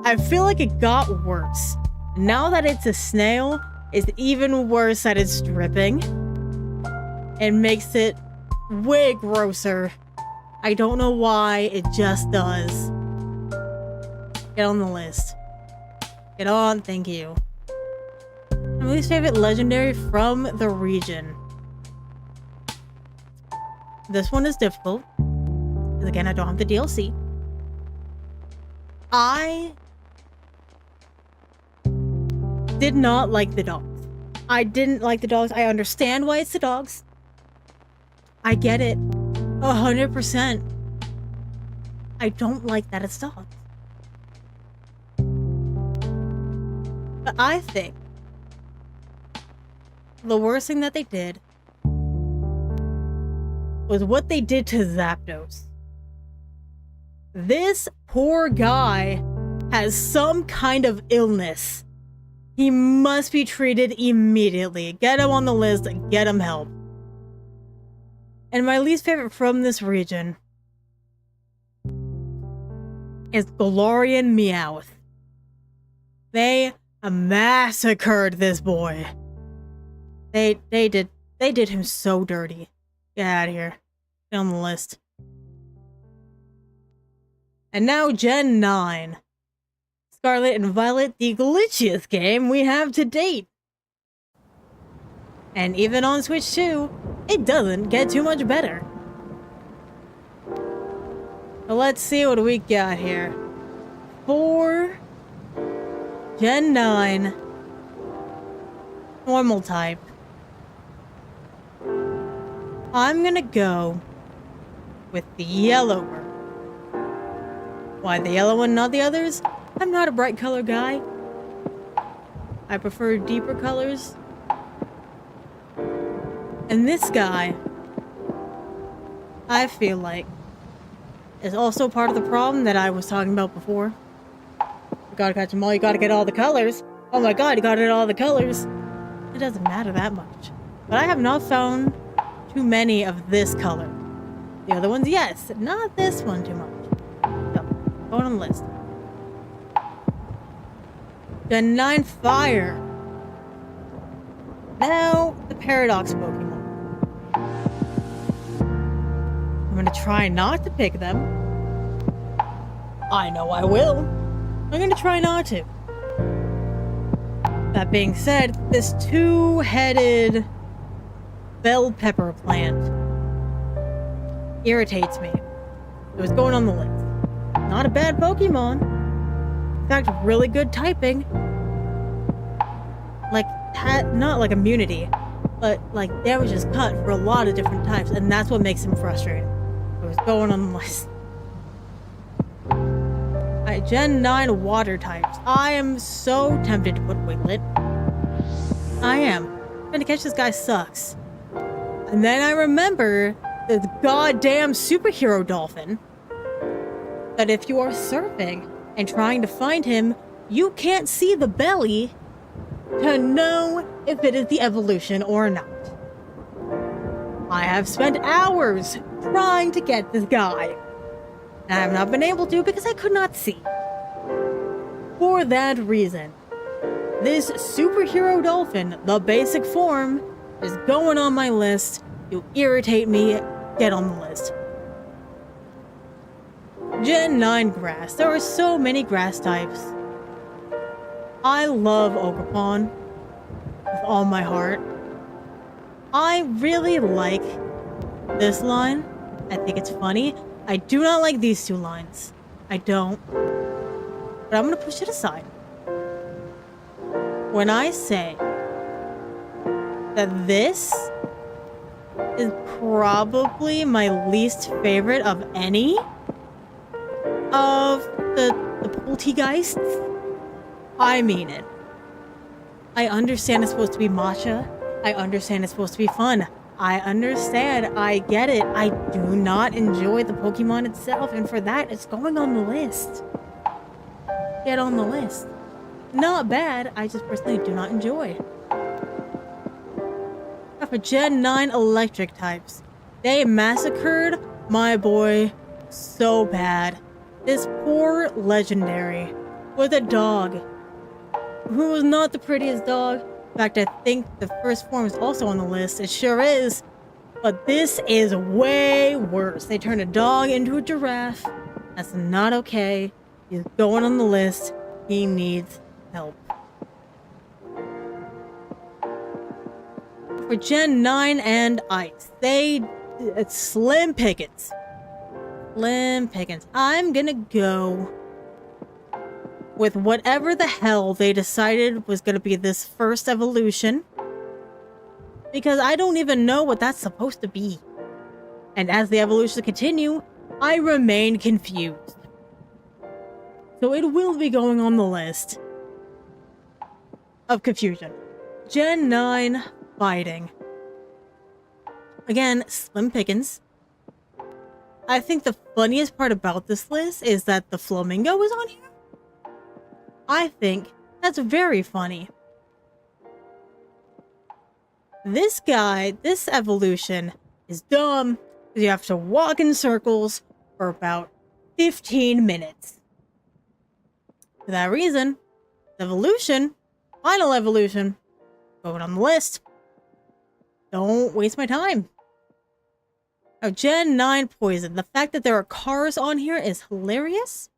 I feel like it got worse. Now that it's a snail, it's even worse that it's dripping. It makes it way grosser. I don't know why, it just does. Get on the list. Get on, thank you. My least favorite legendary from the region. This one is difficult. Because again, I don't have the DLC. I did not like the dogs. I didn't like the dogs. I understand why it's the dogs. I get it. 100%. I don't like that it's dogs. But I think the worst thing that they did was what they did to Zapdos. This poor guy has some kind of illness. He must be treated immediately. Get him on the list and get him help. And my least favorite from this region is Galarian Meowth. They massacred this boy. They did him so dirty. Get out of here. Get on the list. And now Gen 9. Scarlet and Violet, the glitchiest game we have to date. And even on Switch 2, it doesn't get too much better. But let's see what we got here. For Gen 9, normal type. I'm gonna go with the yellow bird. Why the yellow one, not the others? I'm not a bright color guy. I prefer deeper colors. And this guy, I feel like, is also part of the problem that I was talking about before. You gotta catch them all, you gotta get all the colors. Oh my god, you gotta get all the colors. It doesn't matter that much. But I have not found too many of this color. The other ones, yes. Not this one too much. So, going on the list. Gen 9 Fire. Now, the Paradox Pokemon. I'm gonna try not to pick them. I know I will. I'm gonna try not to. That being said, this two-headed bell pepper plant irritates me. It was going on the list. Not a bad Pokemon. In fact, really good typing. Like, not like immunity, but like damage is cut for a lot of different types, and that's what makes him frustrating. It was going on the list. Alright, Gen 9 water types. I am so tempted to put Wiglet. I am. Trying to catch this guy sucks. And then I remember the goddamn superhero dolphin. That if you are surfing and trying to find him, you can't see the belly to know if it is the evolution or not. I have spent hours trying to get this guy. And I have not been able to because I could not see. For that reason, this superhero dolphin, the basic form, is going on my list. You irritate me, get on the list. Gen 9 grass. There are so many grass types. I love Ogerpon with all my heart. I really like this line. I think it's funny. I do not like these two lines. I don't. But I'm gonna push it aside. When I say that this is probably my least favorite of any of the Poltergeists, I mean it. I understand it's supposed to be matcha. I understand it's supposed to be fun. I understand. I get it. I do not enjoy the Pokemon itself, and for that, it's going on the list. Get on the list. Not bad. I just personally do not enjoy. Now for Gen 9 electric types. They massacred my boy so bad. This poor legendary with a dog who was not the prettiest dog. In fact, I think the first form is also on the list. It sure is. But this is way worse. They turned a dog into a giraffe. That's not okay. He's going on the list. He needs help. For Gen 9 and Ice, it's slim pickings. Slim pickings. I'm gonna go with whatever the hell they decided was gonna be this first evolution. Because I don't even know what that's supposed to be. And as the evolutions continue, I remain confused. So it will be going on the list of confusion. Gen 9 fighting. Again, slim pickings. I think the funniest part about this list is that the flamingo is on here. I think that's very funny. This guy, this evolution is dumb because you have to walk in circles for about 15 minutes. For that reason, evolution, final evolution, going on the list. Don't waste my time. Now, Gen 9 poison. The fact that there are cars on here is hilarious.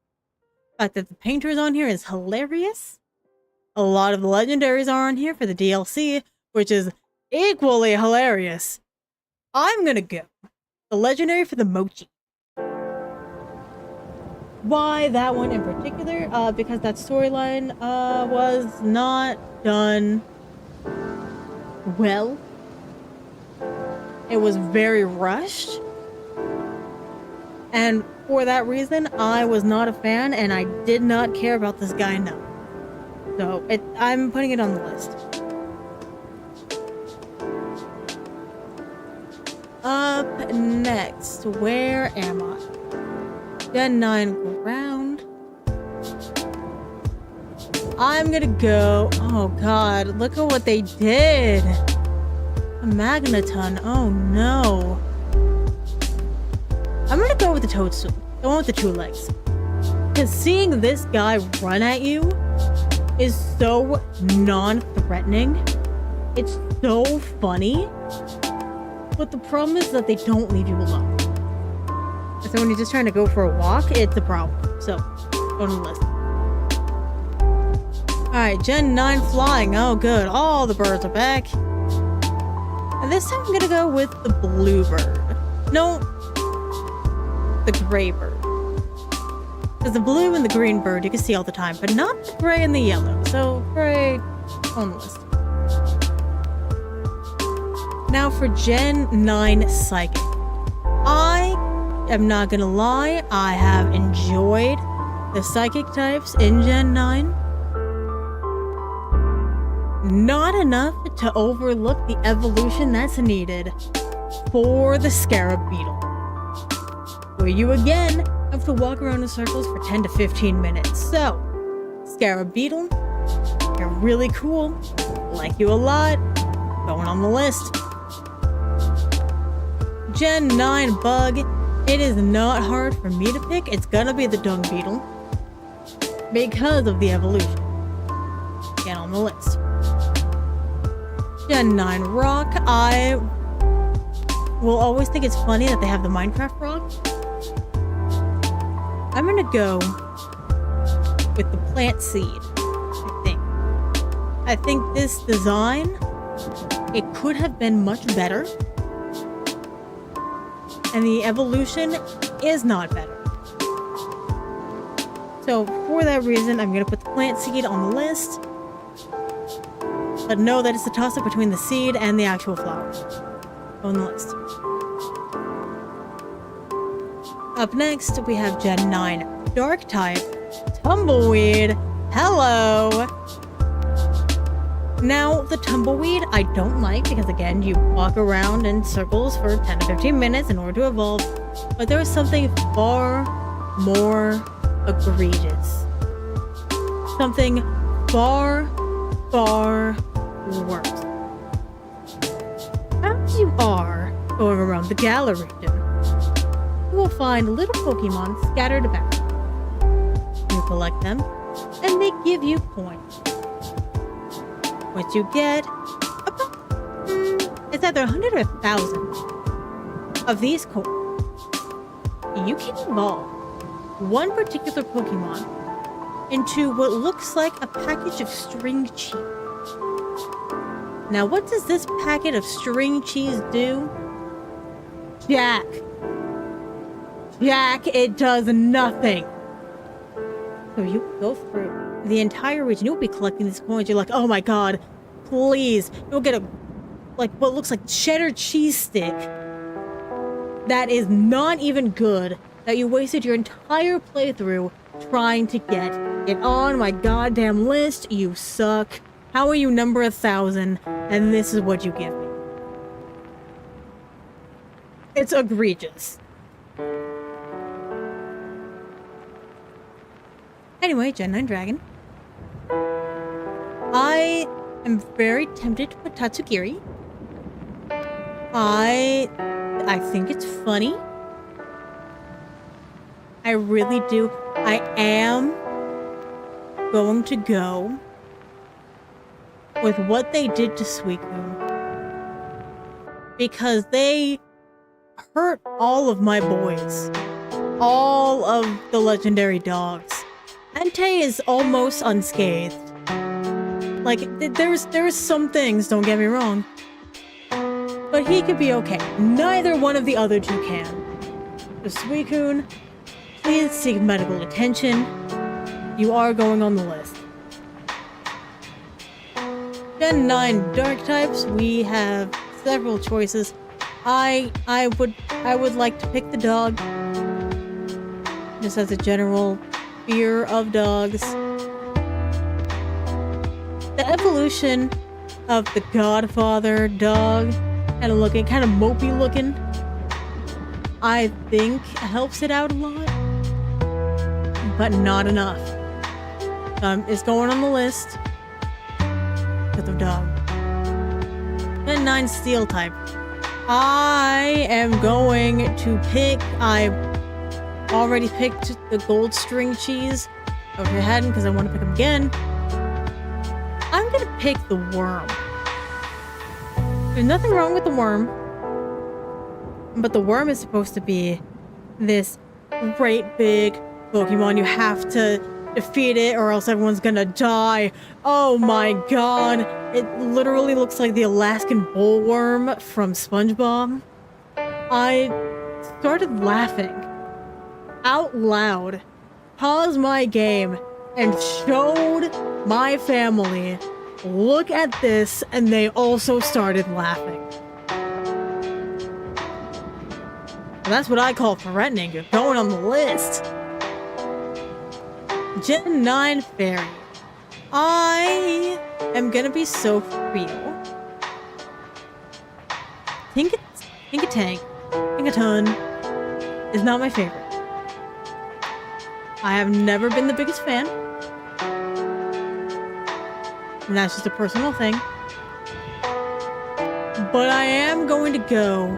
The fact that the painter is on here is hilarious. A lot of the legendaries are on here for the DLC, which is equally hilarious. I'm gonna go the legendary for the mochi. Why that one in particular? Because that storyline was not done well. It was very rushed. And for that reason, I was not a fan and I did not care about this guy enough. So I'm putting it on the list. Up next, where am I? Gen 9 ground. I'm gonna go. Oh god, look at what they did. A Magneton. Oh no. I'm gonna go with the Toadstool. The one with the 2 legs. Because seeing this guy run at you is so non-threatening. It's so funny. But the problem is that they don't leave you alone. So when you're just trying to go for a walk, it's a problem. So, go on the list. Alright, Gen 9 flying. Oh good, all the birds are back. And this time I'm gonna go with the blue bird. No, the gray bird. Because the blue and the green bird you can see all the time, but not the gray and the yellow. So, gray on the list. Now for Gen 9 Psychic. I am not gonna lie, I have enjoyed The psychic types in Gen 9. Not enough to overlook the evolution that's needed for the scarab beetle, where you again have to walk around in circles for 10 to 15 minutes. So, scarab beetle, you're really cool, like you a lot, going on the list. Gen 9 bug, it is not hard for me to pick. It's gonna be the dung beetle because of the evolution. Get on the list. Gen 9 rock, I will always think it's funny that they have the Minecraft rock. I'm gonna go with the plant seed, I think this design, it could have been much better. And the evolution is not better. So for that reason, I'm gonna put the plant seed on the list. But know that it's a toss-up between the seed and the actual flower on the list. Up next, we have Gen 9 Dark type, Tumbleweed. Hello! Now, the Tumbleweed I don't like because, again, you walk around in circles for 10 to 15 minutes in order to evolve. But there is something far more egregious. Something far, far worse. As you are going around the Gala region, you will find little Pokemon scattered about. You collect them, and they give you coins. What you get, it's either 100 or 1,000 of these coins. You can evolve one particular Pokemon into what looks like a package of string cheese. Now, what does this packet of string cheese do? Jack, it does nothing. So you go through the entire region, you'll be collecting these coins. You're like, oh my god, please. You'll get a, like, what looks like cheddar cheese stick that is not even good, that you wasted your entire playthrough trying to get it on my goddamn list. You suck. How are you number 1,000? And this is what you give me. It's egregious. Anyway, Gen 9 Dragon. I am very tempted to put Tatsugiri. I think it's funny. I really do. I am going to go with what they did to Suicune, because they hurt all of my boys. All of the legendary dogs. Entei is almost unscathed. Like, there's some things, don't get me wrong, but he could be okay. Neither one of the other two can. So Suicune, please seek medical attention. You are going on the list. Gen 9 Dark types, we have several choices. I would like to pick the dog, just as a general fear of dogs. The evolution of the Godfather dog, kind of mopey looking, I think helps it out a lot, but not enough. It's going on the list. With a dog. Gen 9 Steel type. I am going to pick. I already picked the gold string cheese. Okay, I hadn't because I want to pick them again. I'm gonna pick the worm. There's nothing wrong with the worm, but the worm is supposed to be this great big Pokemon. You have to defeat it or else everyone's gonna die. Oh my god. It literally looks like the Alaskan bullworm from SpongeBob. I started laughing out loud, paused my game, and showed my family, look at this, and they also started laughing. That's what I call threatening. You're going on the list. Gen 9 Fairy. I am gonna be so real. Tinkaton is not my favorite. I have never been the biggest fan. And that's just a personal thing. But I am going to go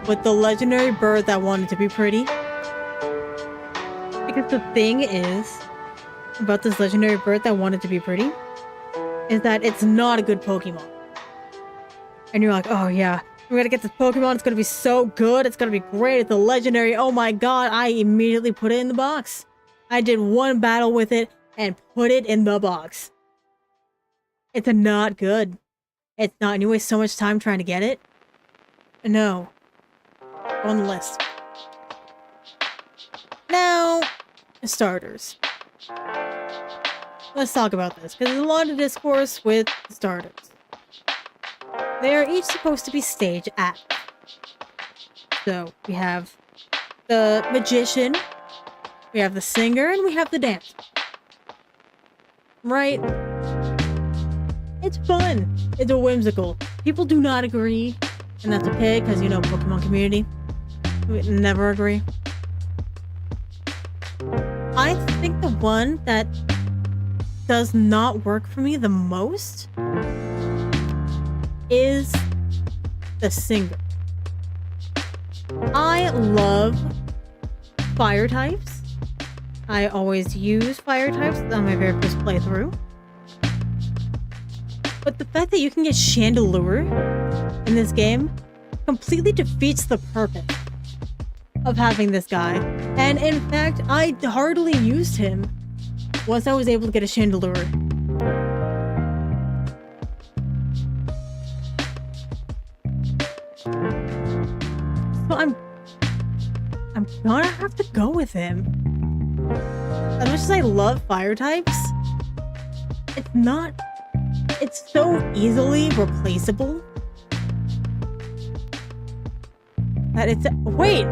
with the legendary bird that wanted to be pretty. Because the thing is about this legendary bird that wanted to be pretty is that it's not a good Pokemon. And you're like, oh yeah, we're gonna get this Pokemon, it's gonna be so good, it's gonna be great, it's a legendary, oh my god, I immediately put it in the box. I did one battle with it and put it in the box. It's not good. It's not, and you waste so much time trying to get it. No. On the list. Now, starters. Let's talk about this, because there's a lot of discourse with starters. They are each supposed to be stage acts. So, we have the magician, we have the singer, and we have the dancer. Right? It's fun. It's a whimsical. People do not agree, and that's okay, because, you know, Pokemon community. We never agree. I think the one that does not work for me the most is the singer. I love fire types. I always use fire types on my very first playthrough. But the fact that you can get Chandelure in this game completely defeats the purpose of having this guy. And in fact, I hardly used him once I was able to get a Chandelure. So I'm gonna have to go with him. As much as I love fire types, it's so easily replaceable that wait!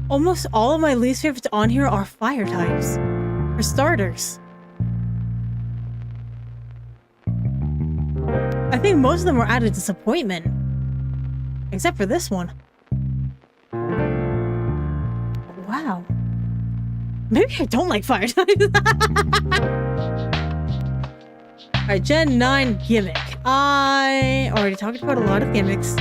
Almost all of my least favorites on here are fire types. For starters. I think most of them were out of disappointment. Except for this one. Wow. Maybe I don't like fire types. Alright, Gen 9 gimmick. I already talked about a lot of gimmicks.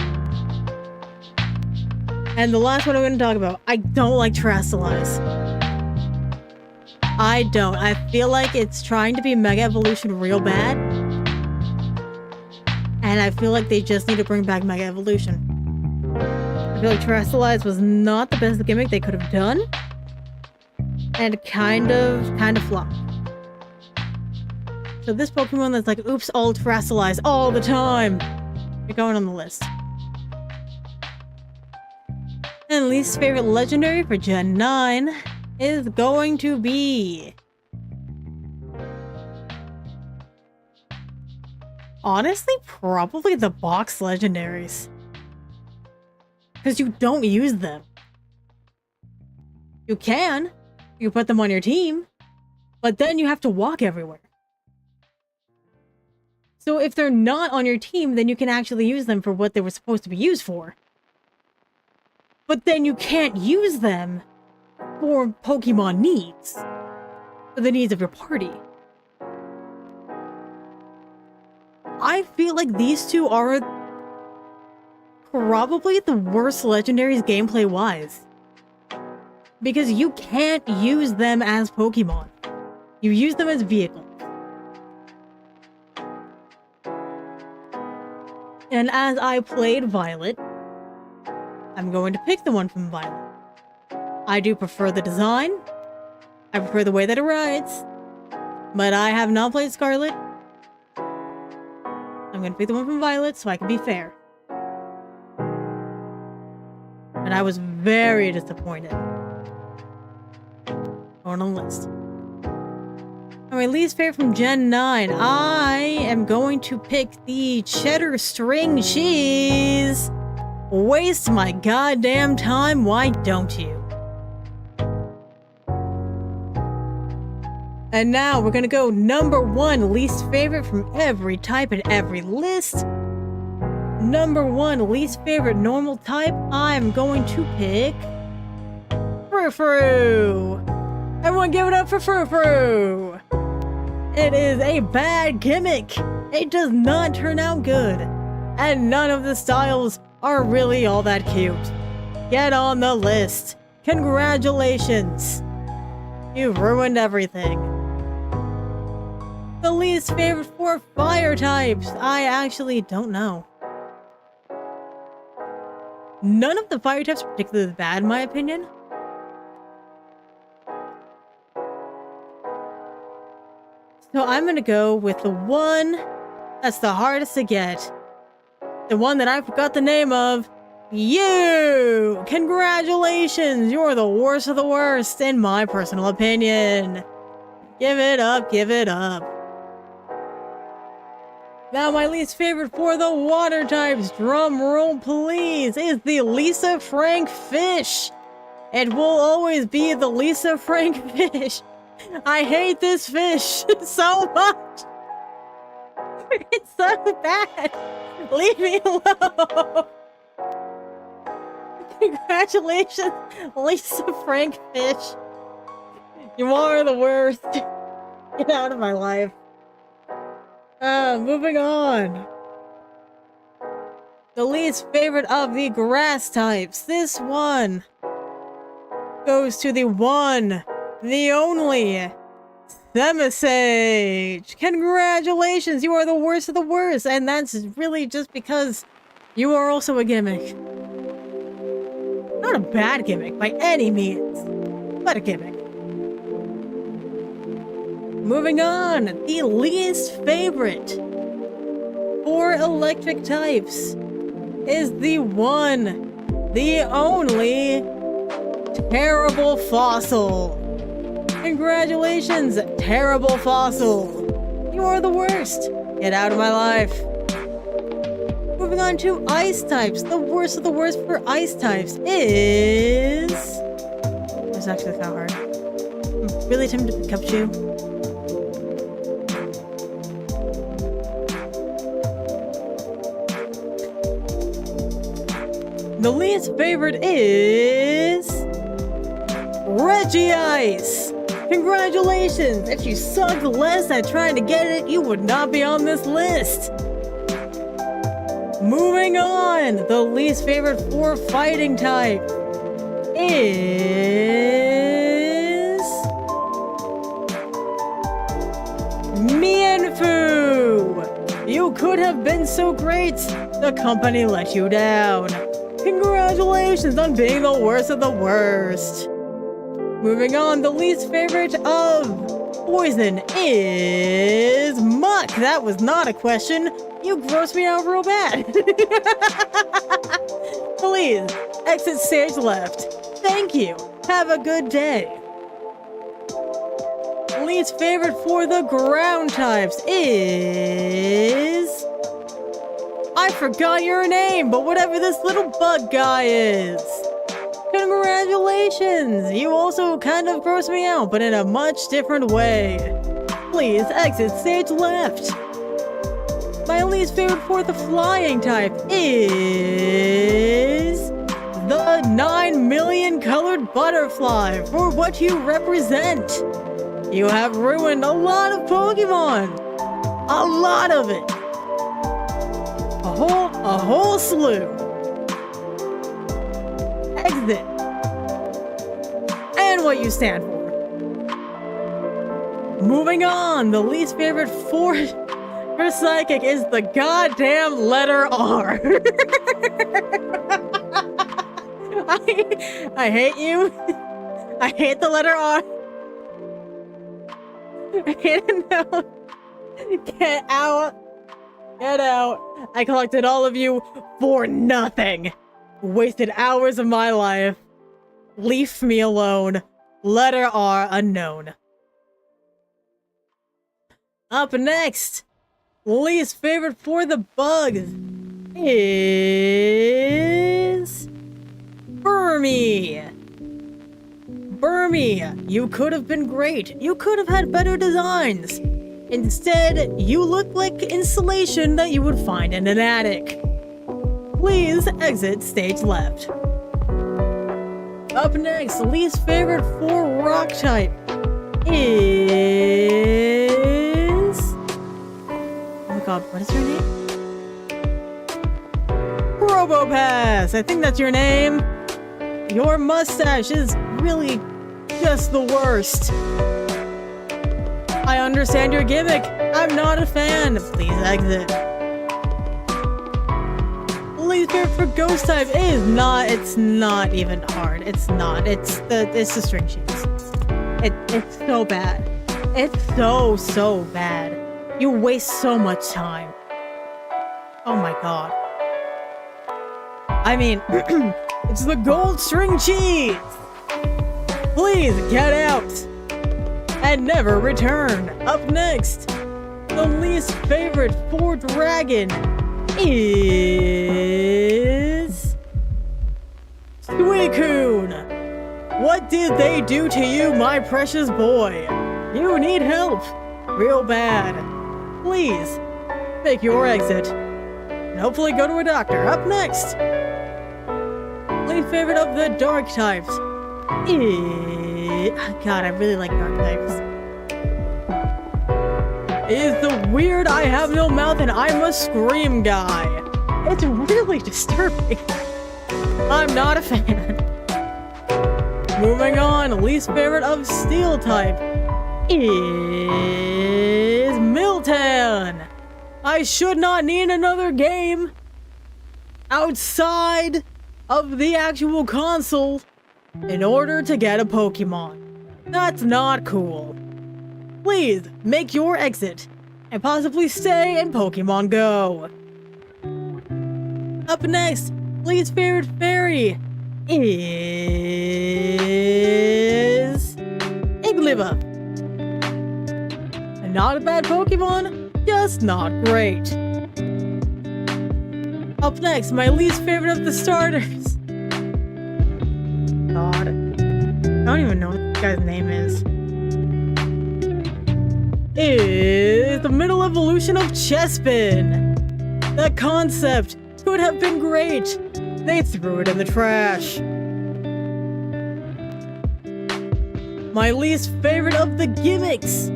And the last one I'm going to talk about, I don't like Terrasilize. I don't. I feel like it's trying to be Mega Evolution real bad. And I feel like they just need to bring back Mega Evolution. I feel like Terrasilize was not the best gimmick they could have done. And kind of flopped. So this Pokemon that's like, oops, all Terrasilize all the time. You're going on the list. And least favorite legendary for Gen 9 is going to be... honestly, probably the box legendaries. Because you don't use them. You can. You put them on your team. But then you have to walk everywhere. So if they're not on your team, then you can actually use them for what they were supposed to be used for. But then you can't use them for Pokemon needs. For the needs of your party. I feel like these two are probably the worst legendaries gameplay-wise. Because you can't use them as Pokemon. You use them as vehicles. And as I played Violet, I'm going to pick the one from Violet. I do prefer the design. I prefer the way that it rides. But I have not played Scarlet. I'm going to pick the one from Violet so I can be fair. And I was very disappointed. On the list. My least favorite from Gen 9. I am going to pick the cheddar string cheese. Waste my goddamn time, why don't you? And now we're gonna go number 1 least favorite from every type and every list. Number 1 least favorite normal type, I'm going to pick Frou-Frou. Everyone give it up for Frou-Frou. It is a bad gimmick. It does not turn out good. And none of the styles are really all that cute. Get on the list. Congratulations. You've ruined everything. The least favorite 4 fire types, I actually don't know. None of the fire types are particularly bad in my opinion. So I'm gonna go with the one that's the hardest to get. The one that I forgot the name of. You! Congratulations! You're the worst of the worst, in my personal opinion. Give it up, give it up. Now my least favorite for the water types, drum roll please, is the Lisa Frank Fish. It will always be the Lisa Frank Fish. I hate this fish so much. It's so bad. Leave me alone. Congratulations, Lisa Frank Fish. You are the worst. Get out of my life. Moving on. The least favorite of the grass types. This one goes to the one, the only, Themisage. Congratulations, you are the worst of the worst. And that's really just because you are also a gimmick. Not a bad gimmick by any means, but a gimmick. Moving on, the least favorite for electric types is the one, the only, Terrible Fossil. Congratulations, Terrible Fossil. You are the worst. Get out of my life. Moving on to ice types. The worst of the worst for ice types is... This is actually kind of hard. I'm really tempted to pick up you. The least favorite is... Regice! Congratulations! If you sucked less at trying to get it, you would not be on this list. Moving on, the least favorite for fighting type is... Mienfoo! You could have been so great, the company let you down. Congratulations on being the worst of the worst. Moving on, the least favorite of poison is Muck. That was not a question. You grossed me out real bad. Please, exit stage left. Thank you. Have a good day. Least favorite for the ground types is... I forgot your name, but whatever this little bug guy is. Congratulations! You also kind of grossed me out, but in a much different way. Please exit stage left. My least favorite for the flying type is... the 9 million colored butterfly for what you represent. You have ruined a lot of Pokemon. A lot of it. A whole slew. Exit. And what you stand for. Moving on, the least favorite for Psychic is the goddamn letter R. I hate you. I hate the letter R. I hate it now. Get out. Get out. I collected all of you for nothing. Wasted hours of my life. Leave me alone. Letter R unknown. Up next, least favorite for the bugs is... Burmy. Burmy, you could have been great. You could have had better designs. Instead, you look like insulation that you would find in an attic. Please exit stage left. Up next, least favorite for rock type is... Oh my god, what is your name? Robopass! I think that's your name. Your mustache is really just the worst. I understand your gimmick. I'm not a fan. Please exit. Least favorite for ghost type is not. It's not even hard. It's not. It's the string cheese. It's so bad. It's so bad. You waste so much time. Oh my god. I mean, it's the gold string cheese. Please get out and never return. Up next, the least favorite for dragon is Suicune. What did they do to you, my precious boy? You need help real bad. Please make your exit and hopefully go to a doctor. Up next, least favorite of the dark types is... God, I really like dark types. Is the weird I have no mouth and I'm a scream guy. It's really disturbing. I'm not a fan. Moving on, least favorite of steel type is Miltan. I should not need another game outside of the actual console in order to get a Pokemon. That's not cool. Please make your exit and possibly stay in Pokemon Go. Up next, least favorite fairy is Igglybuff. Not a bad Pokemon, just not great. Up next, my least favorite of the starters. God, I don't even know what this guy's name is. Is the middle evolution of Chespin. That concept could have been great. They threw it in the trash. My least favorite of the gimmicks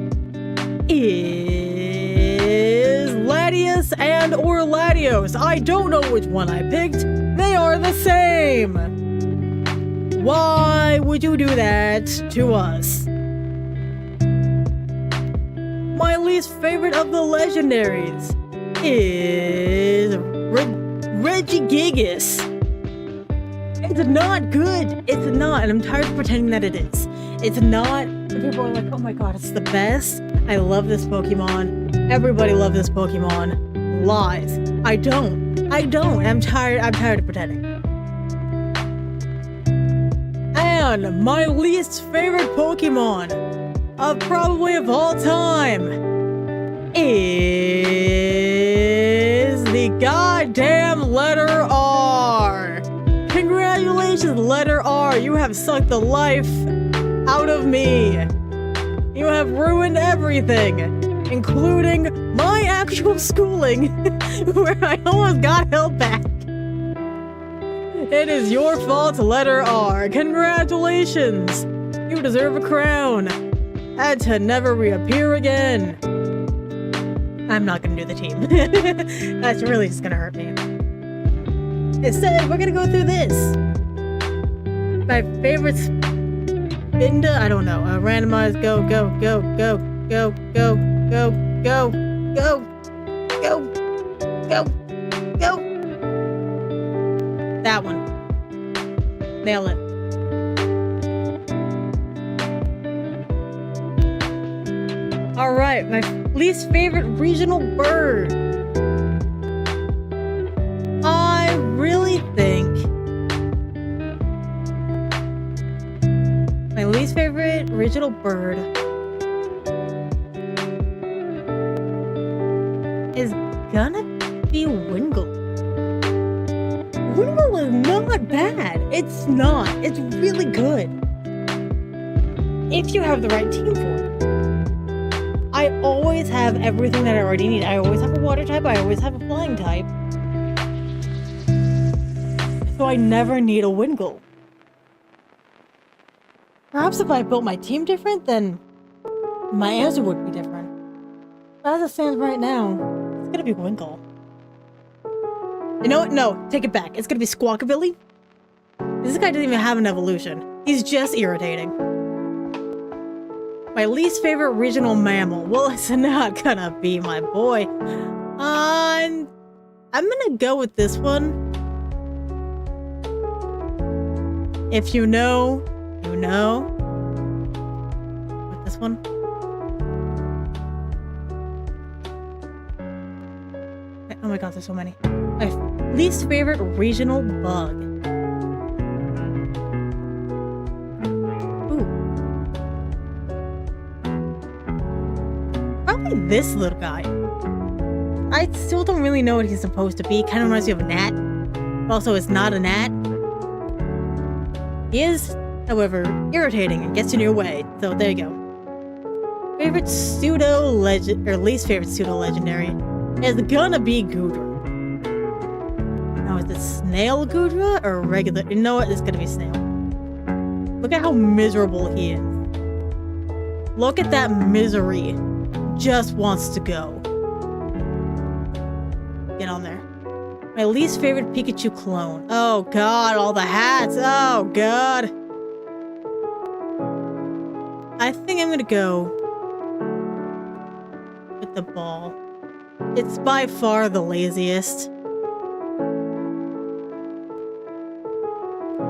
is Latios and or Latios. I don't know which one I picked. They are the same. Why would you do that to us? My least favorite of the legendaries is Regigigas. It's not good. It's not, and I'm tired of pretending that it is. It's not. And people are like, oh my god, it's the best. I love this Pokemon. Everybody loves this Pokemon. Lies. I don't. I'm tired of pretending. And my least favorite Pokemon probably of all time is the goddamn letter R. Congratulations, letter R. You have sucked the life out of me. You have ruined everything, including my actual schooling, where I almost got held back. It is your fault, letter R. Congratulations. You deserve a crown. And to never reappear again. I'm not gonna do the team. That's really just gonna hurt me. Instead, we're gonna go through this. My favorite Binda, I don't know. Randomize, go. That one. Nail it. Alright, my least favorite regional bird. I really think my least favorite regional bird is gonna be Wingull. Wingull is not bad. It's not. It's really good. if you have the right team for it. I always have everything that I already need. I always have a water type, I always have a flying type. So I never need a Wingull. Perhaps if I built my team different, then my answer would be different. But as it stands right now, it's gonna be Wingull. You know what? No, take it back. It's gonna be Squawkabilly. This guy doesn't even have an evolution. He's just irritating. My least favorite regional mammal. Well, it's not gonna be my boy. I'm gonna go with this one. If you know, you know. With this one. Oh my god, there's so many. My least favorite regional bug. Ooh. Probably this little guy. I still don't really know what he's supposed to be. Kind of reminds me of a gnat. But also, it's not a gnat. He is, however, irritating and gets in your way. So there you go. Favorite pseudo-legend, or least favorite pseudo-legendary is gonna be Goodra. Now, is it snail Goodra or regular? You know what? It's gonna be snail. Look at how miserable he is. Look at that misery. Just wants to go. Get on there. My least favorite Pikachu clone. Oh god, all the hats. Oh god. I think I'm gonna go with the ball. It's by far the laziest.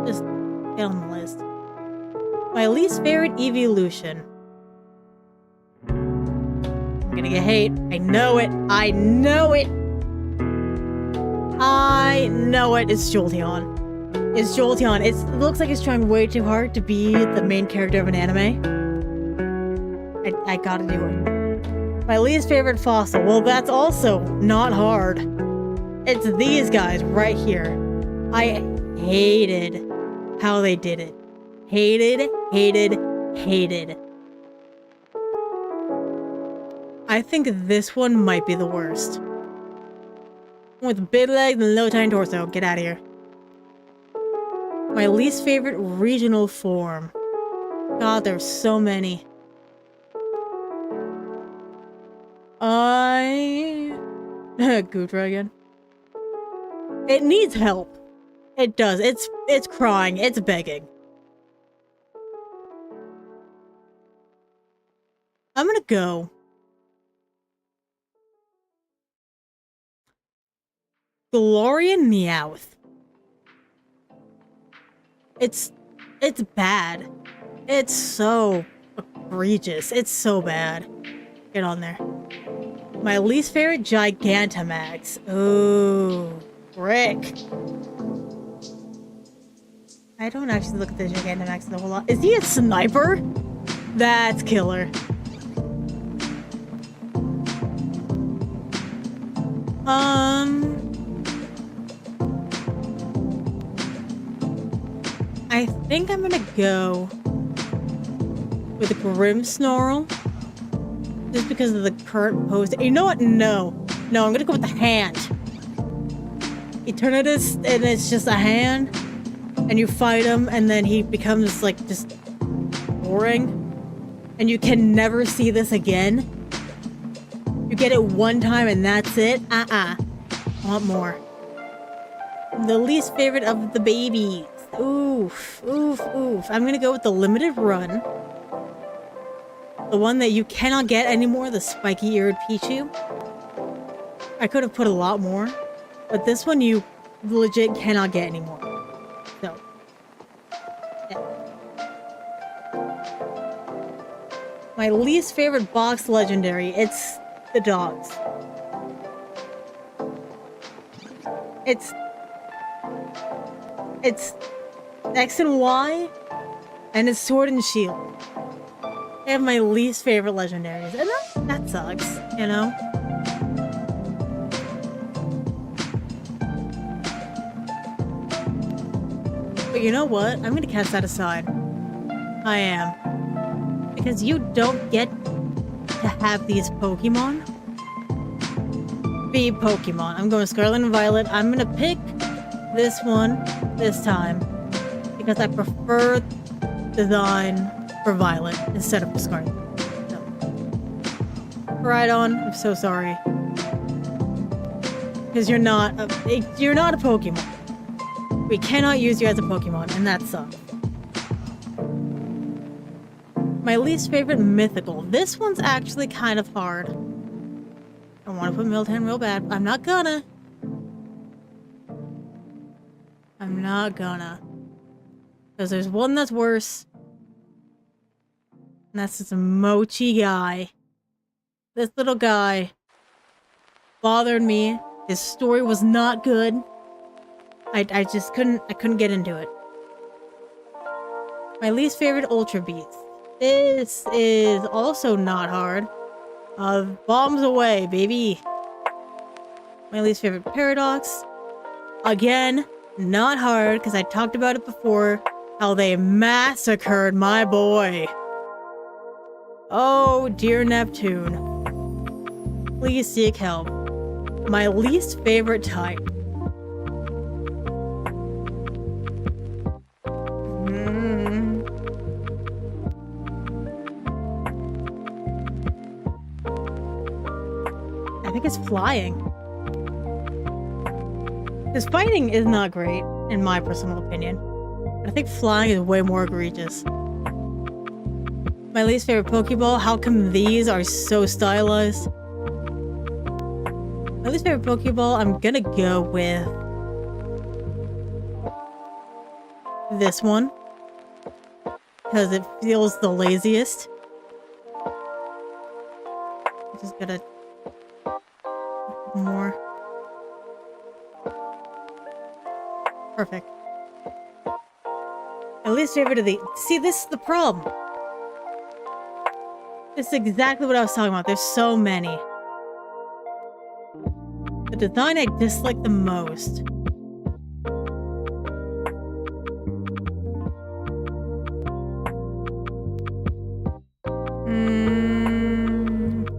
Just get on the list. My least favorite evolution. I'm gonna get hate. I know it. I know it. I know it. It's Jolteon. It's Jolteon. It looks like it's trying way too hard to be the main character of an anime. I gotta do it. My least favorite fossil. Well, that's also not hard. It's these guys right here. I hated how they did it. Hated, hated, hated. I think this one might be the worst. With big legs and low tiny torso. Get out of here. My least favorite regional form. God, there's so many. Goodra again. It needs help. It does. It's crying. It's begging. I'm gonna go. Galarian Meowth. It's bad. It's so egregious. It's so bad. Get on there. My least favorite Gigantamax. Ooh, frick. I don't actually look at the Gigantamax a whole lot. Is he a sniper? That's killer. I think I'm gonna go with the Grimmsnarl. Just because of the current pose. You know what? No. No, I'm gonna go with the hand. Eternatus, and it's just a hand. And you fight him, and then he becomes, like, just boring. And you can never see this again. You get it one time, and that's it. I want more. The least favorite of the babies. Oof. Oof, oof. I'm gonna go with the limited run. The one that you cannot get anymore, the spiky-eared Pichu. I could have put a lot more, but this one you legit cannot get anymore. So, yeah. My least favorite box legendary, it's the dogs. It's X and Y, and it's Sword and Shield. They have my least favorite legendaries, and that sucks, you know? But you know what? I'm gonna cast that aside. I am. because you don't get to have these Pokemon be Pokemon. I'm going Scarlet and Violet. I'm gonna pick this one this time because I prefer design for Violet instead of Scarlet. So. Rhydon, I'm so sorry. Because you're not a Pokemon. We cannot use you as a Pokemon, and that sucks. My least favorite mythical. This one's actually kind of hard. I want to put Miltank real bad. I'm not gonna. Because there's one that's worse. And that's this Mochi guy. This little guy bothered me. His story was not good. I just couldn't get into it. My least favorite Ultra Beast. This is also not hard. Bombs away, baby. My least favorite Paradox. Again, not hard, because I talked about it before. How they massacred my boy. Oh, dear Neptune. Please seek help. My least favorite type. I think it's flying. Because fighting is not great, in my personal opinion. But I think flying is way more egregious. My least favorite Pokeball. How come these are so stylized? My least favorite Pokeball, I'm gonna go with this one. Because it feels the laziest. I'm just gonna... more. Perfect. My least favorite of the... See, this is the problem. This is exactly what I was talking about. There's so many. The design I dislike the most.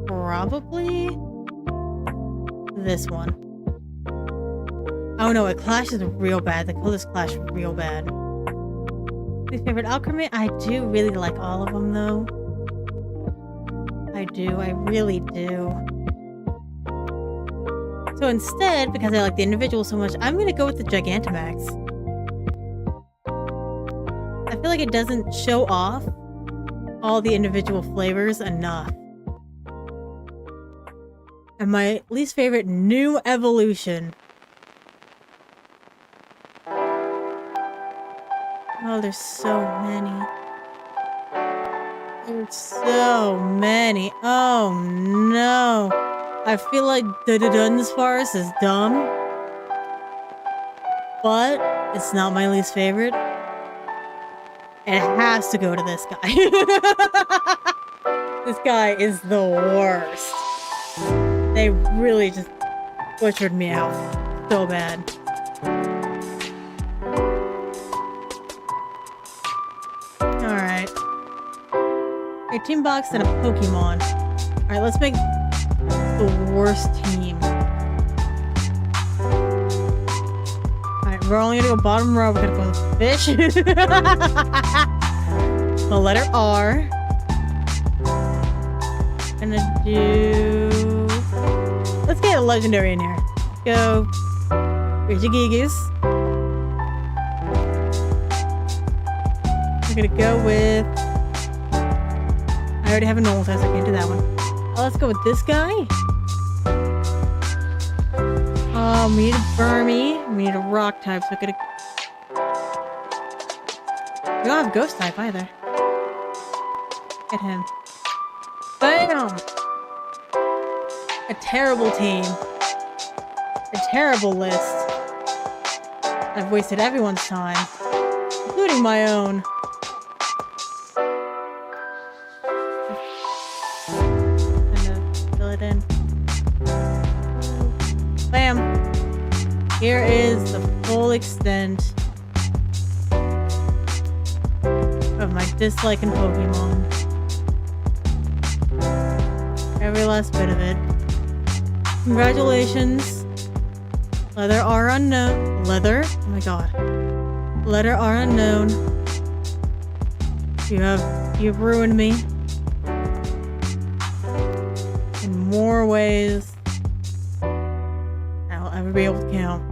Probably this one. Oh no, it clashes real bad. The colors clash real bad. My favorite Alchemy? I do really like all of them though. I do, I really do. So instead, because I like the individual so much, I'm gonna go with the Gigantamax. I feel like it doesn't show off all the individual flavors enough. And my least favorite new evolution. Oh, there's so many. There's so many. Oh no. I feel like the Dunsparce is dumb. But it's not my least favorite. It has to go to this guy. This guy is the worst. They really just butchered me out so bad. Alright. A team box and a Pokemon. Alright, let's make the worst team. Alright, we're only gonna go bottom row. We're gonna go with fish. The letter R. Gonna do... Let's get a legendary in here. Let's go. Regigigas. I'm gonna go with... I already have a normal test, I can't do that one. Oh, let's go with this guy. Oh, we need a Burmy. We need a rock type, so I'm gonna... We don't have ghost type either. Get him. Bam! A terrible team. A terrible list. I've wasted everyone's time, including my own. Fill it in. Bam! Here is the full extent of my dislike in Pokemon. Every last bit of it. Congratulations. Letter R unknown. Leather? Oh my god. Letter R unknown. You've ruined me. In more ways than I'll ever be able to count.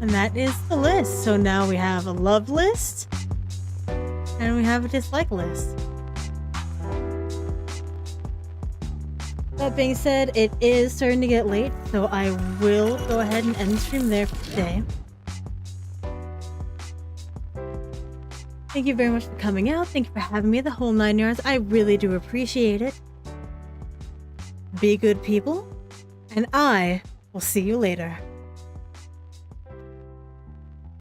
And that is the list. So now we have a love list. And we have a dislike list. That being said, it is starting to get late, so I will go ahead and end the stream there for today. Thank you very much for coming out. Thank you for having me the whole 9 yards. I really do appreciate it. Be good people, and I will see you later.